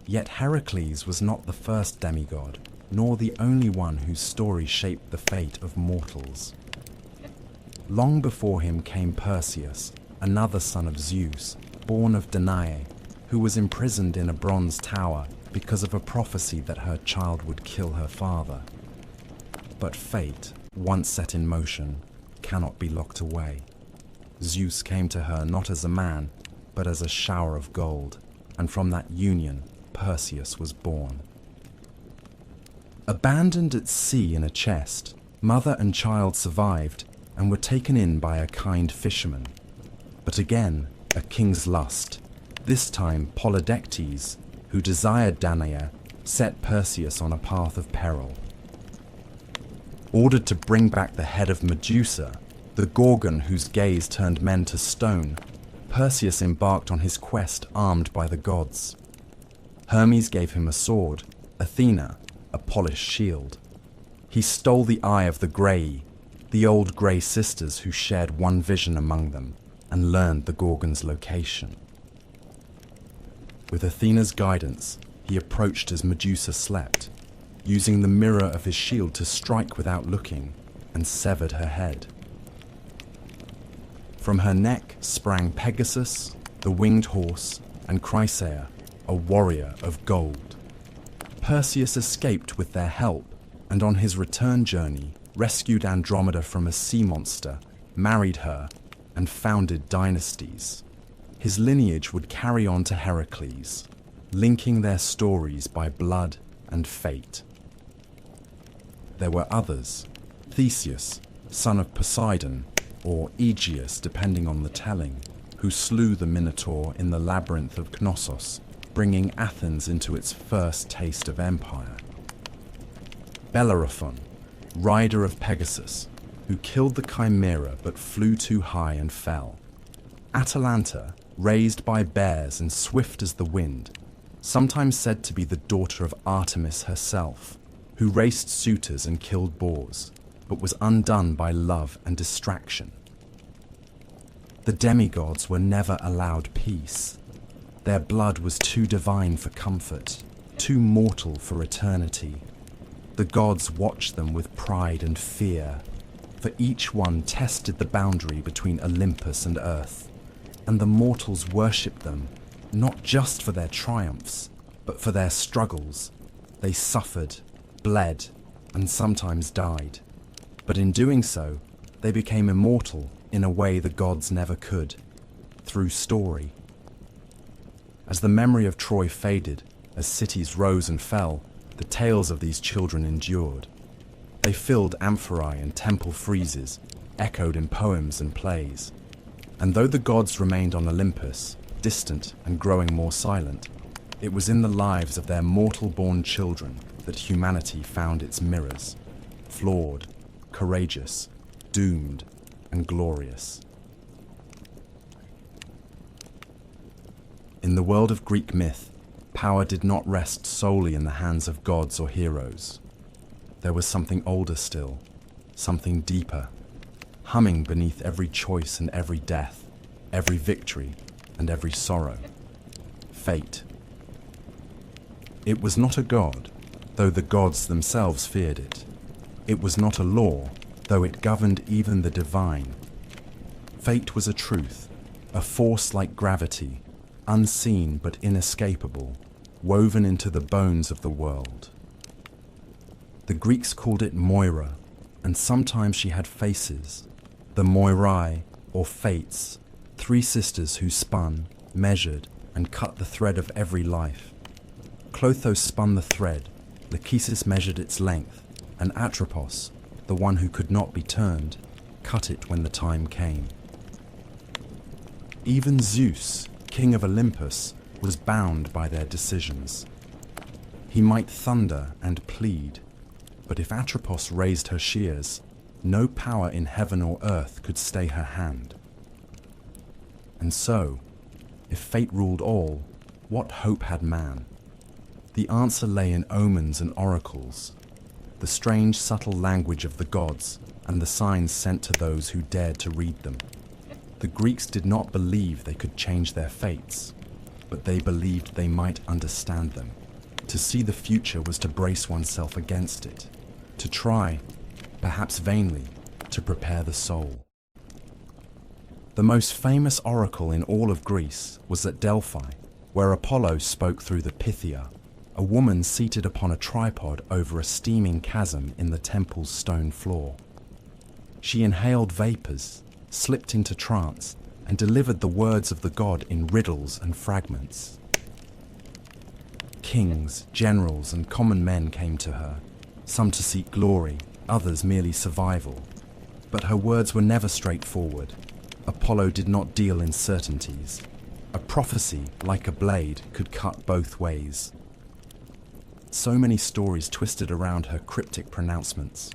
Yet Heracles was not the first demigod, nor the only one whose story shaped the fate of mortals. Long before him came Perseus, another son of Zeus, born of Danae, who was imprisoned in a bronze tower because of a prophecy that her child would kill her father. But fate, once set in motion, cannot be locked away. Zeus came to her not as a man, but as a shower of gold, and from that union, Perseus was born. Abandoned at sea in a chest, mother and child survived and were taken in by a kind fisherman. But again, a king's lust, this time Polydectes, who desired Danae, set Perseus on a path of peril. Ordered to bring back the head of Medusa, the Gorgon whose gaze turned men to stone, Perseus embarked on his quest armed by the gods. Hermes gave him a sword, Athena a polished shield. He stole the eye of the Grey, the old Grey sisters who shared one vision among them, and learned the Gorgon's location. With Athena's guidance, he approached as Medusa slept, using the mirror of his shield to strike without looking, and severed her head. From her neck sprang Pegasus, the winged horse, and Chrysaor, a warrior of gold. Perseus escaped with their help, and on his return journey rescued Andromeda from a sea monster, married her, and founded dynasties. His lineage would carry on to Heracles, linking their stories by blood and fate. There were others: Theseus, son of Poseidon, or Aegeus depending on the telling, who slew the Minotaur in the labyrinth of Knossos, bringing Athens into its first taste of empire. Bellerophon, rider of Pegasus, who killed the Chimera but flew too high and fell. Atalanta, raised by bears and swift as the wind, sometimes said to be the daughter of Artemis herself, who raced suitors and killed boars, but was undone by love and distraction. The demigods were never allowed peace. Their blood was too divine for comfort, too mortal for eternity. The gods watched them with pride and fear, for each one tested the boundary between Olympus and earth, and the mortals worshipped them, not just for their triumphs, but for their struggles. They suffered, bled, and sometimes died. But in doing so, they became immortal in a way the gods never could, through story. As the memory of Troy faded, as cities rose and fell, the tales of these children endured. They filled amphorae and temple friezes, echoed in poems and plays. And though the gods remained on Olympus, distant and growing more silent, it was in the lives of their mortal-born children that humanity found its mirrors, flawed, courageous, doomed, and glorious. In the world of Greek myth, power did not rest solely in the hands of gods or heroes. There was something older still, something deeper, humming beneath every choice and every death, every victory and every sorrow. Fate. It was not a god, though the gods themselves feared it. It was not a law, though it governed even the divine. Fate was a truth, a force like gravity, unseen but inescapable, woven into the bones of the world. The Greeks called it Moira, and sometimes she had faces, the Moirai, or Fates, three sisters who spun, measured, and cut the thread of every life. Clothos spun the thread, Lachesis measured its length, and Atropos, the one who could not be turned, cut it when the time came. Even Zeus, king of Olympus, was bound by their decisions. He might thunder and plead, but if Atropos raised her shears, no power in heaven or earth could stay her hand. And so, if fate ruled all, what hope had man? The answer lay in omens and oracles, the strange subtle language of the gods and the signs sent to those who dared to read them. The Greeks did not believe they could change their fates, but they believed they might understand them. To see the future was to brace oneself against it, to try, perhaps vainly, to prepare the soul. The most famous oracle in all of Greece was at Delphi, where Apollo spoke through the Pythia, a woman seated upon a tripod over a steaming chasm in the temple's stone floor. She inhaled vapors, slipped into trance, and delivered the words of the god in riddles and fragments. Kings, generals, and common men came to her, some to seek glory, others merely survival. But her words were never straightforward. Apollo did not deal in certainties. A prophecy, like a blade, could cut both ways. So many stories twisted around her cryptic pronouncements.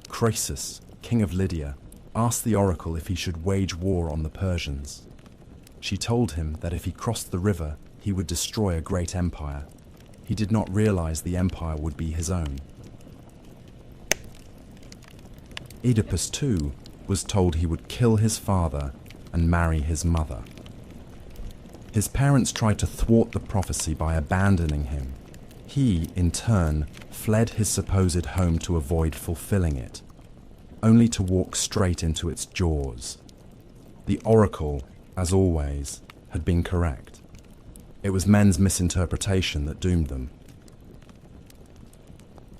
Croesus, king of Lydia, asked the oracle if he should wage war on the Persians. She told him that if he crossed the river, he would destroy a great empire. He did not realize the empire would be his own. Oedipus, too, was told he would kill his father and marry his mother. His parents tried to thwart the prophecy by abandoning him. He, in turn, fled his supposed home to avoid fulfilling it, only to walk straight into its jaws. The oracle, as always, had been correct. It was men's misinterpretation that doomed them.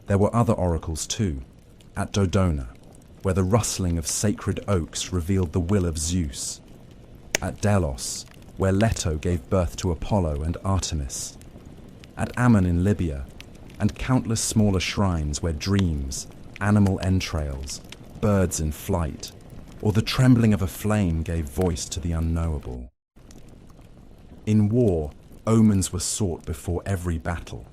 There were other oracles too, at Dodona, where the rustling of sacred oaks revealed the will of Zeus, at Delos, where Leto gave birth to Apollo and Artemis, at Ammon in Libya, and countless smaller shrines where dreams, animal entrails, birds in flight, or the trembling of a flame gave voice to the unknowable. In war, omens were sought before every battle.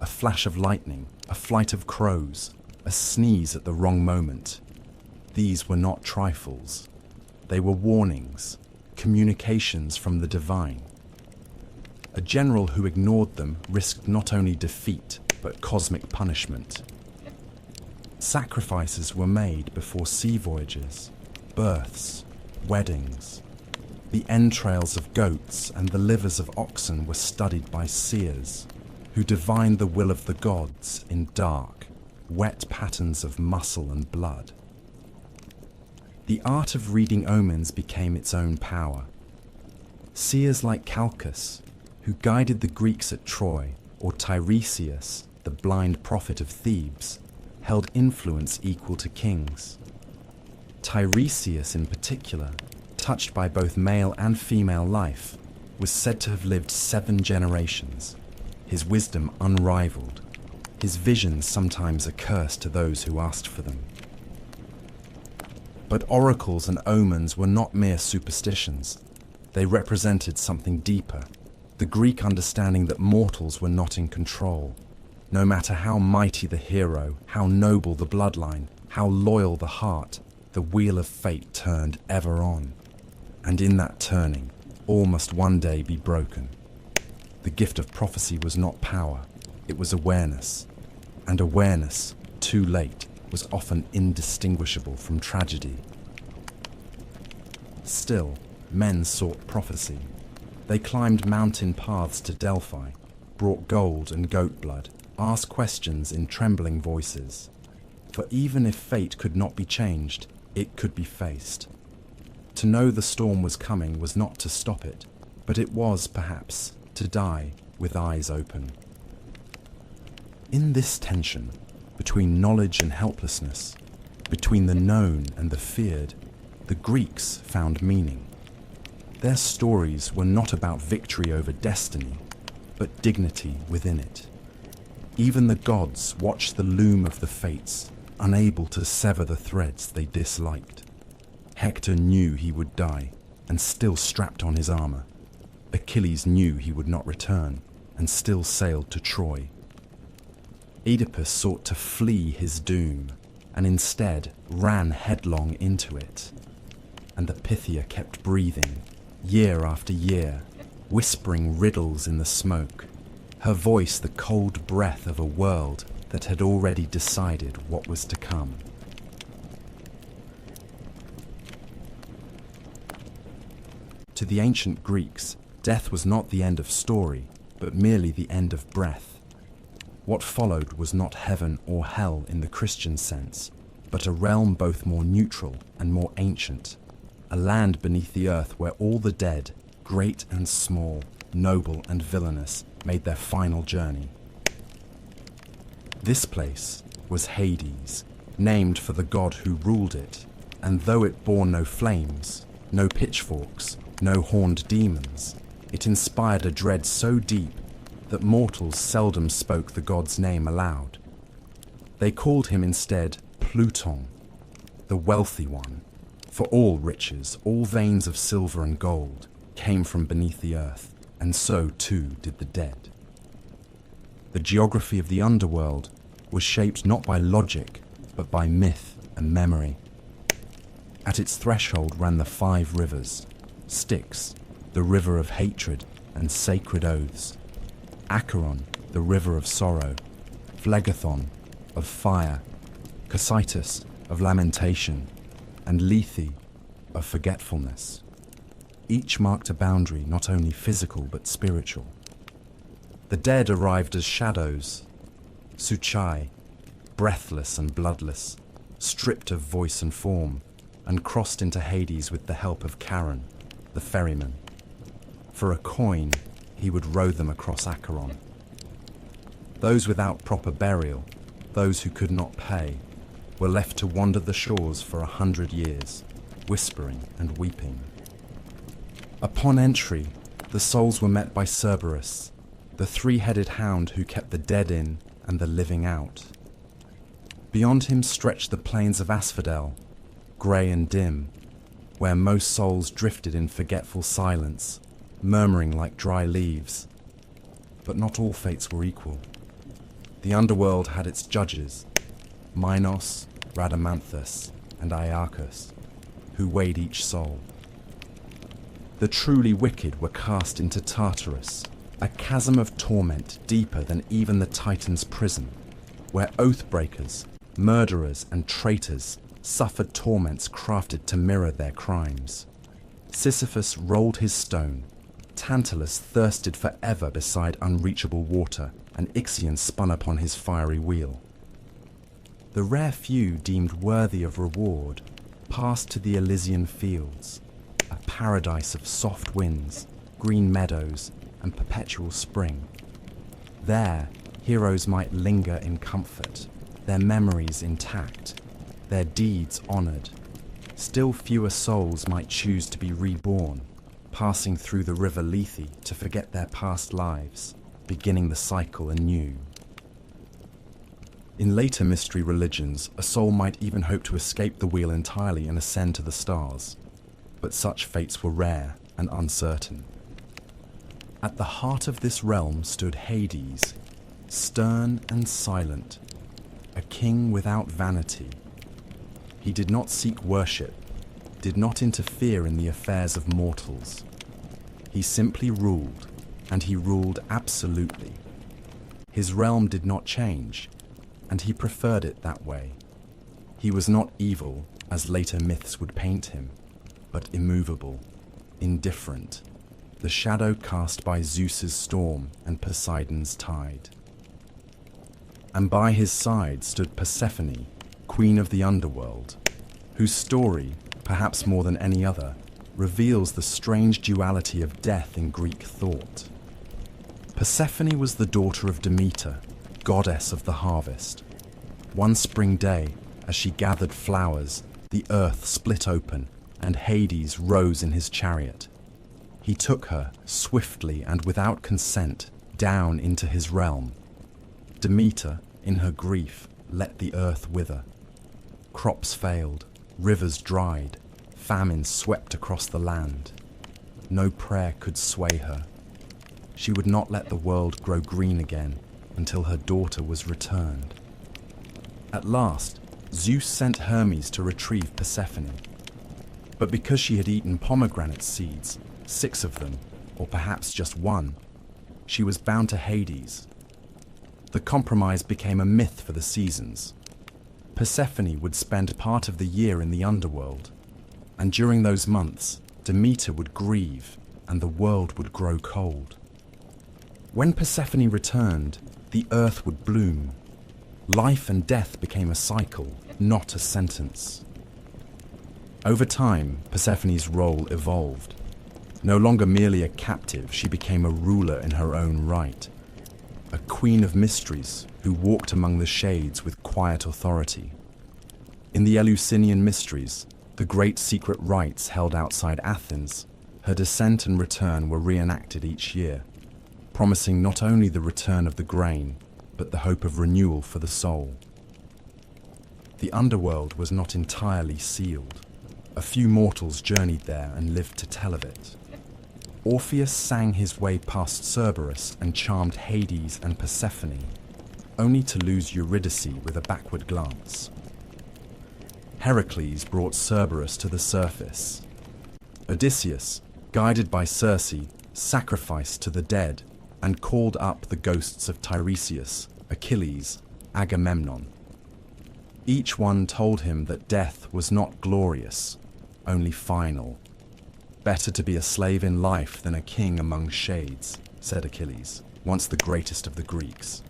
A flash of lightning, a flight of crows, a sneeze at the wrong moment. These were not trifles. They were warnings, communications from the divine. A general who ignored them risked not only defeat, but cosmic punishment. Sacrifices were made before sea voyages, births, weddings. The entrails of goats and the livers of oxen were studied by seers, who divined the will of the gods in dark, wet patterns of muscle and blood. The art of reading omens became its own power. Seers like Calchas, who guided the Greeks at Troy, or Tiresias, the blind prophet of Thebes, held influence equal to kings. Tiresias in particular, touched by both male and female life, was said to have lived 7 generations, his wisdom unrivaled, his visions sometimes a curse to those who asked for them. But oracles and omens were not mere superstitions. They represented something deeper, the Greek understanding that mortals were not in control. No matter how mighty the hero, how noble the bloodline, how loyal the heart, the wheel of fate turned ever on. And in that turning, all must one day be broken. The gift of prophecy was not power, it was awareness. And awareness, too late, was often indistinguishable from tragedy. Still, men sought prophecy. They climbed mountain paths to Delphi, brought gold and goat blood, asked questions in trembling voices. For even if fate could not be changed, it could be faced. To know the storm was coming was not to stop it, but it was, perhaps, to die with eyes open. In this tension, between knowledge and helplessness, between the known and the feared, the Greeks found meaning. Their stories were not about victory over destiny, but dignity within it. Even the gods watched the loom of the fates, unable to sever the threads they disliked. Hector knew he would die, and still strapped on his armor. Achilles knew he would not return, and still sailed to Troy. Oedipus sought to flee his doom, and instead ran headlong into it. And the Pythia kept breathing, year after year, whispering riddles in the smoke, her voice the cold breath of a world that had already decided what was to come. To the ancient Greeks, death was not the end of story, but merely the end of breath. What followed was not heaven or hell in the Christian sense, but a realm both more neutral and more ancient, a land beneath the earth where all the dead, great and small, noble and villainous, made their final journey. This place was Hades, named for the god who ruled it, and though it bore no flames, no pitchforks, no horned demons, it inspired a dread so deep that mortals seldom spoke the god's name aloud. They called him instead Pluton, the wealthy one, for all riches, all veins of silver and gold, came from beneath the earth, and so too did the dead. The geography of the underworld was shaped not by logic, but by myth and memory. At its threshold ran the 5 rivers: Styx, the river of hatred and sacred oaths; Acheron, the river of sorrow; Phlegethon, of fire; Cocytus, of lamentation; and Lethe, of forgetfulness. Each marked a boundary not only physical but spiritual. The dead arrived as shadows, Suchai, breathless and bloodless, stripped of voice and form, and crossed into Hades with the help of Charon, the ferryman. For a coin, he would row them across Acheron. Those without proper burial, those who could not pay, were left to wander the shores for 100 years, whispering and weeping. Upon entry, the souls were met by Cerberus, the 3-headed hound who kept the dead in and the living out. Beyond him stretched the plains of Asphodel, grey and dim, where most souls drifted in forgetful silence, murmuring like dry leaves. But not all fates were equal. The underworld had its judges, Minos, Rhadamanthus, and Iarchus, who weighed each soul. The truly wicked were cast into Tartarus, a chasm of torment deeper than even the Titan's prison, where oath-breakers, murderers, and traitors suffered torments crafted to mirror their crimes. Sisyphus rolled his stone, Tantalus thirsted forever beside unreachable water, and Ixion spun upon his fiery wheel. The rare few deemed worthy of reward passed to the Elysian fields, a paradise of soft winds, green meadows, and perpetual spring. There, heroes might linger in comfort, their memories intact, their deeds honored. Still fewer souls might choose to be reborn, passing through the river Lethe to forget their past lives, beginning the cycle anew. In later mystery religions, a soul might even hope to escape the wheel entirely and ascend to the stars, but such fates were rare and uncertain. At the heart of this realm stood Hades, stern and silent, a king without vanity. He did not seek worship, did not interfere in the affairs of mortals. He simply ruled, and he ruled absolutely. His realm did not change, and he preferred it that way. He was not evil, as later myths would paint him, but immovable, indifferent, the shadow cast by Zeus's storm and Poseidon's tide. And by his side stood Persephone, queen of the underworld, whose story, perhaps more than any other, reveals the strange duality of death in Greek thought. Persephone was the daughter of Demeter, goddess of the harvest. One spring day, as she gathered flowers, the earth split open, and Hades rose in his chariot. He took her, swiftly and without consent, down into his realm. Demeter, in her grief, let the earth wither, Crops failed, rivers dried, famine swept across the land. No prayer could sway her. She would not let the world grow green again until her daughter was returned. At last, Zeus sent Hermes to retrieve Persephone. But because she had eaten pomegranate seeds, 6 of them, or perhaps just 1, she was bound to Hades. The compromise became a myth for the seasons. Persephone would spend part of the year in the Underworld, and during those months, Demeter would grieve and the world would grow cold. When Persephone returned, the earth would bloom. Life and death became a cycle, not a sentence. Over time, Persephone's role evolved. No longer merely a captive, she became a ruler in her own right. A queen of mysteries who walked among the shades with quiet authority. In the Eleusinian mysteries, the great secret rites held outside Athens, her descent and return were reenacted each year, promising not only the return of the grain, but the hope of renewal for the soul. The underworld was not entirely sealed. A few mortals journeyed there and lived to tell of it. Orpheus sang his way past Cerberus and charmed Hades and Persephone, only to lose Eurydice with a backward glance. Heracles brought Cerberus to the surface. Odysseus, guided by Circe, sacrificed to the dead and called up the ghosts of Tiresias, Achilles, Agamemnon. Each one told him that death was not glorious, only final. Better to be a slave in life than a king among shades, said Achilles, once the greatest of the Greeks.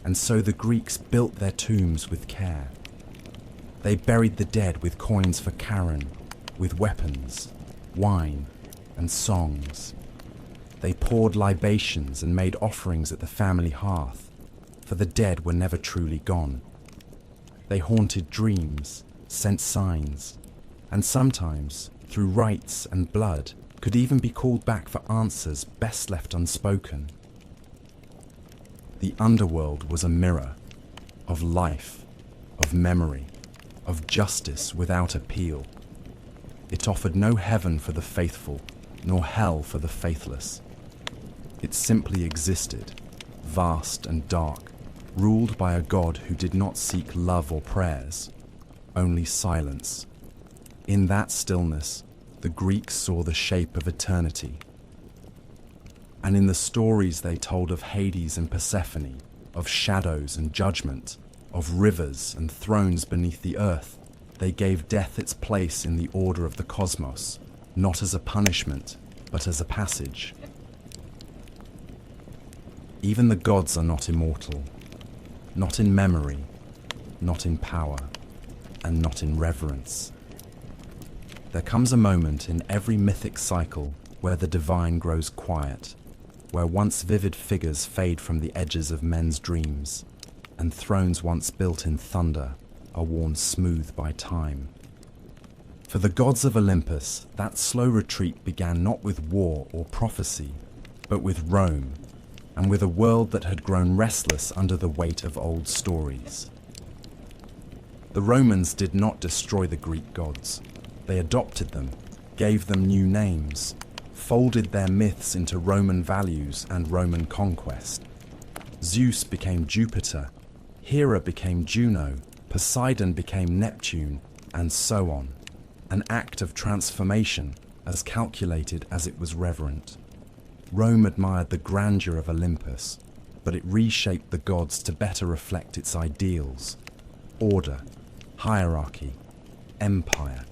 And so the Greeks built their tombs with care. They buried the dead with coins for Charon, with weapons, wine, and songs. They poured libations and made offerings at the family hearth, for the dead were never truly gone. They haunted dreams, sent signs, and sometimes, through rites and blood, could even be called back for answers best left unspoken. The underworld was a mirror of life, of memory, of justice without appeal. It offered no heaven for the faithful, nor hell for the faithless. It simply existed, vast and dark, ruled by a god who did not seek love or prayers, only silence. In that stillness, the Greeks saw the shape of eternity. And in the stories they told of Hades and Persephone, of shadows and judgment, of rivers and thrones beneath the earth, they gave death its place in the order of the cosmos, not as a punishment, but as a passage. Even the gods are not immortal, not in memory, not in power, and not in reverence. There comes a moment in every mythic cycle where the divine grows quiet, where once vivid figures fade from the edges of men's dreams, and thrones once built in thunder are worn smooth by time. For the gods of Olympus, that slow retreat began not with war or prophecy, but with Rome, and with a world that had grown restless under the weight of old stories. The Romans did not destroy the Greek gods. They adopted them, gave them new names, folded their myths into Roman values and Roman conquest. Zeus became Jupiter, Hera became Juno, Poseidon became Neptune, and so on. An act of transformation, as calculated as it was reverent. Rome admired the grandeur of Olympus, but it reshaped the gods to better reflect its ideals: order, hierarchy, empire.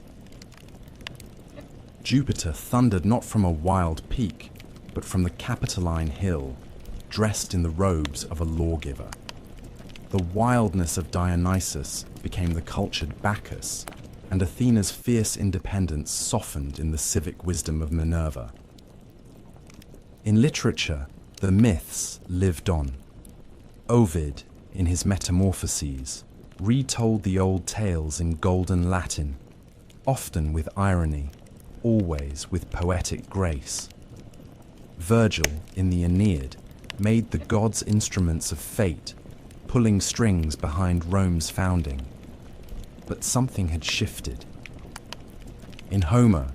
Jupiter thundered not from a wild peak, but from the Capitoline Hill, dressed in the robes of a lawgiver. The wildness of Dionysus became the cultured Bacchus, and Athena's fierce independence softened in the civic wisdom of Minerva. In literature, the myths lived on. Ovid, in his Metamorphoses, retold the old tales in golden Latin, often with irony, always with poetic grace. Virgil, in the Aeneid, made the gods instruments of fate, pulling strings behind Rome's founding. but something had shifted. In Homer,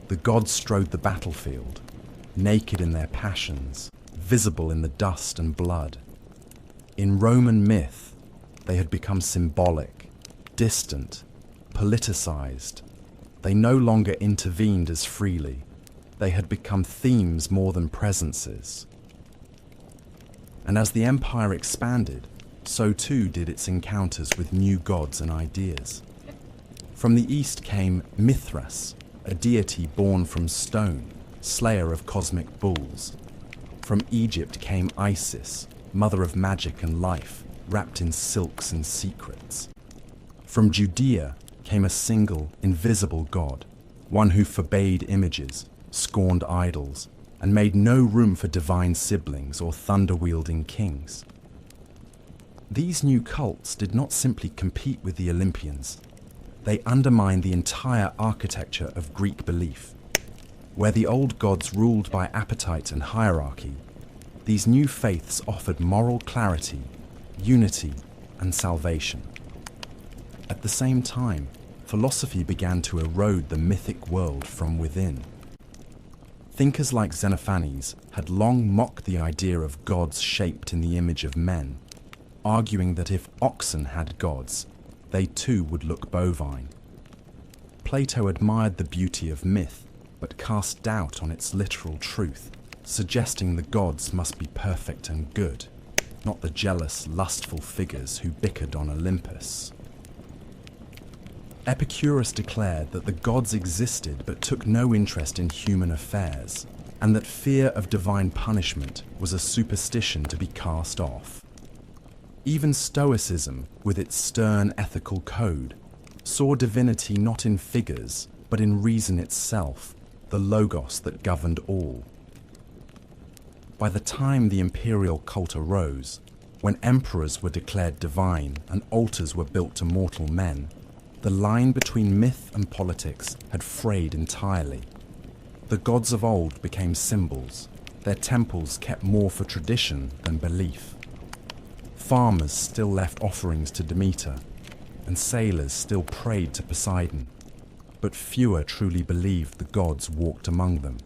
the gods strode the battlefield, naked in their passions, visible in the dust and blood. In Roman myth, they had become symbolic, distant, politicized. They no longer intervened as freely. They had become themes more than presences. And as the empire expanded, so too did its encounters with new gods and ideas. From the east came Mithras, a deity born from stone, slayer of cosmic bulls. From Egypt came Isis, mother of magic and life, wrapped in silks and secrets. From Judea came a single, invisible god, one who forbade images, scorned idols, and made no room for divine siblings or thunder-wielding kings. These new cults did not simply compete with the Olympians. They undermined the entire architecture of Greek belief. Where the old gods ruled by appetite and hierarchy, these new faiths offered moral clarity, unity, and salvation. At the same time, philosophy began to erode the mythic world from within. Thinkers like Xenophanes had long mocked the idea of gods shaped in the image of men, arguing that if oxen had gods, they too would look bovine. Plato admired the beauty of myth, but cast doubt on its literal truth, suggesting the gods must be perfect and good, not the jealous, lustful figures who bickered on Olympus. Epicurus declared that the gods existed but took no interest in human affairs, and that fear of divine punishment was a superstition to be cast off. Even Stoicism, with its stern ethical code, saw divinity not in figures, but in reason itself, the logos that governed all. By the time the imperial cult arose, when emperors were declared divine and altars were built to mortal men, the line between myth and politics had frayed entirely. The gods of old became symbols. Their temples kept more for tradition than belief. Farmers still left offerings to Demeter, and sailors still prayed to Poseidon, but fewer truly believed the gods walked among them.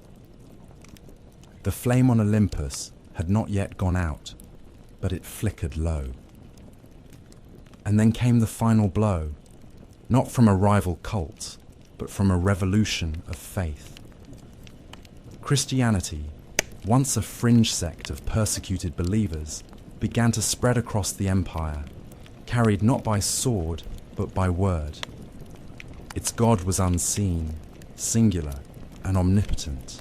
The flame on Olympus had not yet gone out, but it flickered low. And then came the final blow, not from a rival cult, but from a revolution of faith. Christianity, once a fringe sect of persecuted believers, began to spread across the empire, carried not by sword, but by word. Its God was unseen, singular, and omnipotent.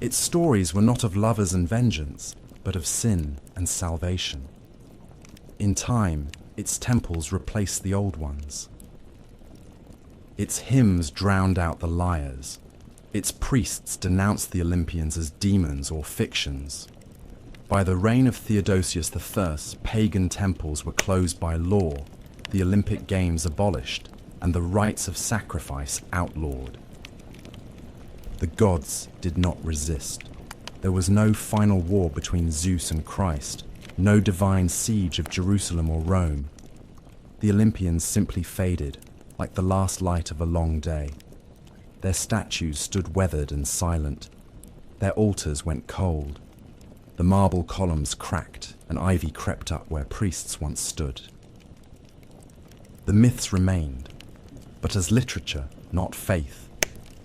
Its stories were not of lovers and vengeance, but of sin and salvation. In time, its temples replaced the old ones. Its hymns drowned out the liars. Its priests denounced the Olympians as demons or fictions. By the reign of Theodosius I, pagan temples were closed by law, the Olympic Games abolished, and the rites of sacrifice outlawed. The gods did not resist. There was no final war between Zeus and Christ, no divine siege of Jerusalem or Rome. The Olympians simply faded, like the last light of a long day. Their statues stood weathered and silent. Their altars went cold. The marble columns cracked, and ivy crept up where priests once stood. The myths remained, but as literature, not faith.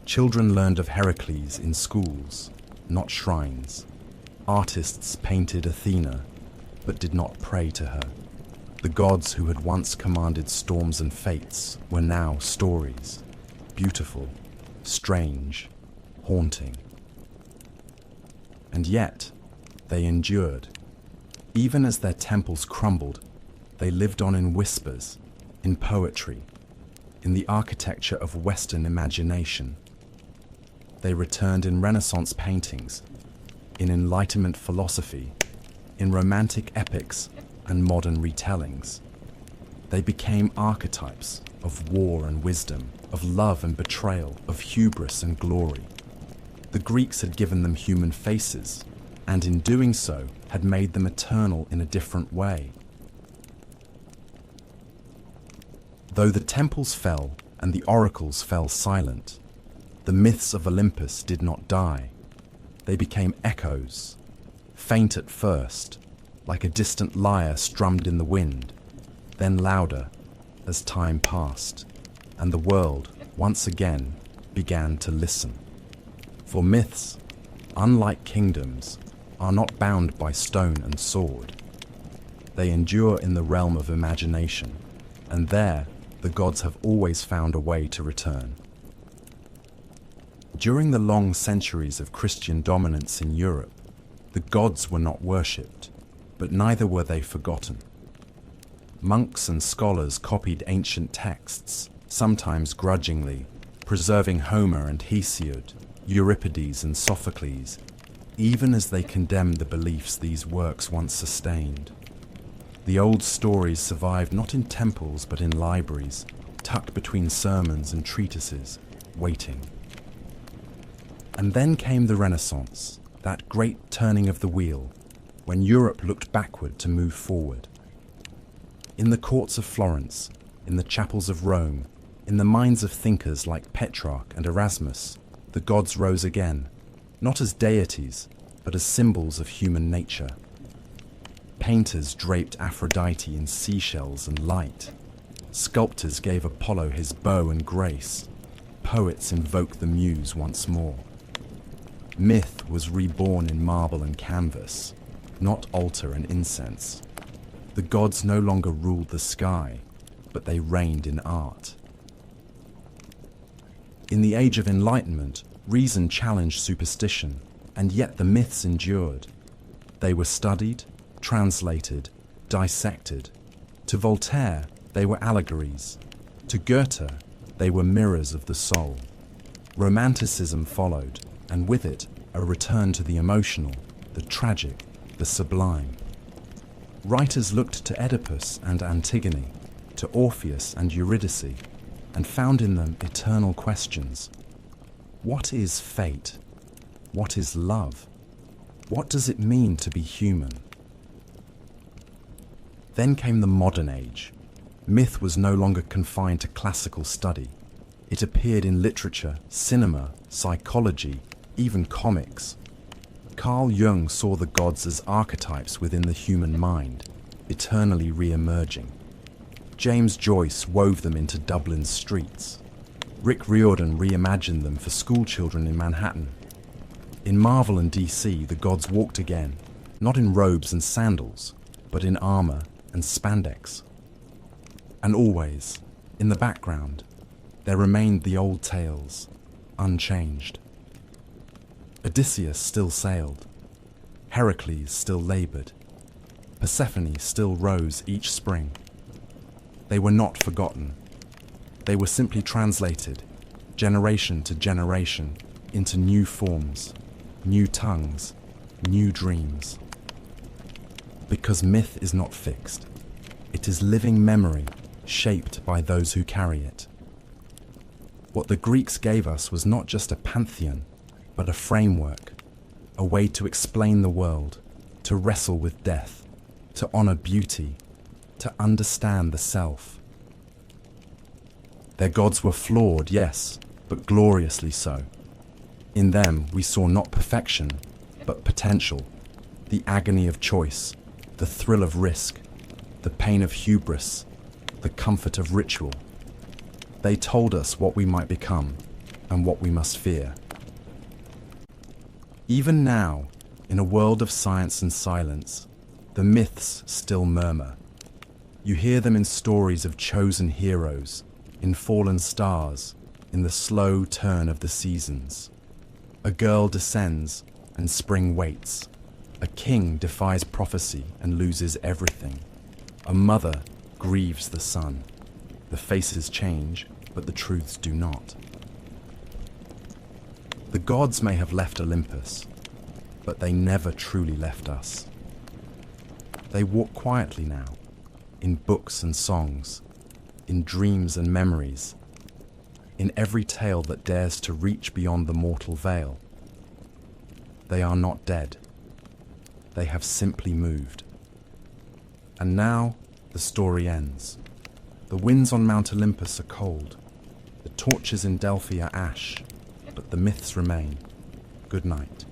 Children learned of Heracles in schools, not shrines. Artists painted Athena, but did not pray to her. The gods who had once commanded storms and fates were now stories, beautiful, strange, haunting. And yet, they endured. Even as their temples crumbled, they lived on in whispers, in poetry, in the architecture of Western imagination. They returned in Renaissance paintings, in Enlightenment philosophy, in romantic epics and modern retellings. They became archetypes of war and wisdom, of love and betrayal, of hubris and glory. The Greeks had given them human faces, and in doing so had made them eternal in a different way. Though the temples fell and the oracles fell silent, the myths of Olympus did not die. They became echoes, faint at first, like a distant lyre strummed in the wind, then louder as time passed, and the world once again began to listen. For myths, unlike kingdoms, are not bound by stone and sword. They endure in the realm of imagination, and there the gods have always found a way to return. During the long centuries of Christian dominance in Europe, the gods were not worshipped, but neither were they forgotten. Monks and scholars copied ancient texts, sometimes grudgingly, preserving Homer and Hesiod, Euripides and Sophocles, even as they condemned the beliefs these works once sustained. The old stories survived not in temples but in libraries, tucked between sermons and treatises, waiting. And then came the Renaissance, that great turning of the wheel, when Europe looked backward to move forward. In the courts of Florence, in the chapels of Rome, in the minds of thinkers like Petrarch and Erasmus, the gods rose again, not as deities, but as symbols of human nature. Painters draped Aphrodite in seashells and light. Sculptors gave Apollo his bow and grace. Poets invoked the muse once more. Myth was reborn in marble and canvas, not altar and incense. The gods no longer ruled the sky, but they reigned in art. In the Age of Enlightenment, reason challenged superstition, and yet the myths endured. They were studied, translated, dissected. To Voltaire, they were allegories. To Goethe, they were mirrors of the soul. Romanticism followed, and with it, a return to the emotional, the tragic, the sublime. Writers looked to Oedipus and Antigone, to Orpheus and Eurydice, and found in them eternal questions. What is fate? What is love? What does it mean to be human? Then came the modern age. Myth was no longer confined to classical study. It appeared in literature, cinema, psychology, even comics. Carl Jung saw the gods as archetypes within the human mind, eternally re-emerging. James Joyce wove them into Dublin's streets. Rick Riordan reimagined them for schoolchildren in Manhattan. In Marvel and DC, the gods walked again, not in robes and sandals, but in armor and spandex. And always, in the background, there remained the old tales, unchanged. Odysseus still sailed. Heracles still labored. Persephone still rose each spring. They were not forgotten. They were simply translated, generation to generation, into new forms, new tongues, new dreams. Because myth is not fixed. It is living memory, shaped by those who carry it. What the Greeks gave us was not just a pantheon, but a framework, a way to explain the world, to wrestle with death, to honor beauty, to understand the self. Their gods were flawed, yes, but gloriously so. In them we saw not perfection, but potential, the agony of choice, the thrill of risk, the pain of hubris, the comfort of ritual. They told us what we might become and what we must fear. Even now, in a world of science and silence, the myths still murmur. You hear them in stories of chosen heroes, in fallen stars, in the slow turn of the seasons. A girl descends and spring waits. A king defies prophecy and loses everything. A mother grieves the son. The faces change, but the truths do not. The gods may have left Olympus, but they never truly left us. They walk quietly now, in books and songs, in dreams and memories, in every tale that dares to reach beyond the mortal veil. They are not dead. They have simply moved. And now the story ends. The winds on Mount Olympus are cold. The torches in Delphi are ash, but the myths remain. Good night.